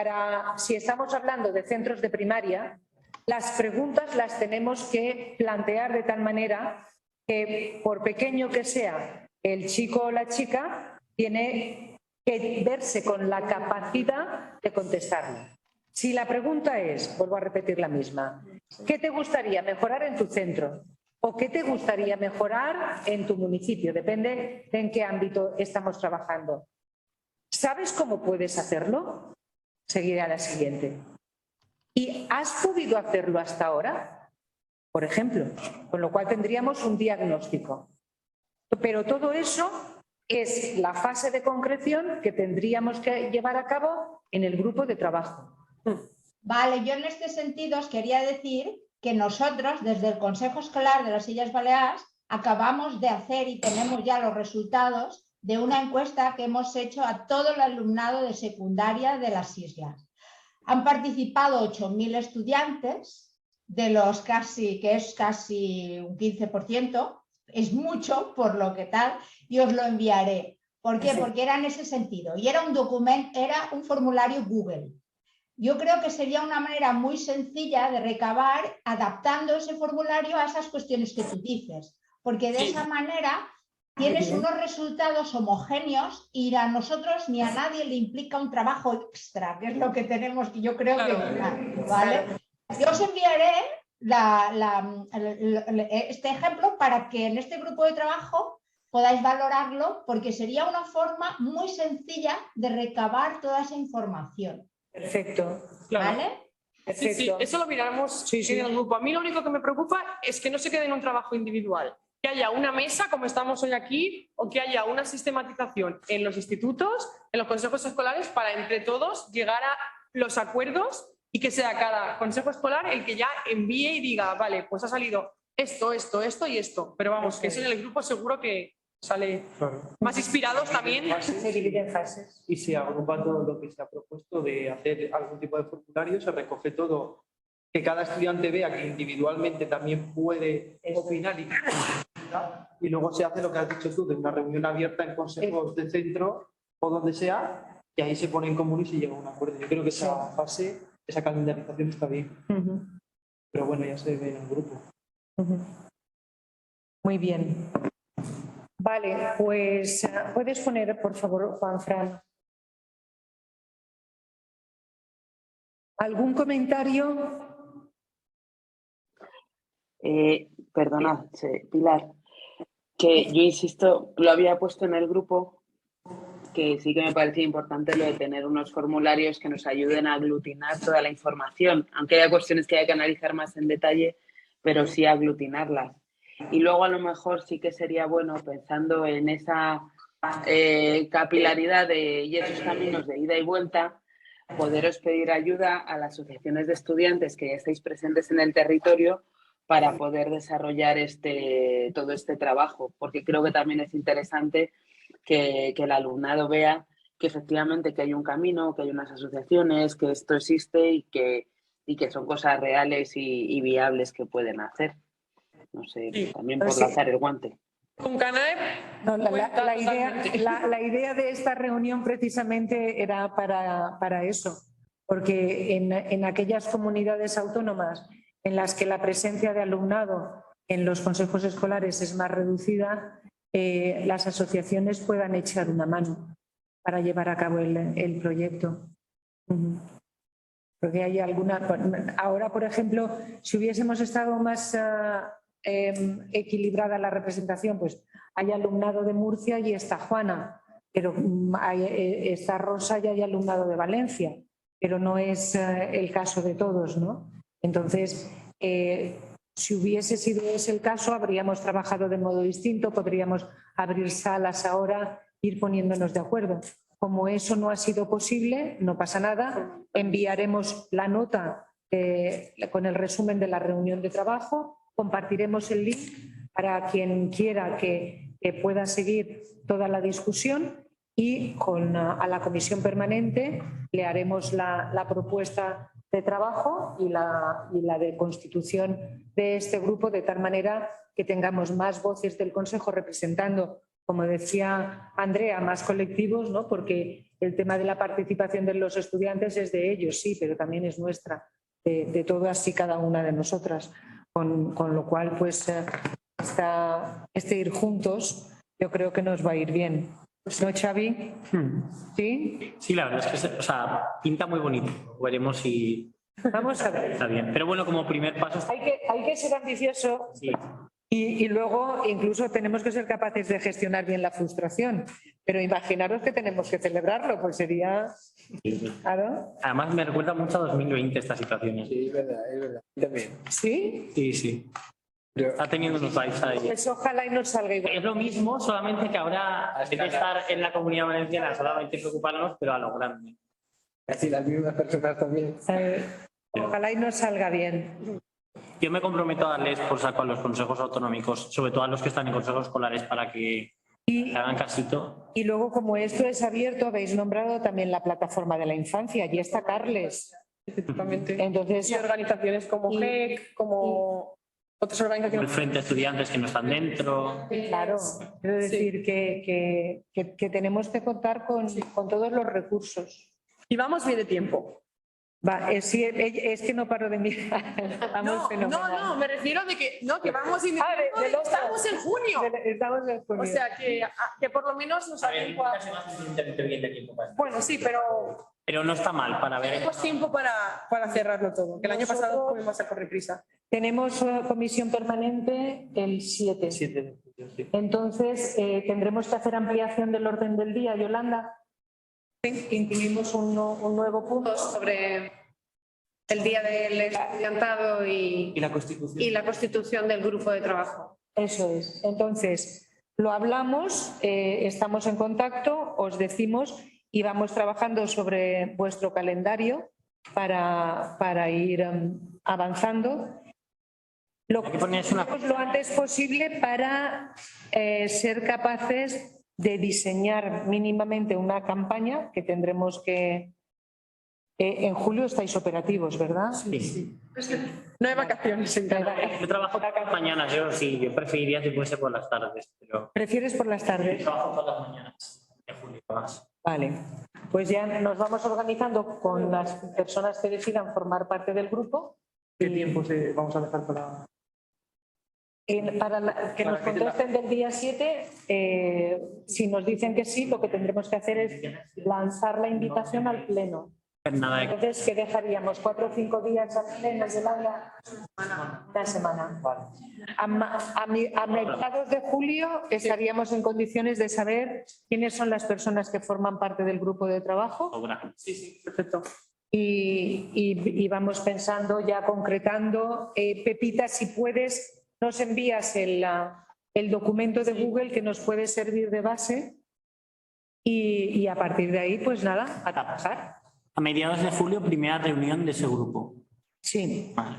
Speaker 1: si estamos hablando de centros de primaria, las preguntas las tenemos que plantear de tal manera que, por pequeño que sea el chico o la chica, tiene que verse con la capacidad de contestarla. Si la pregunta es, vuelvo a repetir la misma, ¿qué te gustaría mejorar en tu centro? ¿O qué te gustaría mejorar en tu municipio? Depende de en qué ámbito estamos trabajando. ¿Sabes cómo puedes hacerlo? Seguiré a la siguiente. ¿Y has podido hacerlo hasta ahora? Por ejemplo, con lo cual tendríamos un diagnóstico. Pero todo eso es la fase de concreción que tendríamos que llevar a cabo en el grupo de trabajo.
Speaker 19: Vale, yo en este sentido os quería decir que nosotros, desde el Consejo Escolar de las Illes Baleares, acabamos de hacer y tenemos ya los resultados de una encuesta que hemos hecho a todo el alumnado de secundaria de las islas. Han participado 8.000 estudiantes, de los casi un 15%, es mucho por lo que tal, y os lo enviaré. ¿Por qué? Porque era en ese sentido. Y era un documento, era un formulario Google. Yo creo que sería una manera muy sencilla de recabar adaptando ese formulario a esas cuestiones que tú dices, porque de esa manera tienes unos resultados homogéneos y a nosotros ni a nadie le implica un trabajo extra, que es lo que tenemos, que yo creo que ¿vale? Yo os enviaré este ejemplo para que en este grupo de trabajo podáis valorarlo, porque sería una forma muy sencilla de recabar toda esa información.
Speaker 1: Perfecto.
Speaker 19: ¿Vale?
Speaker 23: Sí, sí, eso lo miramos en el grupo. A mí lo único que me preocupa es que no se quede en un trabajo individual. Que haya una mesa, como estamos hoy aquí, o que haya una sistematización en los institutos, en los consejos escolares, para entre todos llegar a los acuerdos y que sea cada consejo escolar el que ya envíe y diga, vale, pues ha salido esto, esto, esto y esto. Pero vamos, que eso en el grupo seguro que sale más inspirados también.
Speaker 1: Se divide en fases.
Speaker 8: Y se agrupa todo lo que se ha propuesto de hacer algún tipo de formulario, se recoge todo, que cada estudiante vea que individualmente también puede opinar y luego se hace lo que has dicho tú, de una reunión abierta en consejos de centro o donde sea, y ahí se pone en común y se llega a un acuerdo. Yo creo que esa fase, esa calendarización está bien. Pero bueno, ya se ve en el grupo.
Speaker 1: Muy bien. Vale, pues puedes poner, por favor, Juanfran. ¿Algún comentario?
Speaker 11: Perdona, Pilar, que yo insisto, lo había puesto en el grupo, que sí que me parecía importante lo de tener unos formularios que nos ayuden a aglutinar toda la información, aunque haya cuestiones que hay que analizar más en detalle, pero sí aglutinarlas. Y luego a lo mejor sí que sería bueno, pensando en esa capilaridad y esos caminos de ida y vuelta, poderos pedir ayuda a las asociaciones de estudiantes que ya estáis presentes en el territorio para poder desarrollar todo este trabajo, porque creo que también es interesante que el alumnado vea que efectivamente que hay un camino, que hay unas asociaciones, que esto existe y que son cosas reales y viables que pueden hacer. No sé, también por lanzar el guante.
Speaker 23: Con CANAE,
Speaker 1: no, la idea de esta reunión precisamente era para eso, porque en aquellas comunidades autónomas en las que la presencia de alumnado en los consejos escolares es más reducida, las asociaciones puedan echar una mano para llevar a cabo el proyecto. Porque hay alguna. Ahora, por ejemplo, si hubiésemos estado más equilibrada la representación, pues hay alumnado de Murcia y está Juana, pero está Rosa y hay alumnado de Valencia, pero no es el caso de todos, ¿no? Entonces, si hubiese sido ese el caso, habríamos trabajado de modo distinto, podríamos abrir salas ahora, ir poniéndonos de acuerdo. Como eso no ha sido posible, no pasa nada, enviaremos la nota con el resumen de la reunión de trabajo, compartiremos el link para quien quiera que pueda seguir toda la discusión y a la comisión permanente le haremos la propuesta de trabajo y la de constitución de este grupo, de tal manera que tengamos más voces del Consejo representando, como decía Andrea, más colectivos, ¿no? Porque el tema de la participación de los estudiantes es de ellos, sí, pero también es nuestra, de todas y cada una de nosotras. Con lo cual, pues, este ir juntos yo creo que nos va a ir bien. ¿No, Xavi? ¿Sí?
Speaker 12: Sí, la verdad es que pinta muy bonito. Veremos si
Speaker 1: Vamos a ver.
Speaker 12: Está bien. Pero bueno, como primer paso...
Speaker 1: Hay que ser ambicioso Y luego incluso tenemos que ser capaces de gestionar bien la frustración. Pero imaginaros que tenemos que celebrarlo, pues sería... Claro.
Speaker 12: Además me recuerda mucho a 2020 estas situaciones.
Speaker 5: Sí, es verdad, también.
Speaker 1: ¿Sí?
Speaker 12: Sí. Está teniendo unos vibes ahí.
Speaker 1: Pues ojalá y nos salga igual.
Speaker 12: Es lo mismo, solamente que ahora hay que estar en la Comunidad Valenciana, solamente preocuparnos, pero a lo grande.
Speaker 5: Así las mismas personas también.
Speaker 1: Ojalá y nos salga bien.
Speaker 12: Yo me comprometo a darles por saco a los consejos autonómicos, sobre todo a los que están en consejos escolares, para que hagan casito.
Speaker 1: Y luego, como esto es abierto, habéis nombrado también la plataforma de la infancia. Allí está Carles.
Speaker 23: Efectivamente.
Speaker 1: Entonces,
Speaker 23: y organizaciones como GEC, como otras organizaciones.
Speaker 12: El Frente de Estudiantes que no están dentro.
Speaker 1: Claro, quiero decir que tenemos que contar con todos los recursos.
Speaker 23: Y vamos bien de tiempo.
Speaker 1: Es que no paro de mirar.
Speaker 23: No, me refiero de que vamos bien de tiempo. Estamos en junio.
Speaker 1: Estamos en junio.
Speaker 23: O sea, que por lo menos nos da tiempo a... Bueno, sí,
Speaker 12: pero no está mal para ver.
Speaker 23: Tenemos tiempo para cerrarlo todo, que el año pasado fuimos a correr prisa.
Speaker 1: Tenemos comisión permanente el 7.
Speaker 12: Sí.
Speaker 1: Entonces, tendremos que hacer ampliación del orden del día, Yolanda. Incluimos un nuevo punto sobre el Día del Estudiantado y la constitución del grupo de trabajo. Eso es. Entonces, lo hablamos, estamos en contacto, os decimos y vamos trabajando sobre vuestro calendario para ir avanzando. Lo antes posible para ser capaces de diseñar mínimamente una campaña que tendremos que... en julio estáis operativos, ¿verdad?
Speaker 23: Sí. No hay vacaciones en Canarias.
Speaker 12: Yo trabajo mañanas, yo preferiría si fuese por las tardes. Pero...
Speaker 1: ¿Prefieres por las tardes?
Speaker 12: Yo trabajo todas las mañanas en julio más.
Speaker 1: Vale, pues ya nos vamos organizando con las personas que decidan formar parte del grupo.
Speaker 8: ¿Qué tiempo vamos a dejar para...?
Speaker 1: Para que nos contesten del día 7, si nos dicen que sí, lo que tendremos que hacer es lanzar la invitación al pleno. Entonces, ¿qué dejaríamos? 4 o 5 días al pleno del aula, una semana. A mediados de julio estaríamos en condiciones de saber quiénes son las personas que forman parte del grupo de trabajo.
Speaker 23: Sí, perfecto.
Speaker 1: Y vamos pensando, ya concretando. Pepita, si puedes, nos envías el documento de Google que nos puede servir de base y a partir de ahí, pues nada, a trabajar.
Speaker 12: A mediados de julio, primera reunión de ese grupo.
Speaker 1: Sí.
Speaker 12: Vale.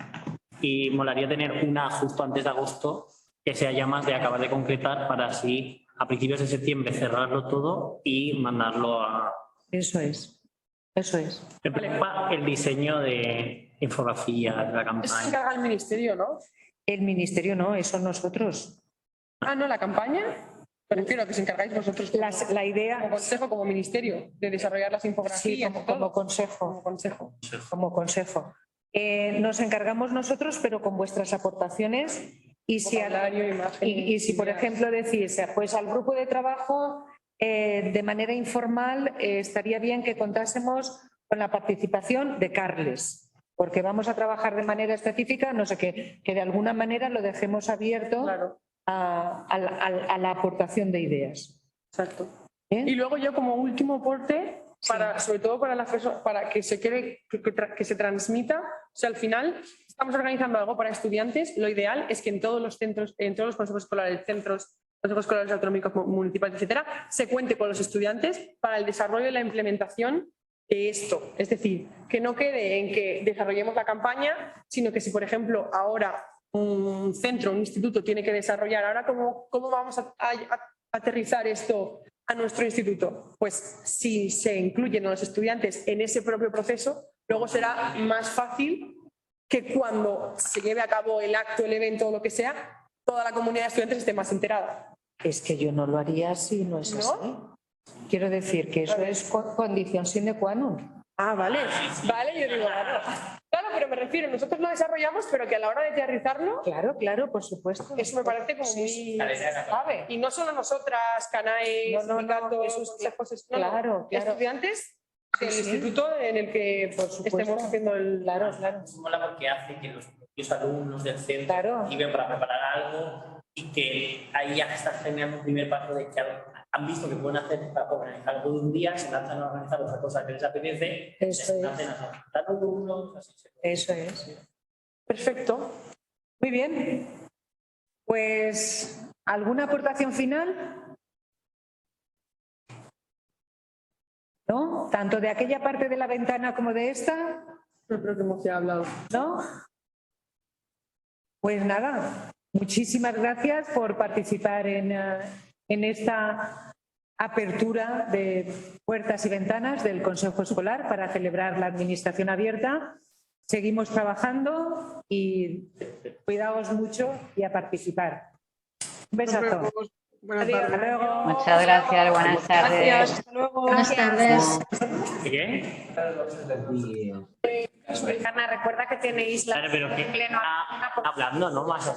Speaker 12: Y molaría tener una justo antes de agosto que sea ya más de acabar de concretar para así a principios de septiembre cerrarlo todo y mandarlo a...
Speaker 1: Eso es.
Speaker 12: Me preocupa el diseño de infografía de la campaña.
Speaker 23: Eso se encarga el ministerio, ¿no?
Speaker 1: El ministerio no, eso nosotros.
Speaker 23: Ah, ¿no? ¿La campaña? Me refiero a que os encargáis vosotros
Speaker 1: la idea,
Speaker 23: como consejo, como ministerio, de desarrollar las infografías.
Speaker 1: Sí, como consejo. Nos encargamos nosotros, pero con vuestras aportaciones. Y si por ejemplo, decís, pues al grupo de trabajo, de manera informal, estaría bien que contásemos con la participación de Carles, porque vamos a trabajar de manera específica, no sé qué, que de alguna manera lo dejemos abierto. Claro. A la aportación de ideas.
Speaker 23: Exacto. Y luego yo como último aporte, sobre todo para que se quede, que se transmita, o sea, al final estamos organizando algo para estudiantes, lo ideal es que en todos los centros, en todos los consejos escolares, consejos escolares autonómicos, municipales, etcétera, se cuente con los estudiantes para el desarrollo y la implementación de esto. Es decir, que no quede en que desarrollemos la campaña, sino que si, por ejemplo, ahora un centro, un instituto tiene que desarrollar. Ahora, ¿cómo vamos a aterrizar esto a nuestro instituto? Pues si se incluyen a los estudiantes en ese propio proceso, luego será más fácil que cuando se lleve a cabo el acto, el evento o lo que sea, toda la comunidad de estudiantes esté más enterada.
Speaker 1: Es que yo no lo haría si no es así. Quiero decir que eso es condición sine qua non.
Speaker 23: Ah, vale, yo digo, claro, pero me refiero, nosotros lo desarrollamos, pero que a la hora de aterrizarlo...
Speaker 1: Claro, por supuesto.
Speaker 23: Eso me parece como muy... ¿sabe? Y no solo nosotras, CANAE, sindicatos, consejos,
Speaker 1: claro.
Speaker 23: Estudiantes del instituto en el que estemos haciendo el...
Speaker 1: Claro.
Speaker 12: Mola porque hace que los propios alumnos del centro iban para preparar algo y que ahí ya estás generando un primer paso de que han visto que pueden hacer organizar algo de un día, se lanzan a organizar otra cosa que les apetece,
Speaker 1: Eso es. Eso es. Perfecto. Muy bien. Pues, ¿alguna aportación final? ¿No? Tanto de aquella parte de la ventana como de esta.
Speaker 23: No creo que hemos ya hablado.
Speaker 1: ¿No? Pues nada, muchísimas gracias por participar en esta apertura de puertas y ventanas del Consejo Escolar para celebrar la administración abierta. Seguimos trabajando y cuidaos mucho y a participar. Un besazo. Adiós, hasta luego.
Speaker 13: Muchas gracias, buenas tardes.
Speaker 1: Gracias, hasta luego.
Speaker 20: Buenas tardes.
Speaker 12: ¿Qué?
Speaker 1: Ana, recuerda que tenéis la
Speaker 12: Claro, pero que
Speaker 1: pleno.
Speaker 12: hablando, ¿no? Más